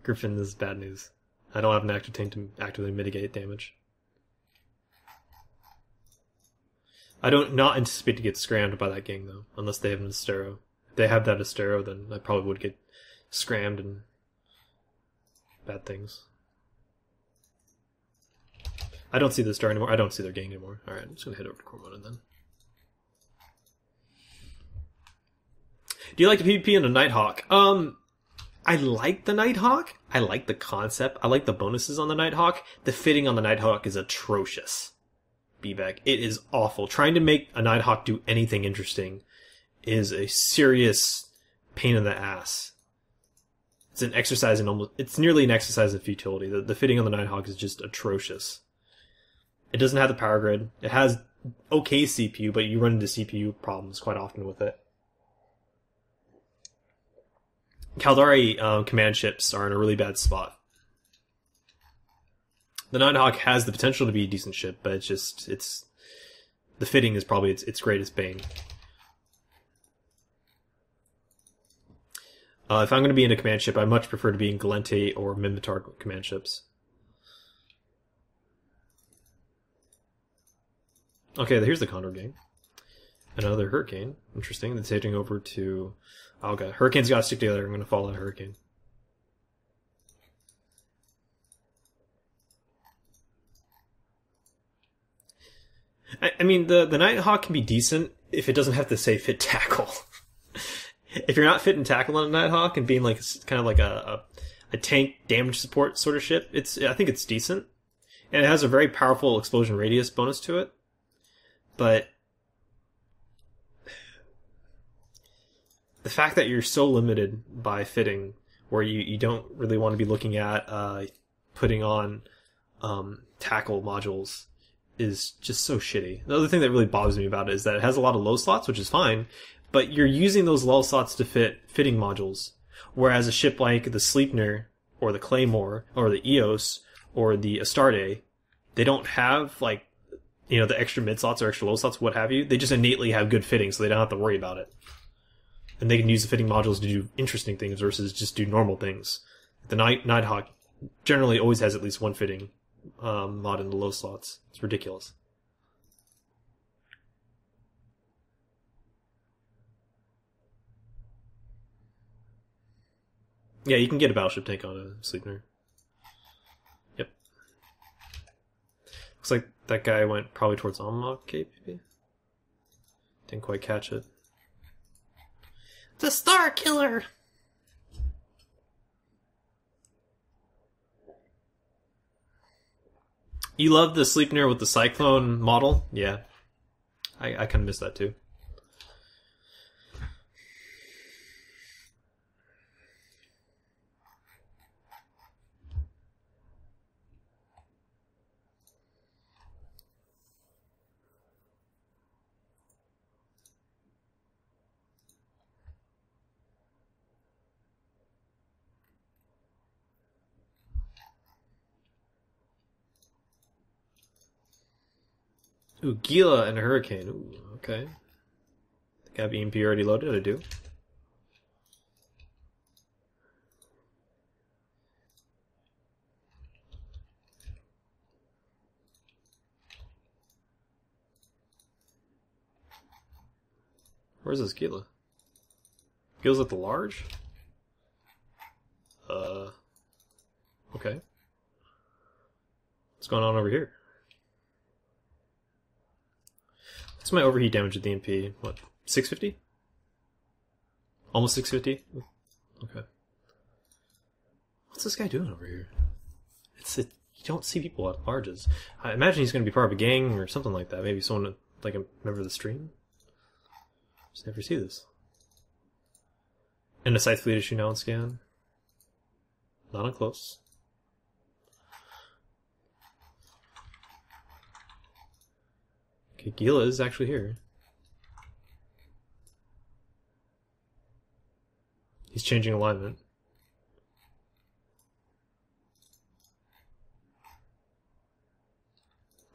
[SPEAKER 1] Griffin is bad news. I don't have an active tank to actively mitigate damage. I don't not anticipate to get scrammed by that gang, though, unless they have an Astero. If they have that Astero, then I probably would get scrammed and bad things. I don't see the star anymore. I don't see their gang anymore. Alright, I'm just going to head over to Cormoran then. Do you like the PvP and the Nighthawk? I like the Nighthawk. I like the concept. I like the bonuses on the Nighthawk. The fitting on the Nighthawk is atrocious. B-Bag. It is awful. Trying to make a Nighthawk do anything interesting is a serious pain in the ass. It's an exercise in almost... It's nearly an exercise in futility. The fitting on the Nighthawk is just atrocious. It doesn't have the power grid. It has okay CPU, but you run into CPU problems quite often with it. Caldari command ships are in a really bad spot. The Nighthawk has the potential to be a decent ship, but it's the fitting is probably its greatest bane. If I'm going to be in a command ship, I much prefer to be in Gallente or Minmatar command ships. Okay, here's the Condor gang. Another Hurricane. Interesting. That's heading over to... Oh, okay. Hurricane's got to stick together. I'm going to follow that Hurricane. I mean, the Nighthawk can be decent if it doesn't have to say fit tackle. If you're not fit and tackle on a Nighthawk and being like kind of like a tank damage support sort of ship, I think it's decent. And it has a very powerful explosion radius bonus to it. But the fact that you're so limited by fitting, where you don't really want to be looking at putting on tackle modules, is just so shitty. The other thing that really bothers me about it is that it has a lot of low slots, which is fine, but you're using those low slots to fit fitting modules. Whereas a ship like the Sleipnir, or the Claymore, or the Eos, or the Astarte, they don't have, like, you know, the extra mid slots or extra low slots, what have you. They just innately have good fitting, so they don't have to worry about it. And they can use the fitting modules to do interesting things versus just do normal things. The Nighthawk generally always has at least one fitting mod in the low slots. It's ridiculous. Yeah, you can get a battleship tank on a Sleipnir. Yep. Looks like that guy went probably towards Almog Cape, maybe? Didn't quite catch it. The Star Killer! You love the Sleipnir with the Cyclone model? Yeah. I kind of miss that too. Ooh, Gila and a Hurricane. Ooh, okay. Got EMP already loaded? I do. Where's this Gila? Gila's at the large? Okay. What's going on over here? What's my overheat damage at the MP? What, 650? Almost 650? Okay. What's this guy doing over here? You don't see people at larges. I imagine he's going to be part of a gang or something like that. Maybe someone, like a member of the stream? Just never see this. And a Scythe fleet issue now on scan. Not on close. Okay, Gila is actually here. He's changing alignment.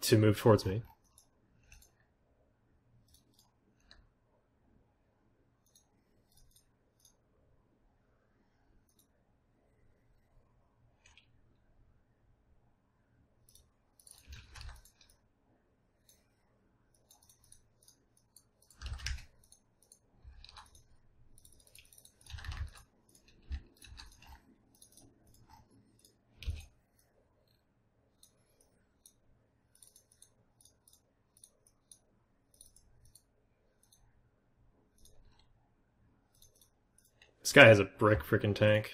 [SPEAKER 1] To move towards me. This guy has a brick freaking tank.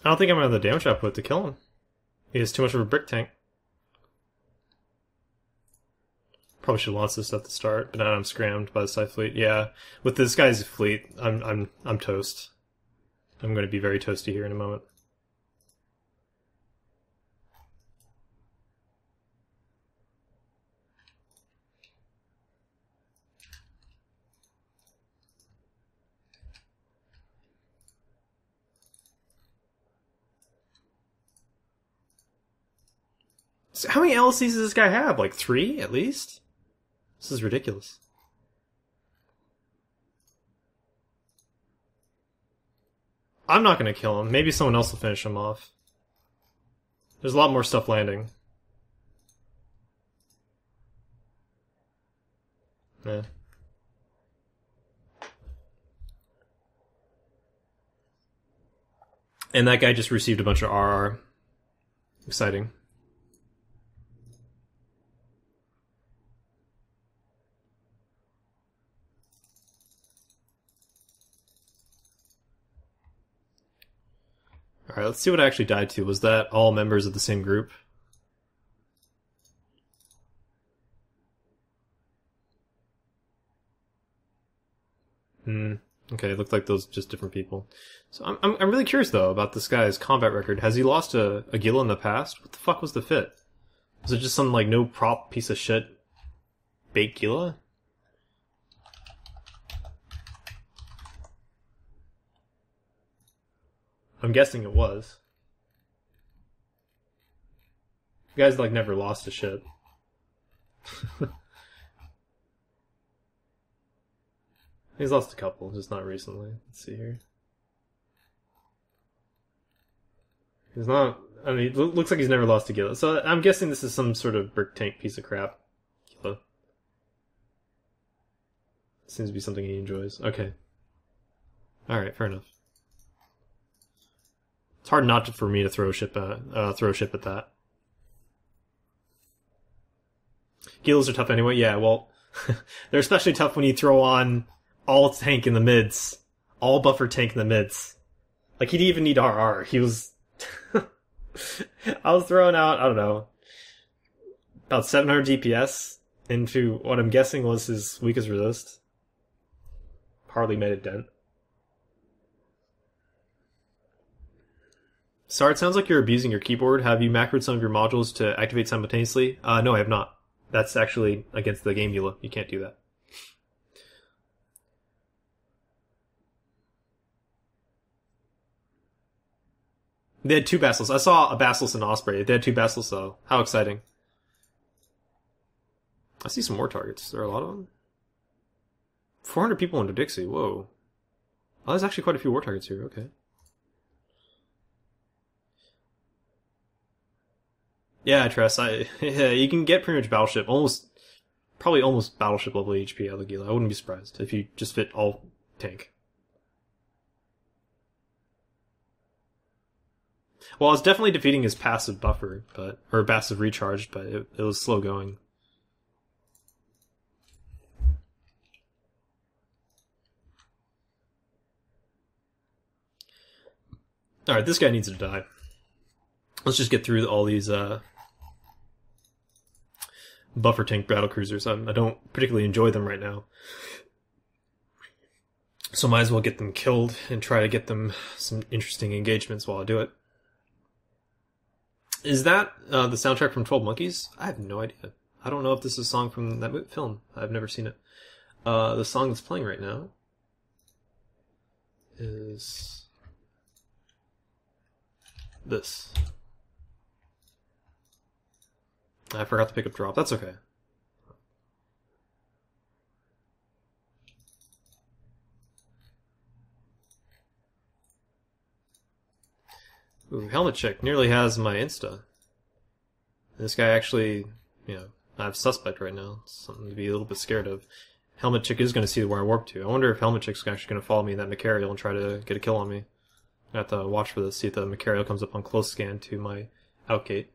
[SPEAKER 1] I don't think I'm gonna have the damage output to kill him. He has too much of a brick tank. Probably should have launched this at the start, but now I'm scrammed by the Scythe fleet. Yeah, with this guy's fleet, I'm toast. I'm going to be very toasty here in a moment. So how many LCs does this guy have? Like 3 at least? This is ridiculous. I'm not going to kill him. Maybe someone else will finish him off. There's a lot more stuff landing. Yeah. And that guy just received a bunch of RR. Exciting. Alright, let's see what I actually died to. Was that all members of the same group? Okay, it looked like those just different people. So I'm really curious though about this guy's combat record. Has he lost a Gila in the past? What the fuck was the fit? Was it just some like no prop piece of shit bait Gila? I'm guessing it was. The guy's like never lost a ship. He's lost a couple, just not recently. Let's see here. He's not. I mean, it looks like he's never lost a Gila. So I'm guessing this is some sort of brick tank piece of crap. Gila. Seems to be something he enjoys. Okay. Alright, fair enough. It's hard not for me to throw a ship at that. Gilas are tough anyway. Yeah, well, they're especially tough when you throw on all tank in the mids, all buffer tank in the mids. Like he didn't even need RR. He was. I was throwing out, I don't know, about 700 DPS into what I'm guessing was his weakest resist. Hardly made a dent. Sorry, it sounds like you're abusing your keyboard. Have you macroed some of your modules to activate simultaneously? No, I have not. That's actually against the game EULA. You can't do that. They had two Basilisks. I saw a Basilisk and Osprey. They had two Basilisks, though. How exciting. I see some more targets. There are a lot of them. 400 people into Dixie. Whoa. Oh, there's actually quite a few war targets here. Okay. Yeah, Tress. Yeah, you can get pretty much Battleship. Probably almost Battleship level HP out of the Gila. I wouldn't be surprised if you just fit all tank. Well, I was definitely defeating his passive buffer, or passive recharge, but it was slow going. Alright, this guy needs to die. Let's just get through all these buffer tank battlecruisers. I don't particularly enjoy them right now. So might as well get them killed and try to get them some interesting engagements while I do it. Is that the soundtrack from 12 Monkeys? I have no idea. I don't know if this is a song from that film. I've never seen it. The song that's playing right now is this. I forgot to pick up drop. That's okay. Ooh, Helmet Chick nearly has my Insta. This guy actually, I have suspect right now. It's something to be a little bit scared of. Helmet Chick is going to see where I warp to. I wonder if Helmet Chick's actually going to follow me in that Macarial and try to get a kill on me. I have to watch for this, see if the Macarial comes up on close scan to my outgate.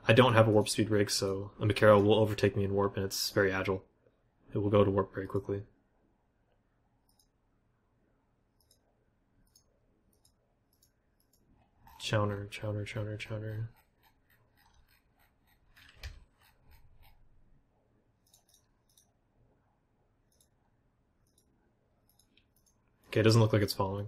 [SPEAKER 1] I don't have a warp speed rig, so a Macarial will overtake me in warp, and it's very agile. It will go to warp very quickly. Chowner. Okay, it doesn't look like it's following.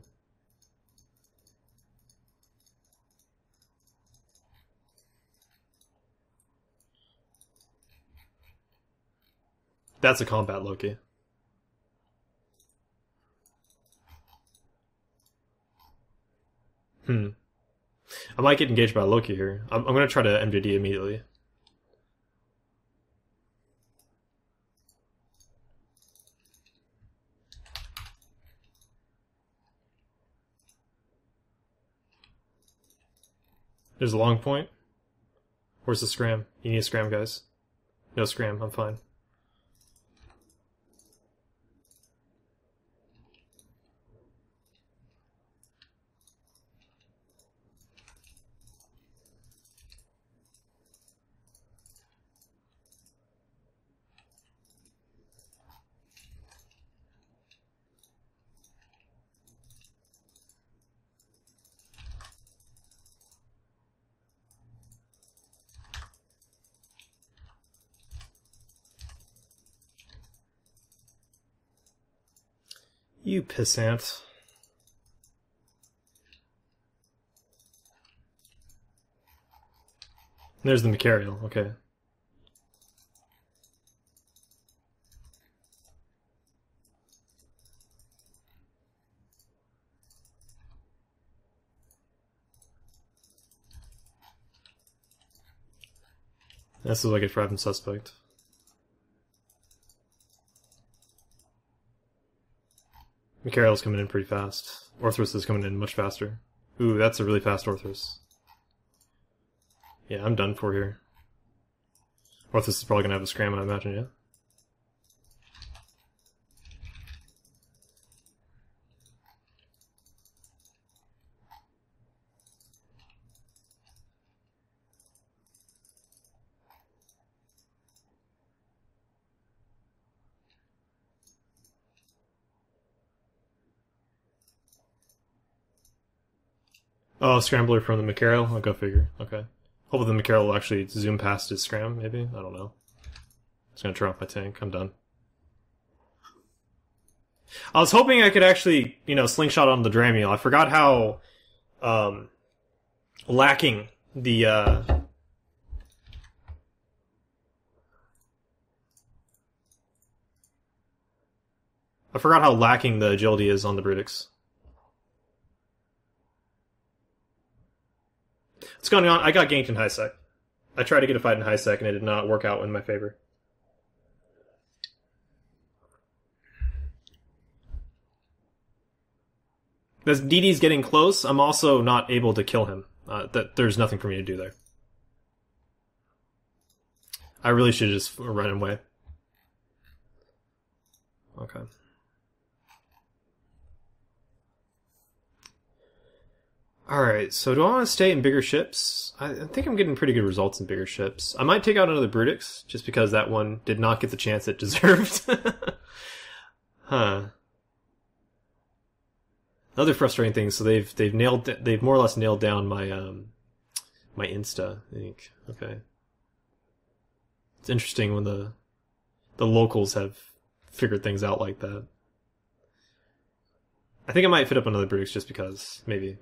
[SPEAKER 1] That's a combat Loki. I might get engaged by Loki here. I'm going to try to MJD immediately. There's a long point. Where's the scram? You need a scram, guys. No scram, I'm fine. You pissant. There's the Macarial, okay. This is what I get for having suspect. Macarial's coming in pretty fast. Orthrus is coming in much faster. Ooh, that's a really fast Orthrus. Yeah, I'm done for here. Orthrus is probably going to have a scram, I imagine, yeah? Oh, Scrambler from the Macarial? I'll go figure. Okay. Hopefully the Macarial will actually zoom past his scram, maybe? I don't know. It's gonna turn off my tank. I'm done. I was hoping I could actually, slingshot on the Dramiel. I forgot how, lacking the, I forgot how lacking the agility is on the Brutix. What's going on? I got ganked in high sec. I tried to get a fight in high sec and it did not work out in my favor. As DD's getting close, I'm also not able to kill him. There's nothing for me to do there. I really should just run away. Okay. Alright, so do I want to stay in bigger ships? I think I'm getting pretty good results in bigger ships. I might take out another Brutix, just because that one did not get the chance it deserved. Huh. Another frustrating thing, so they've more or less nailed down my my Insta, I think. Okay. It's interesting when the locals have figured things out like that. I think I might fit up another Brutix just because. Maybe.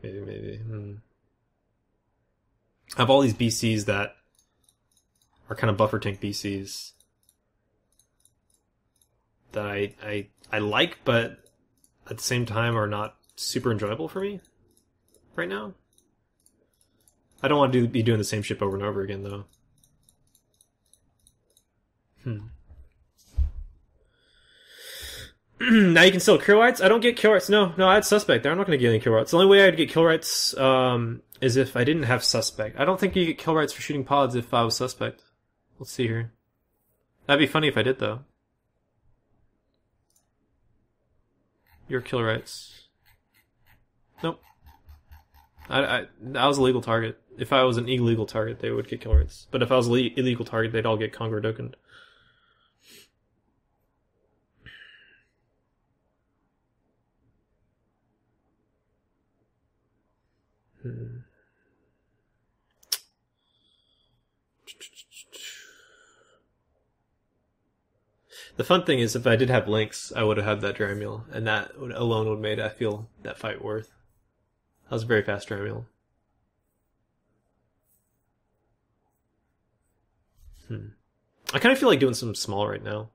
[SPEAKER 1] I have all these BCs that are kind of buffer tank BCs that I like, but at the same time are not super enjoyable for me right now. I don't want to be doing the same ship over and over again, though. Now you can still kill rights? I don't get kill rights. No, I had suspect there. I'm not going to get any kill rights. The only way I'd get kill rights is if I didn't have suspect. I don't think you get kill rights for shooting pods if I was suspect. Let's see here. That'd be funny if I did, though. Your kill rights. Nope. I was a legal target. If I was an illegal target, they would get kill rights. But if I was an illegal target, they'd all get Conqueror Dokkened. The fun thing is, if I did have links, I would have had that Dramule, and that alone would have made I feel that fight worth. That was a very fast Dramule. I kind of feel like doing something small right now.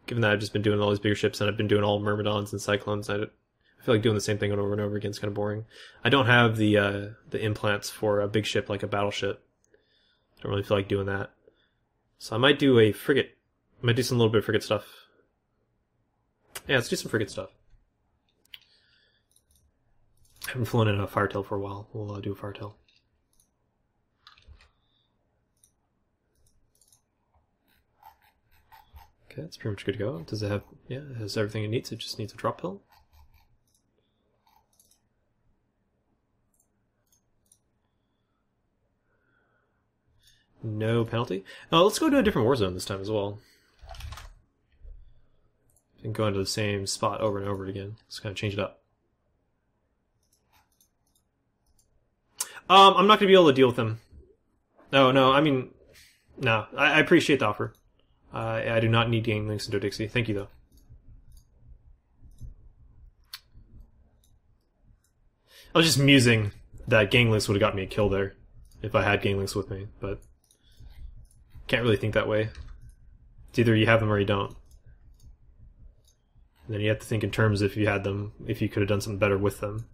[SPEAKER 1] Given that I've just been doing all these bigger ships, and I've been doing all Myrmidons and Cyclones, I feel like doing the same thing over and over again is kind of boring. I don't have the implants for a big ship like a battleship. I don't really feel like doing that. So I might do a frigate. I might do some little bit of frigate stuff. Yeah, let's do some frigate stuff. I haven't flown in a Firetail for a while. We'll do a Firetail. Okay, that's pretty much good to go. Does it have... yeah, it has everything it needs. It just needs a drop pill. No penalty. Let's go to a different war zone this time as well. And go into the same spot over and over again. Let's kind of change it up. I'm not going to be able to deal with them. No, I mean... no, I appreciate the offer. I do not need gang links into Dixie. Thank you, though. I was just musing that gang links would have got me a kill there if I had gang links with me, but can't really think that way. It's either you have them or you don't. And then you have to think in terms if you had them, if you could have done something better with them.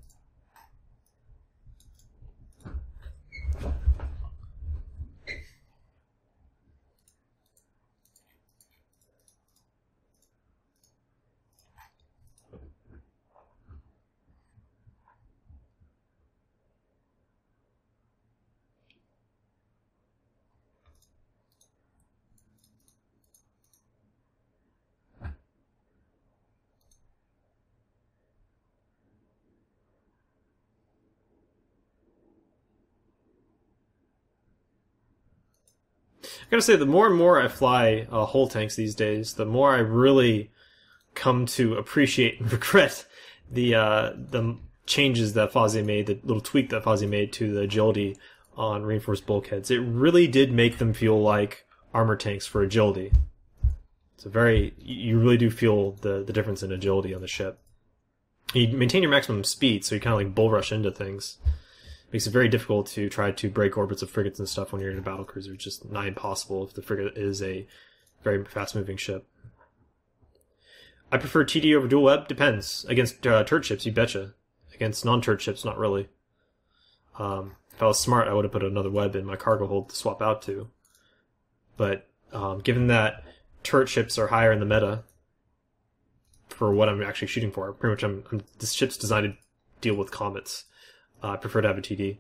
[SPEAKER 1] I gotta say, the more and more I fly hull tanks these days, the more I really come to appreciate and regret the changes that Fozzie made, the little tweak that Fozzie made to the agility on reinforced bulkheads. It really did make them feel like armor tanks for agility. It's a very... you really do feel the difference in agility on the ship. You maintain your maximum speed, so you kind of like bull rush into things. Makes it very difficult to try to break orbits of frigates and stuff when you're in a battlecruiser. It's just nigh impossible if the frigate is a very fast-moving ship. I prefer TD over dual web. Depends. Against turret ships, you betcha. Against non-turret ships, not really. If I was smart, I would have put another web in my cargo hold to swap out to. But given that turret ships are higher in the meta for what I'm actually shooting for, pretty much this ship's designed to deal with comets. I prefer to have a TD.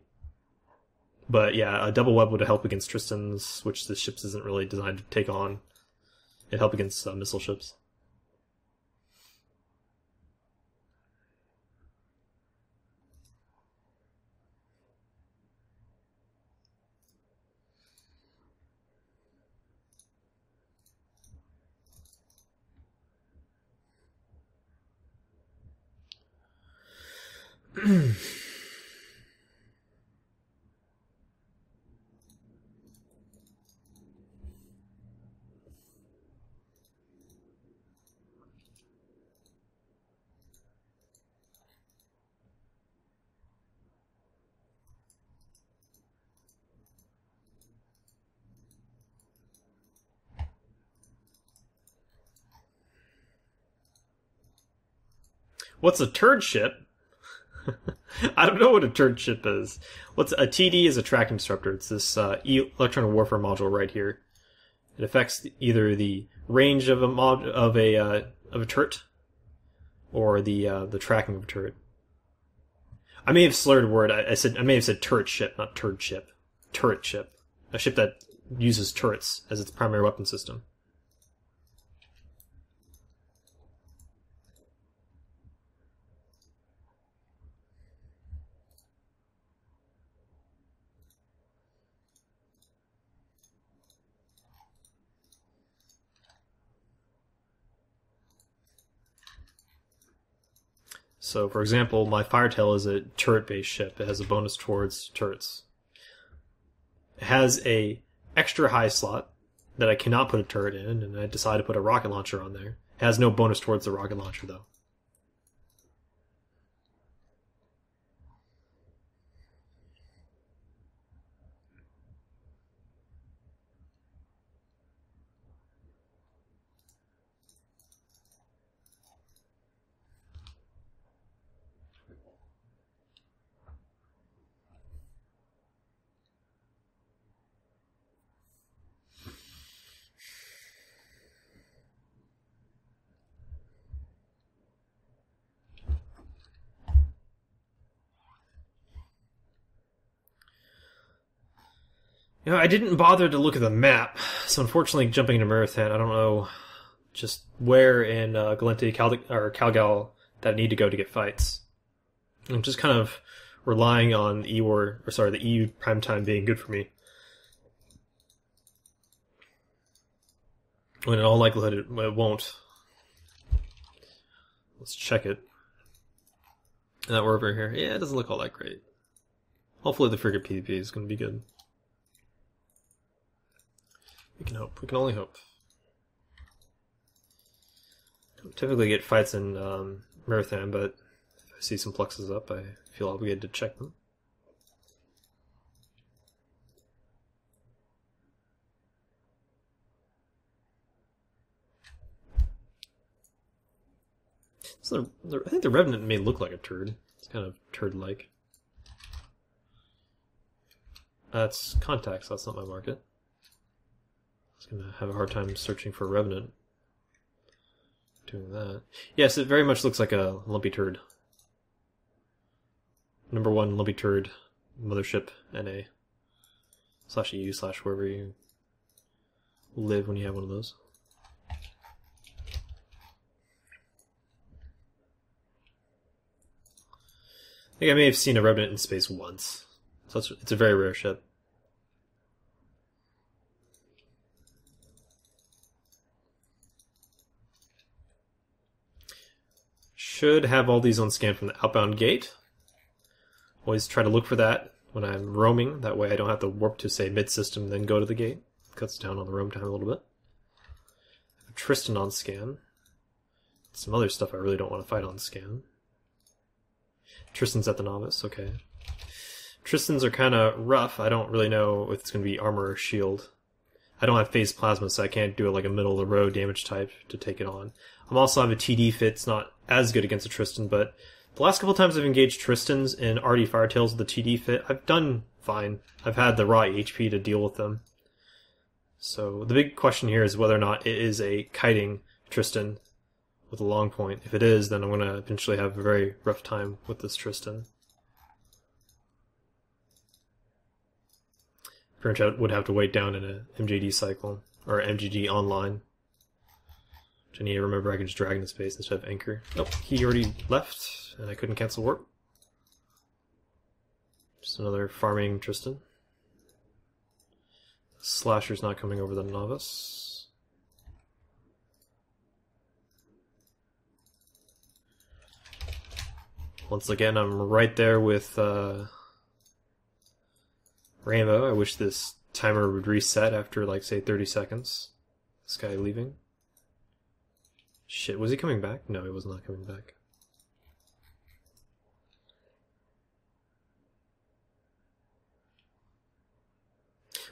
[SPEAKER 1] But yeah, a double web would help against Tristans, which the ships isn't really designed to take on. It'd help against missile ships. What's a turd ship? I don't know what a turd ship is. What's a TD is a tracking disruptor. It's this electronic warfare module right here. It affects either the range of a turret or the tracking of a turret. I may have slurred a word. I may have said turret ship, not turd ship. Turret ship, a ship that uses turrets as its primary weapon system. So, for example, my Firetail is a turret-based ship. It has a bonus towards turrets. It has a extra high slot that I cannot put a turret in, and I decided to put a rocket launcher on there. It has no bonus towards the rocket launcher, though. You know, I didn't bother to look at the map, so unfortunately jumping into Marathon, I don't know just where in Gallente or Calgal that I need to go to get fights. I'm just kind of relying on the EU prime time being good for me. When in all likelihood it won't. Let's check it. Now we're over here. Yeah, it doesn't look all that great. Hopefully the frigate PvP is going to be good. We can hope. We can only hope. Don't typically get fights in Marathon, but if I see some fluxes up, I feel obligated to check them. So I think the Revenant may look like a turd. It's kind of turd-like. That's contacts, that's not my market. I was going to have a hard time searching for a Revenant. Doing that. Yes, it very much looks like a lumpy turd. Number 1 lumpy turd, mothership, NA. /EU/ wherever you live when you have one of those. I think I may have seen a Revenant in space once. So it's a very rare ship. Should have all these on scan from the outbound gate. Always try to look for that when I'm roaming. That way I don't have to warp to, say, mid-system, then go to the gate. Cuts down on the roam time a little bit. Tristan on scan. Some other stuff I really don't want to fight on scan. Tristan's at the novice, okay. Tristans are kind of rough. I don't really know if it's going to be armor or shield. I don't have phase plasma, so I can't do it like a middle-of-the-road damage type to take it on. I'm also have a TD fit. It's not as good against a Tristan, but The last couple times I've engaged Tristans in RD Firetails with the TD fit, I've done fine. I've had the raw HP to deal with them. So the big question here is whether or not it is a kiting Tristan with a long point. If it is, then I'm going to eventually have a very rough time with this Tristan. Pretty much I would have to wait down in a MJD cycle, or MGD online. Which I need to remember I can just drag into space instead of anchor. Oh, he already left, and I couldn't cancel warp. Just another farming Tristan. Slasher's not coming over the novice. Once again, I'm right there with Rainbow. I wish this timer would reset after, like, say, 30 seconds. This guy leaving. Shit, was he coming back? No, he was not coming back.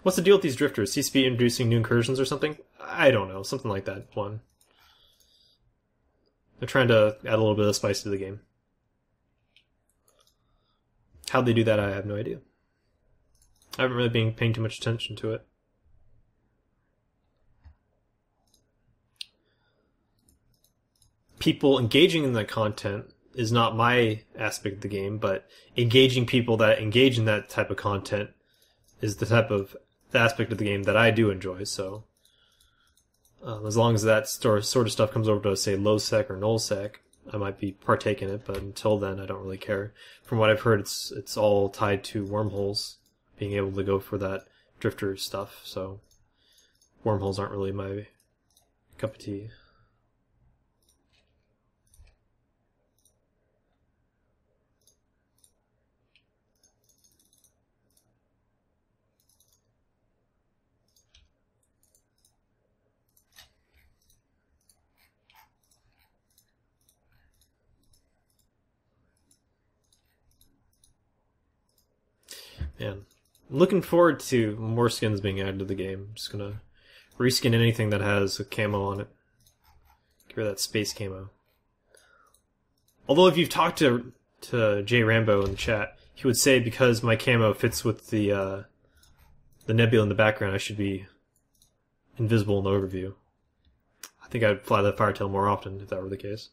[SPEAKER 1] What's the deal with these drifters? CCP introducing new incursions or something? I don't know, something like that. One. They're trying to add a little bit of spice to the game. How'd they do that, I have no idea. I haven't really been paying too much attention to it. People engaging in that content is not my aspect of the game, but engaging people that engage in that type of content is the type of aspect of the game that I do enjoy. So as long as that sort of stuff comes over to, say, low sec or null sec, I might be partaking in it, but until then I don't really care. From what I've heard, it's all tied to wormholes, being able to go for that drifter stuff, so wormholes aren't really my cup of tea. Man, I'm looking forward to more skins being added to the game. I'm just gonna reskin anything that has a camo on it. Get rid of that space camo. Although if you've talked to Jay Rambo in the chat, he would say because my camo fits with the nebula in the background, I should be invisible in the overview. I think I'd fly the Firetail more often if that were the case.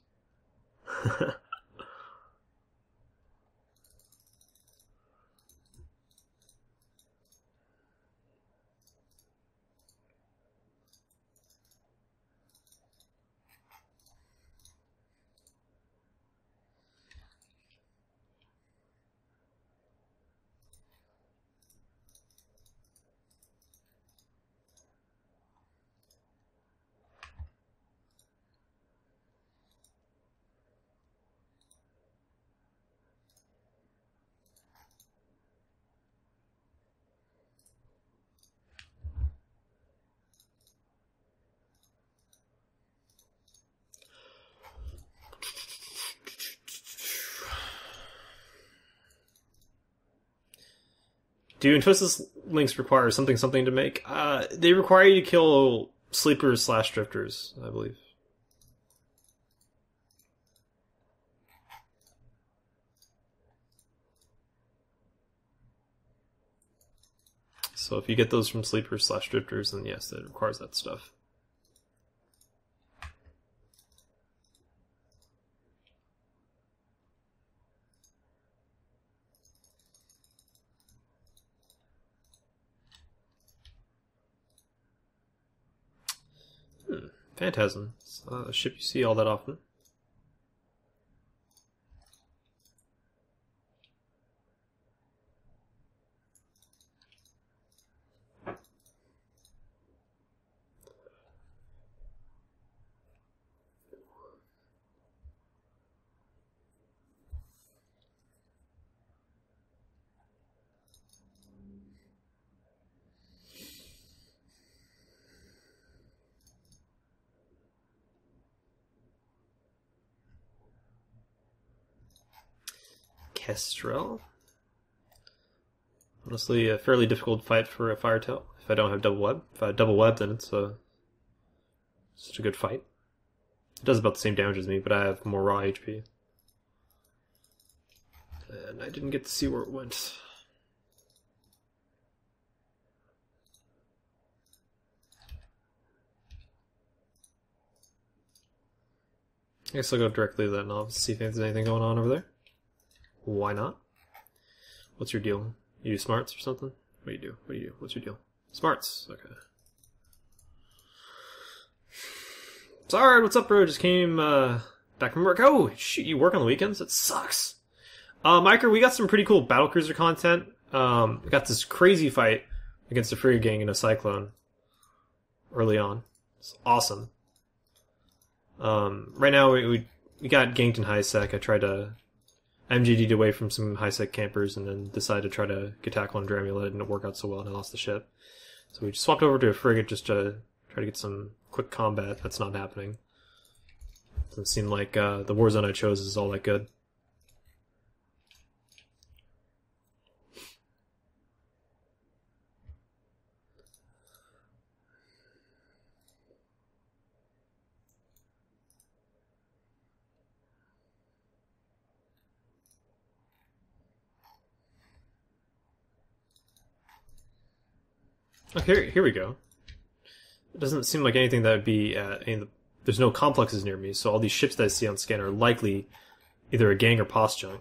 [SPEAKER 1] Do Twisted Links require something to make? They require you to kill sleepers / drifters, I believe. So if you get those from sleepers / drifters, then yes, it requires that stuff. Phantasm. It's a ship you see all that often. Kestrel. Honestly, a fairly difficult fight for a Firetail if I don't have double web. If I have double web, then it's such a good fight. It does about the same damage as me, but I have more raw HP. And I didn't get to see where it went. I guess I'll go directly to that novice, see if there's anything going on over there. Why not? What's your deal? You do smarts or something? What do you do? What do you do? What's your deal? Smarts. Okay. Sorry, what's up, bro? Just came back from work. Oh, shoot, you work on the weekends? That sucks. Micro, we got some pretty cool battlecruiser content. We got this crazy fight against the Frigate Gang in a Cyclone early on. It's awesome. Right now we got ganked in high sec. I tried to MGD'd away from some high sec campers and then decided to try to get tackle on Dramula. It didn't work out so well and I lost the ship. So we just swapped over to a frigate just to try to get some quick combat. That's not happening. Doesn't seem like the warzone I chose is all that good. Okay, here we go. It doesn't seem like anything that would be there's no complexes near me, so all these ships that I see on scan are likely either a gang or POS junk.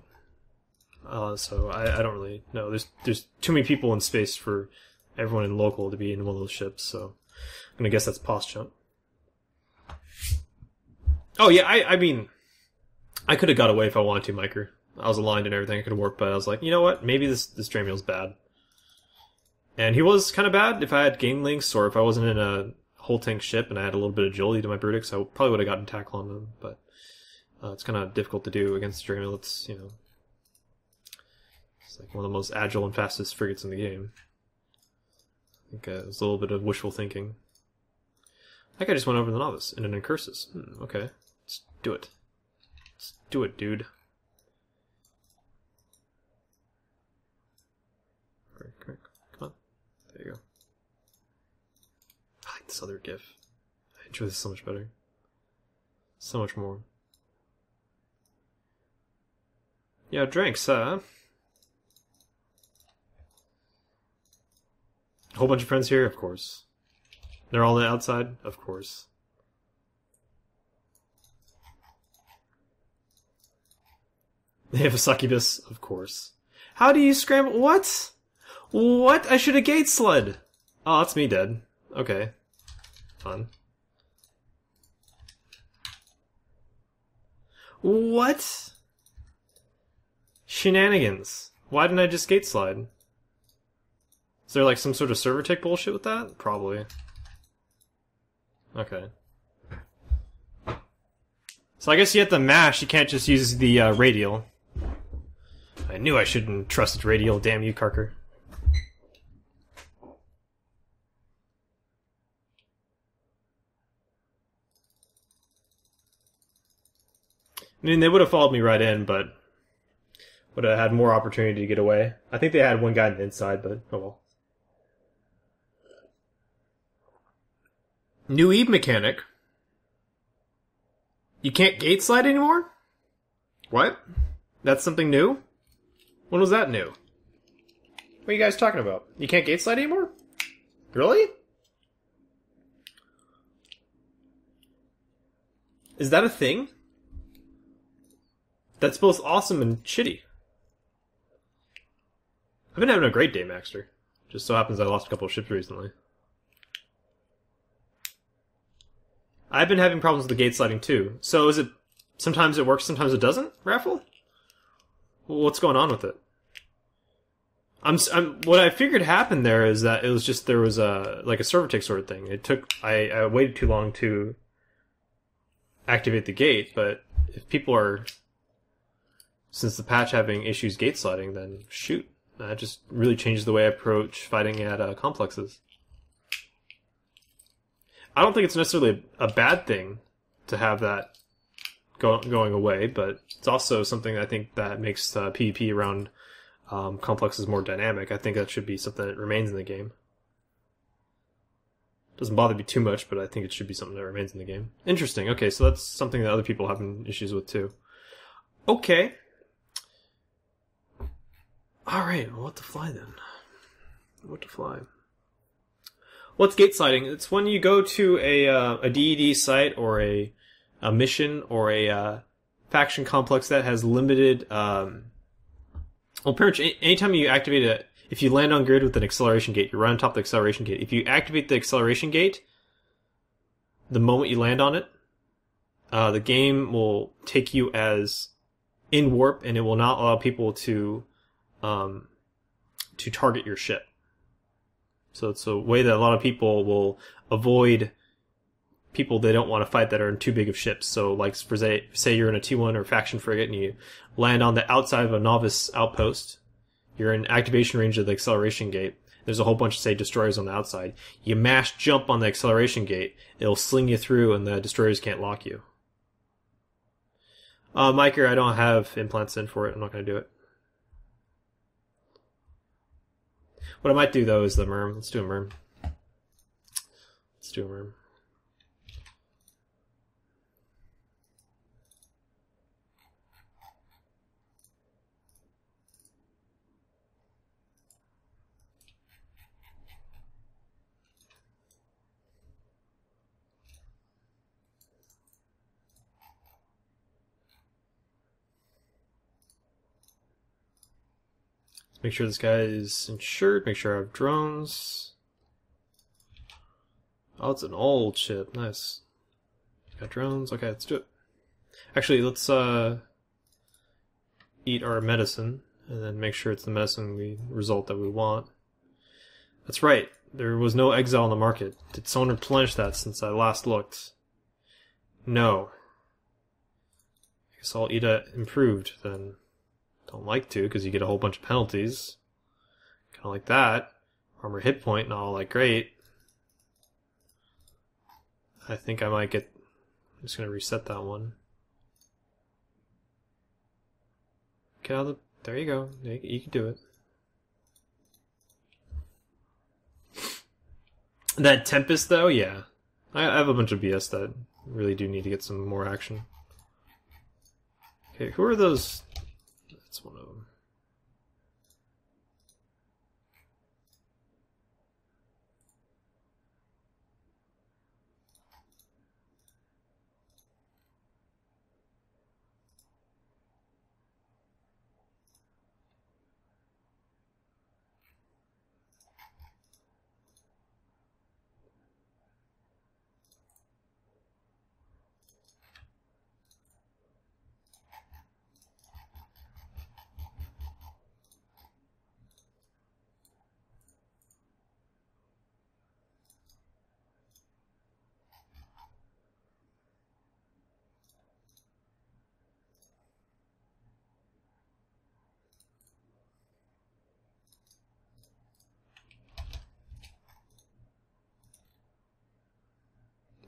[SPEAKER 1] So I don't really know. There's too many people in space for everyone in local to be in one of those ships, so I'm gonna guess that's POS junk. Oh yeah, I mean, I could have got away if I wanted to, Miker. I was aligned and everything, I could have worked, but I was like, you know what? Maybe this Dramiel's bad. And he was kind of bad. If I had gain links or if I wasn't in a whole tank ship and I had a little bit of agility to my Brutix, I probably would have gotten tackle on them. But it's kind of difficult to do against Dramiel. It's, you know, it's like one of the most agile and fastest frigates in the game. I think it was a little bit of wishful thinking. I think I just went over the novice and an incursus. Okay, let's do it. Let's do it, dude. There you go. I like this other GIF. I enjoy this so much better. So much more. Yeah, drinks, huh? A whole bunch of friends here? Of course. They're all on the outside? Of course. They have a succubus? Of course. How do you scramble? What? What? I should have gate slid. Oh, that's me dead. Okay. Fun. What? Shenanigans. Why didn't I just gate slide? Is there like some sort of server tick bullshit with that? Probably. Okay. So I guess you have to mash, you can't just use the radial. I knew I shouldn't trust radial, damn you, Karker. I mean, they would have followed me right in, but would have had more opportunity to get away. I think they had one guy on the inside, but oh well. New Eve mechanic? You can't gate slide anymore? What? That's something new? When was that new? What are you guys talking about? You can't gate slide anymore? Really? Is that a thing? That's both awesome and shitty. I've been having a great day, Maxter. Just so happens I lost a couple of ships recently. I've been having problems with the gate sliding too. So is it... sometimes it works, sometimes it doesn't, Raffle? What's going on with it? What I figured happened there is that it was just there was a like a server tick sort of thing. It took... I waited too long to activate the gate, but if people are... since the patch having issues gate sliding, then shoot. That just really changes the way I approach fighting at complexes. I don't think it's necessarily a bad thing to have that going away, but it's also something I think that makes PvP around complexes more dynamic. I think that should be something that remains in the game. Doesn't bother me too much, but I think it should be something that remains in the game. Interesting. Okay, so that's something that other people have issues with too. Okay. Alright, well, what to fly then? What to fly? What's gate sliding? It's when you go to a DED site or a mission or a faction complex that has limited. Well, pretty much anytime you activate a. If you land on grid with an acceleration gate, you run on top of the acceleration gate. If you activate the acceleration gate, the moment you land on it, the game will take you as in warp, and it will not allow people to target your ship. So it's a way that a lot of people will avoid people they don't want to fight that are in too big of ships. So, like, for say you're in a T1 or faction frigate and you land on the outside of a novice outpost, you're in activation range of the acceleration gate. There's a whole bunch of, say, destroyers on the outside. You mash jump on the acceleration gate, it'll sling you through and the destroyers can't lock you. Miker, I don't have implants in for it. I'm not going to do it. What I might do, though, is the Merm. Let's do a Merm. Let's do a Merm. Make sure this guy is insured. Make sure I have drones. Oh, it's an old ship. Nice. Got drones. Okay, let's do it. Actually, let's eat our medicine and then make sure it's the medicine result that we want. That's right. There was no exile on the market. Did someone replenish that since I last looked? No. I guess I'll eat a improved then. Don't like to, because you get a whole bunch of penalties. Kind of like that. Armor hit point, not all that great. I think I might get... I'm just going to reset that one. Get out of the... There you go. You can do it. That Tempest, though, yeah. I have a bunch of BS that really do need to get some more action. Okay, who are those... That's one of them.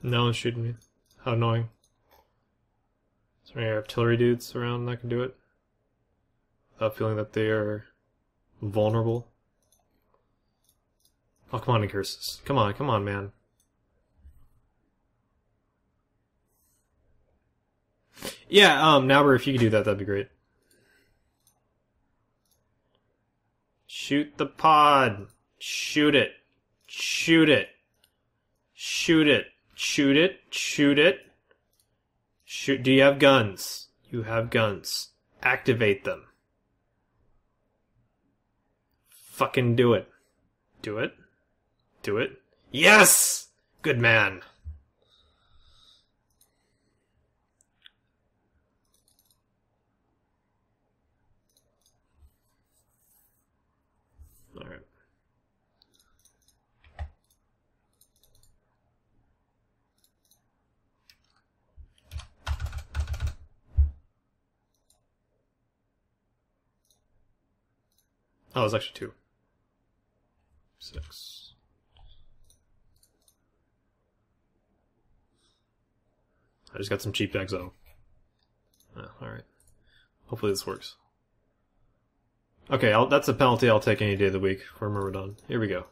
[SPEAKER 1] No one's shooting me. How annoying. Is there any artillery dudes around that can do it? Without feeling that they are vulnerable? Oh, come on, Incursus. Come on, man. Yeah, Nauber, if you could do that, that'd be great. Shoot the pod. Shoot it. Shoot it. Shoot it. Shoot it. Shoot it. Shoot. Do you have guns? You have guns. Activate them. Fucking do it. Do it. Do it. Yes! Good man. Alright. Oh, it was actually 2. 6. I just got some cheap exo. Oh, alright. Hopefully this works. Okay, that's a penalty I'll take any day of the week for Myrmidon. Here we go.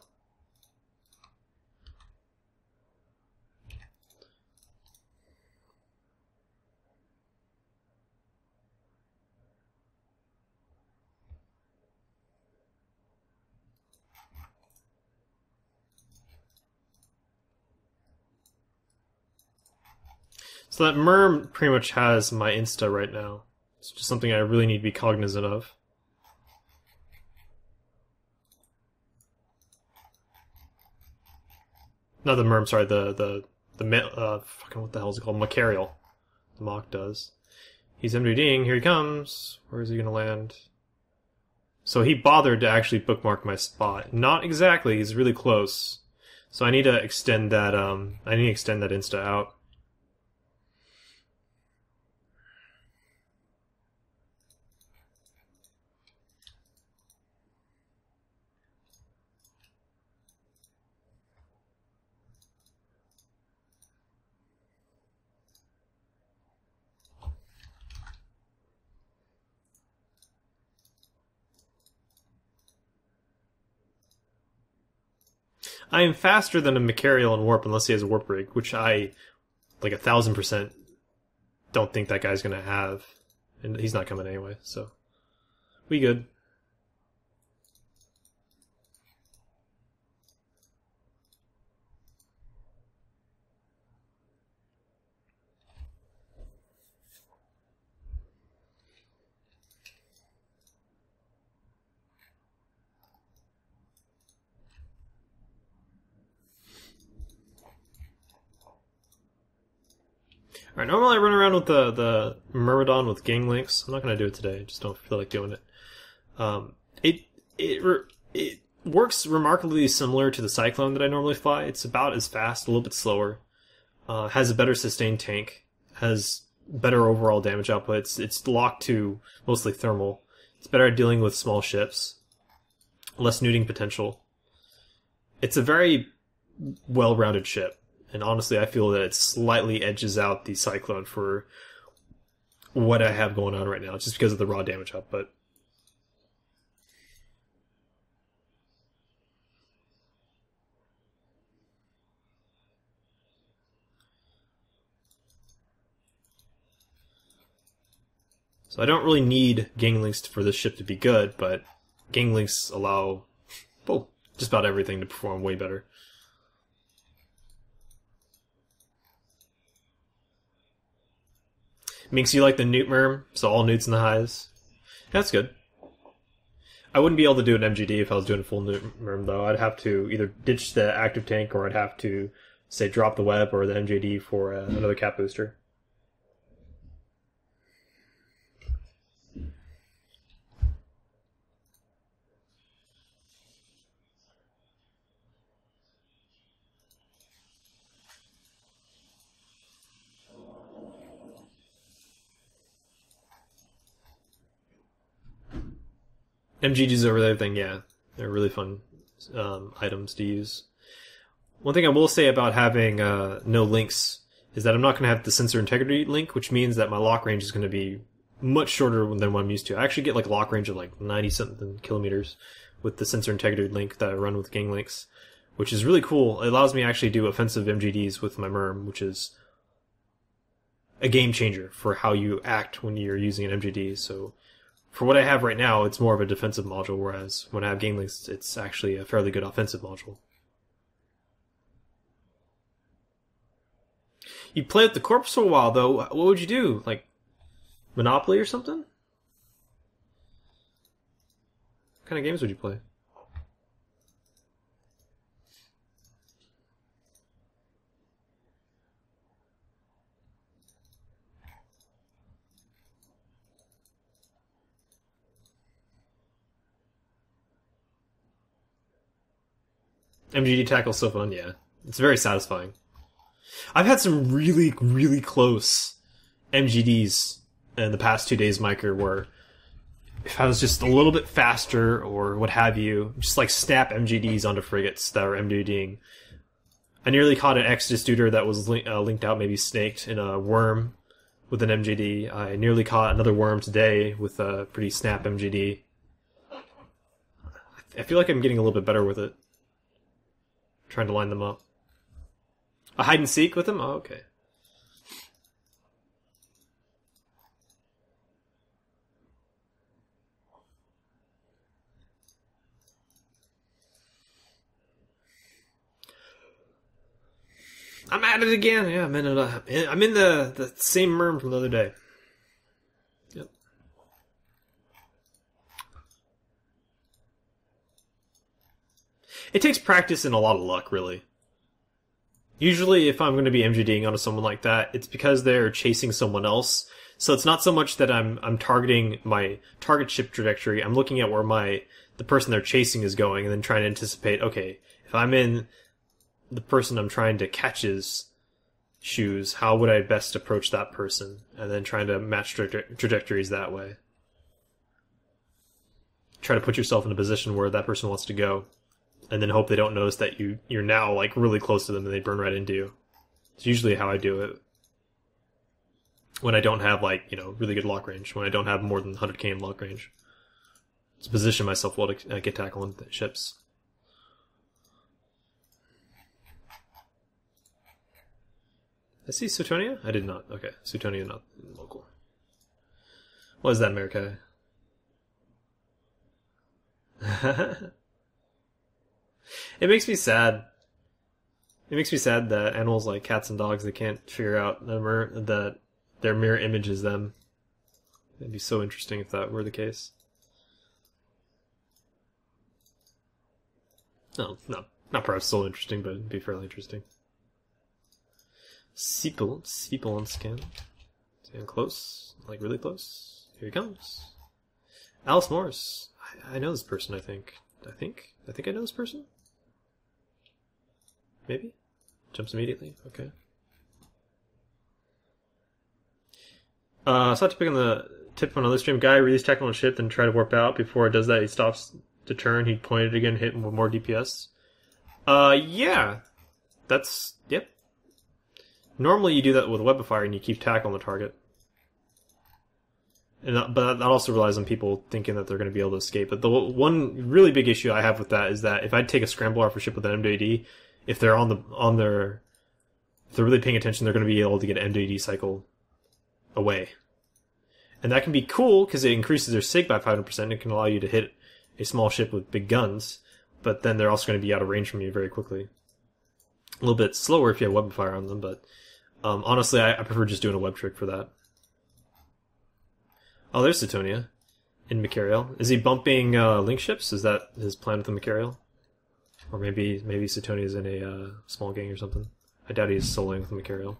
[SPEAKER 1] So that Merm pretty much has my Insta right now. It's just something I really need to be cognizant of. Not the Merm, sorry, fucking what the hell is it called? Macarial. The Mach does. He's MDDing, here he comes. Where is he gonna land? So he bothered to actually bookmark my spot. Not exactly, he's really close. So I need to extend that, Insta out. I am faster than a Macarial in Warp unless he has a Warp Rig, which I, like 1,000%, don't think that guy's gonna have. And he's not coming anyway, so. We good. Alright, normally I run around with the Myrmidon with Ganglinks. I'm not going to do it today. I just don't feel like doing it. It works remarkably similar to the Cyclone that I normally fly. It's about as fast, a little bit slower. Has a better sustained tank. Has better overall damage output. It's locked to mostly thermal. It's better at dealing with small ships. Less neuting potential. It's a very well-rounded ship. And honestly, I feel that it slightly edges out the Cyclone for what I have going on right now, just because of the raw damage output. So I don't really need Ganglinks for this ship to be good, but Ganglinks allow, well, just about everything to perform way better. Minx, you like the Newt Merm? So all Newts in the highs? That's good. I wouldn't be able to do an MGD if I was doing a full Newt Merm, though. I'd have to either ditch the active tank, or I'd have to, say, drop the web or the MJD for another cap booster. MGG's over there thing, yeah. They're really fun items to use. One thing I will say about having no links is that I'm not going to have the sensor integrity link, which means that my lock range is going to be much shorter than what I'm used to. I actually get like a lock range of like 90-something kilometers with the sensor integrity link that I run with Ganglinks, which is really cool. It allows me to actually do offensive MGDs with my Merm, which is a game changer for how you act when you're using an MGD. So for what I have right now, it's more of a defensive module, whereas when I have Ganglinks, it's actually a fairly good offensive module. You play with the corpse for a while, though. What would you do? Like, Monopoly or something? What kind of games would you play? MGD tackle's so fun, yeah. It's very satisfying. I've had some really, really close MGDs in the past 2 days, Micah, where if I was just a little bit faster or what have you, just like snap MGDs onto frigates that are MGDing. I nearly caught an Exodus Duder that was linked out, maybe snaked, in a worm with an MGD. I nearly caught another worm today with a pretty snap MGD. I feel like I'm getting a little bit better with it. Trying to line them up. A hide and seek with him? Oh, okay. I'm at it again. Yeah, I'm in it. I'm in the same merm from the other day. Yep. It takes practice and a lot of luck, really. Usually, if I'm going to be MGDing onto someone like that, it's because they're chasing someone else. So it's not so much that I'm targeting my target ship trajectory. I'm looking at where the person they're chasing is going, and then trying to anticipate. Okay, if I'm in the person I'm trying to catch's shoes, how would I best approach that person? And then trying to match trajectories that way. Try to put yourself in a position where that person wants to go, and then hope they don't notice that you're now like really close to them and they burn right into you. It's usually how I do it. When I don't have like, really good lock range. When I don't have more than 100 km lock range. To position myself well to get tackle on ships. I see Suetonia? I did not. Okay, Suetonia not local. What is that, America? It makes me sad. It makes me sad that animals like cats and dogs, they can't figure out that their mirror image is them. It'd be so interesting if that were the case. No, not perhaps so interesting, but it'd be fairly interesting. Seeple on scan. Stand close, like really close. Here he comes. Alice Morris. I know this person, I think. I think I know this person? Maybe? Jumps immediately? Okay. So I have to pick on the tip on another stream. Guy release tackle on a ship, then try to warp out. Before it does that, he stops to turn. He pointed again, hit with more DPS. Yeah. Yep. Normally you do that with a webifier and you keep tackle on the target. But that also relies on people thinking that they're going to be able to escape. But the one really big issue I have with that is that if I take a scrambler off a ship with an MWD, if they're if they're really paying attention, they're going to be able to get an MWD cycle away. And that can be cool because it increases their SIG by 500%. It can allow you to hit a small ship with big guns, but then they're also going to be out of range from you very quickly. A little bit slower if you have web fire on them, but honestly, I prefer just doing a web trick for that. Oh, there's Suetonia in Machariel. Is he bumping link ships? Is that his plan with the Machariel? Or maybe Suetonia's in a small gang or something. I doubt he's soloing with the Machariel.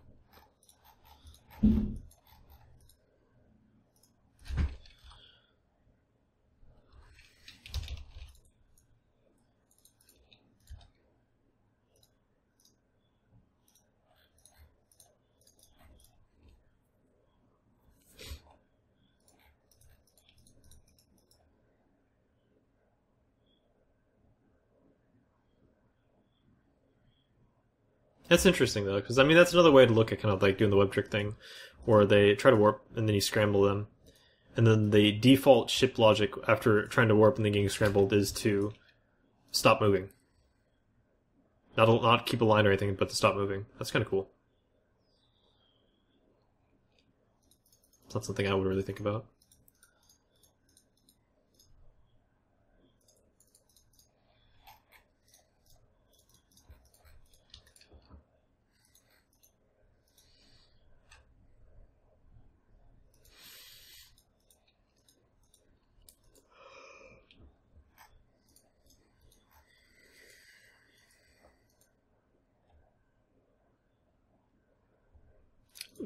[SPEAKER 1] That's interesting, though, because, that's another way to look at kind of like doing the web trick thing, where they try to warp, and then you scramble them. And then the default ship logic after trying to warp and then getting scrambled is to stop moving. Not keep a line or anything, but to stop moving. That's kind of cool. It's not something I would really think about.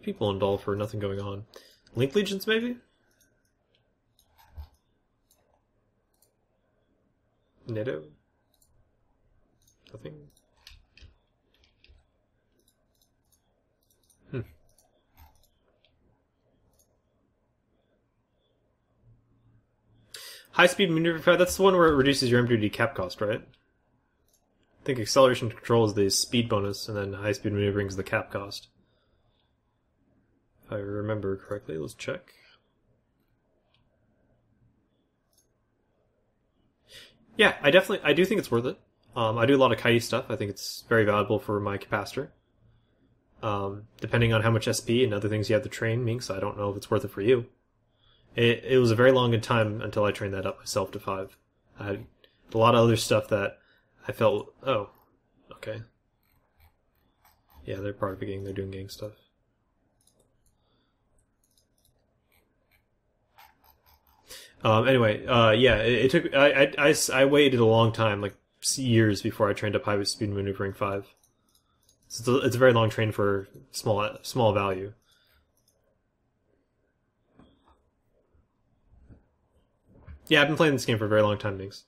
[SPEAKER 1] People in Doll for nothing going on. Link Legions, maybe? Nitto? Nothing? High-speed maneuver, that's the one where it reduces your MWD cap cost, right? I think acceleration control is the speed bonus, and then high-speed maneuvering is the cap cost. If I remember correctly, let's check. Yeah, I do think it's worth it. I do a lot of Kai stuff. I think it's very valuable for my capacitor. Depending on how much SP and other things you have to train, Minx, I don't know if it's worth it for you. It was a very long time until I trained that up myself to 5. I had a lot of other stuff that I felt, oh, okay. Yeah, they're part of a gang. They're doing gang stuff. Anyway, yeah, it took. I waited a long time, like years, before I trained up high speed maneuvering 5. So it's a very long train for small value. Yeah, I've been playing this game for a very long time, Nix.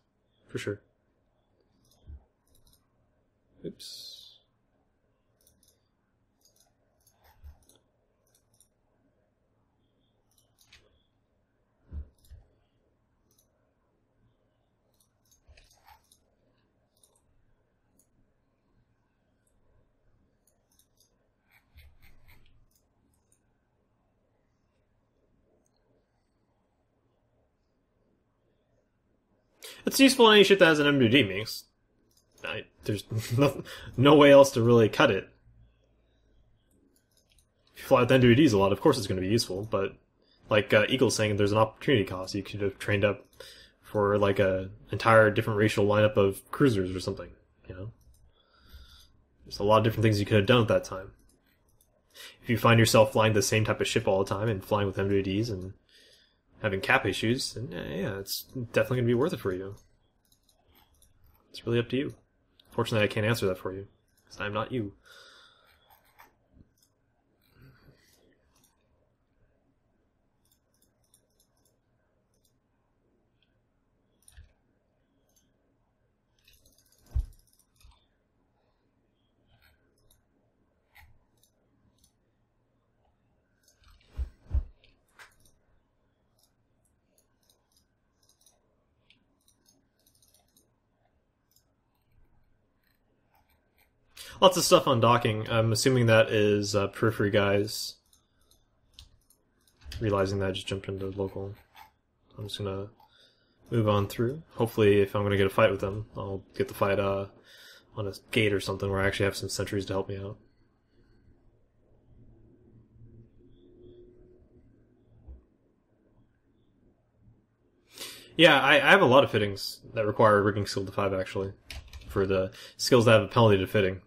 [SPEAKER 1] For sure. Oops. It's useful in any shit that has an MWD, Minx. There's no way else to really cut it. If you fly with MWDs a lot, of course it's going to be useful, but like Eagle's saying, there's an opportunity cost. You could have trained up for like a entire different racial lineup of cruisers or something, you know? There's a lot of different things you could have done at that time. If you find yourself flying the same type of ship all the time and flying with MWDs and having cap issues, then yeah, it's definitely going to be worth it for you. It's really up to you. Fortunately, I can't answer that for you, because I'm not you. Lots of stuff on docking. I'm assuming that is periphery guys realizing that I just jumped into local. I'm just gonna move on through. Hopefully, if I'm gonna get a fight with them, I'll get the fight on a gate or something where I actually have some sentries to help me out. Yeah, I have a lot of fittings that require rigging skill to 5, actually, for the skills that have a penalty to fitting.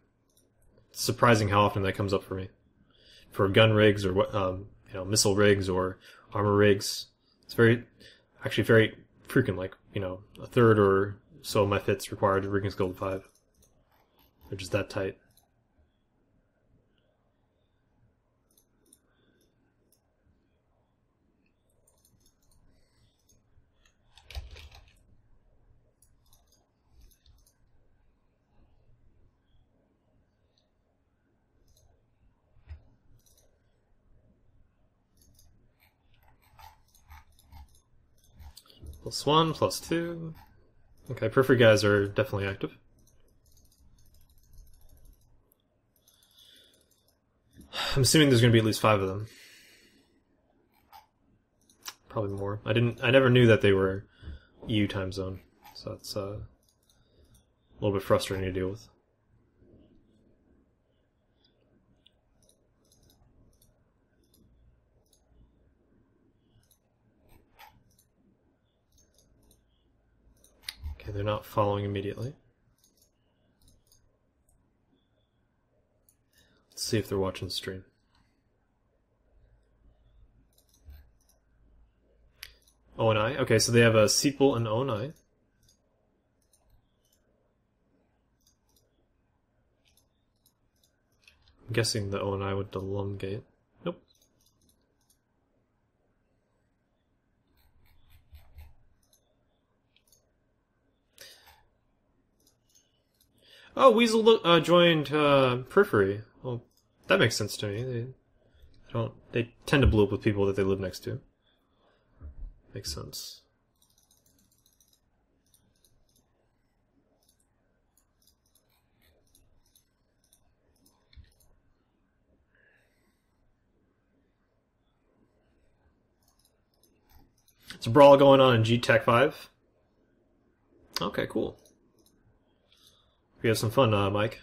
[SPEAKER 1] It's surprising how often that comes up for me. For gun rigs or missile rigs or armor rigs, it's actually very frequent. Like, a third or so of my fits required rigging skill to 5. They're just that tight. +1, +2. Okay, periphery guys are definitely active. I'm assuming there's going to be at least 5 of them. Probably more. I never knew that they were EU time zone, so that's a little bit frustrating to deal with. Okay, they're not following immediately. Let's see if they're watching the stream. ONI? Okay, so they have a Seatbelt and ONI. I'm guessing the ONI went to Lumgate. Nope. Oh, Weasel joined Periphery. Well, that makes sense to me. They tend to blow up with people that they live next to. Makes sense. It's a brawl going on in G-Tech 5. Okay, cool. We have some fun, Mike.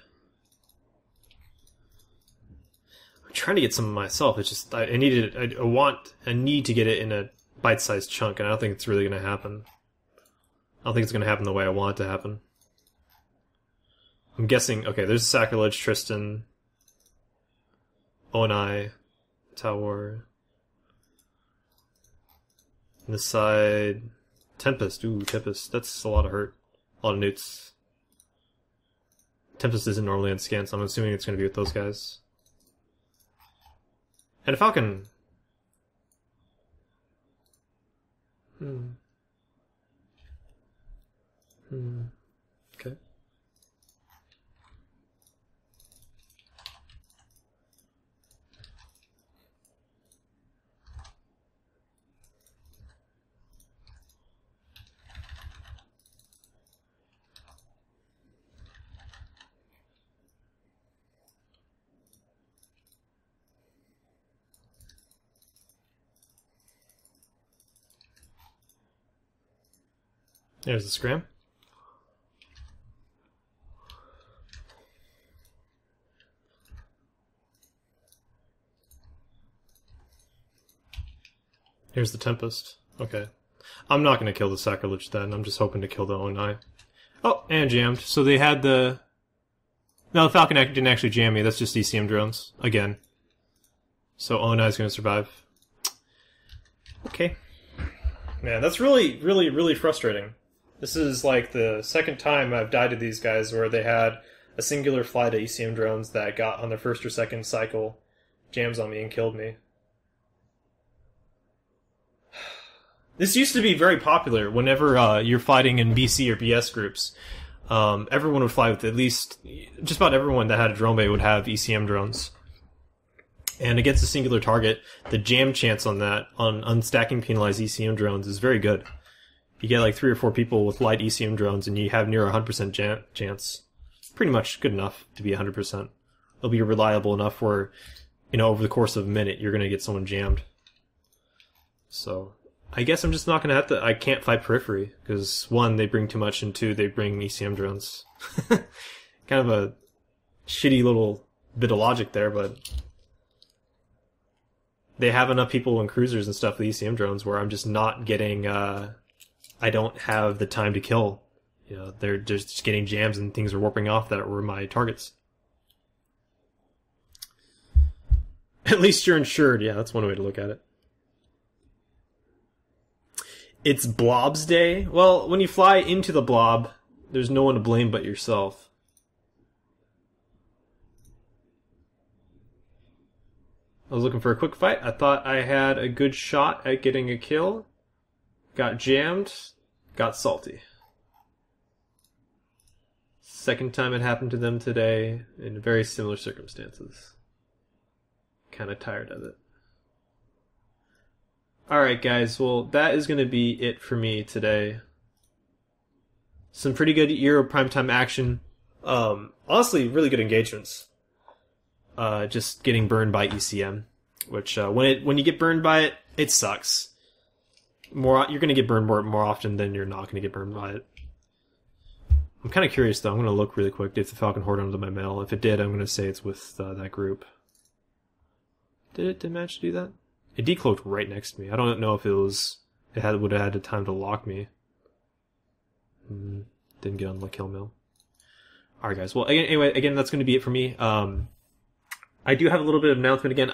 [SPEAKER 1] I'm trying to get some myself. It's just I need to get it in a bite-sized chunk, and I don't think it's really going to happen. I don't think it's going to happen the way I want it to happen. I'm guessing. Okay, there's Sacrilege, Tristan. Onai, Tower. On this side, Tempest. Ooh, Tempest. That's a lot of hurt. A lot of newts. Tempest isn't normally on scan, so I'm assuming it's going to be with those guys. And a Falcon. Okay. There's the scram. Here's the Tempest. Okay. I'm not going to kill the Sacrilege then. I'm just hoping to kill the Onai. Oh, and jammed. So they had the... No, the Falcon didn't actually jam me. That's just ECM drones. Again. So Onai's going to survive. Okay. Man, that's really, really, really frustrating. This is like the second time I've died to these guys where they had a singular flight of ECM drones that got on their first or second cycle, jams on me and killed me. This used to be very popular whenever you're fighting in BC or BS groups. Everyone would fly with at least, just about everyone that had a drone bay would have ECM drones. And against a singular target, the jam chance on that, on unstacking penalized ECM drones, is very good. You get like 3 or 4 people with light ECM drones and you have near 100% chance. Pretty much good enough to be 100%. It'll be reliable enough where, you know, over the course of a minute, you're going to get someone jammed. So, I guess I'm just not going to have to... I can't fight Periphery, because 1, they bring too much, and 2, they bring ECM drones. Kind of a shitty little bit of logic there, but... They have enough people and cruisers and stuff with ECM drones where I'm just not getting... I don't have the time to kill. You know, they're just getting jams and things are warping off that were my targets. At least you're insured. Yeah, that's one way to look at it. It's Blob's Day. Well, when you fly into the blob, there's no one to blame but yourself. I was looking for a quick fight. I thought I had a good shot at getting a kill. Got jammed. Got salty. Second time it happened to them today in very similar circumstances. Kind of tired of it. Alright guys, well that is going to be it for me today. Some pretty good Euro primetime action. Honestly, really good engagements. Just getting burned by ECM. Which, when you get burned by it, it sucks. You're going to get burned more often than you're not going to get burned by it. I'm kind of curious though. I'm going to look really quick if the Falcon Horde onto my mail. If it did, I'm going to say it's with that group. Did it manage to do that? It decloaked right next to me. I don't know if it would have had the time to lock me. Didn't get on the kill mill. Alright guys, well anyway, that's going to be it for me. I do have a little bit of announcement again.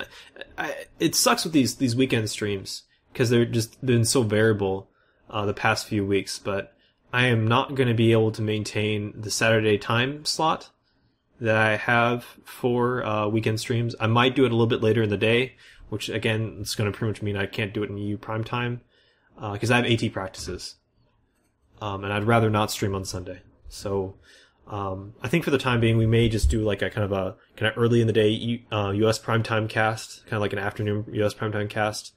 [SPEAKER 1] It sucks with these weekend streams, because they're just been so variable the past few weeks, but I am not going to be able to maintain the Saturday time slot that I have for weekend streams. I might do it a little bit later in the day, which again, it's going to pretty much mean I can't do it in EU prime time, because I have AT practices. And I'd rather not stream on Sunday. So, I think for the time being, we may just do like a kind of early in the day US primetime cast, kind of like an afternoon US primetime cast.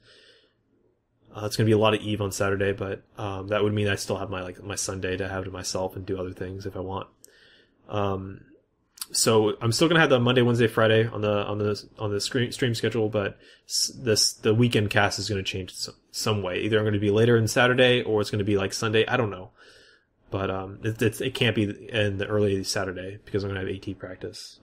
[SPEAKER 1] It's going to be a lot of Eve on Saturday, but that would mean I still have my Sunday to have to myself and do other things if I want. So I'm still going to have the Monday, Wednesday, Friday on the stream schedule, but the weekend cast is going to change some way. Either I'm going to be later in Saturday or it's going to be like Sunday. I don't know. But it can't be in the early Saturday because I'm going to have AT practice.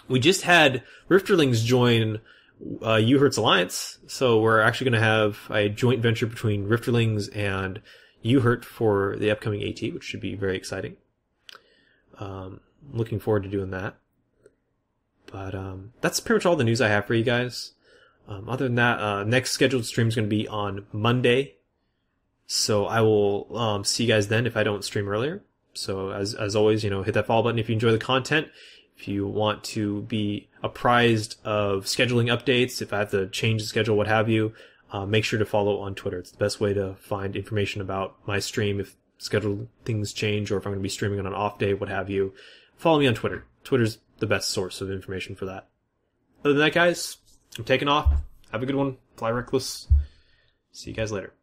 [SPEAKER 1] We just had Rifterlings join Uhertz Alliance, so we're actually going to have a joint venture between Rifterlings and Uhert for the upcoming AT, which should be very exciting. Looking forward to doing that. But that's pretty much all the news I have for you guys. Other than that, next scheduled stream is going to be on Monday. So I will see you guys then if I don't stream earlier. So as always, hit that follow button if you enjoy the content. If you want to be apprised of scheduling updates, if I have to change the schedule, what have you, make sure to follow on Twitter. It's the best way to find information about my stream if scheduled things change or if I'm going to be streaming on an off day, what have you. Follow me on Twitter. Twitter's the best source of information for that. Other than that, guys, I'm taking off. Have a good one. Fly reckless. See you guys later.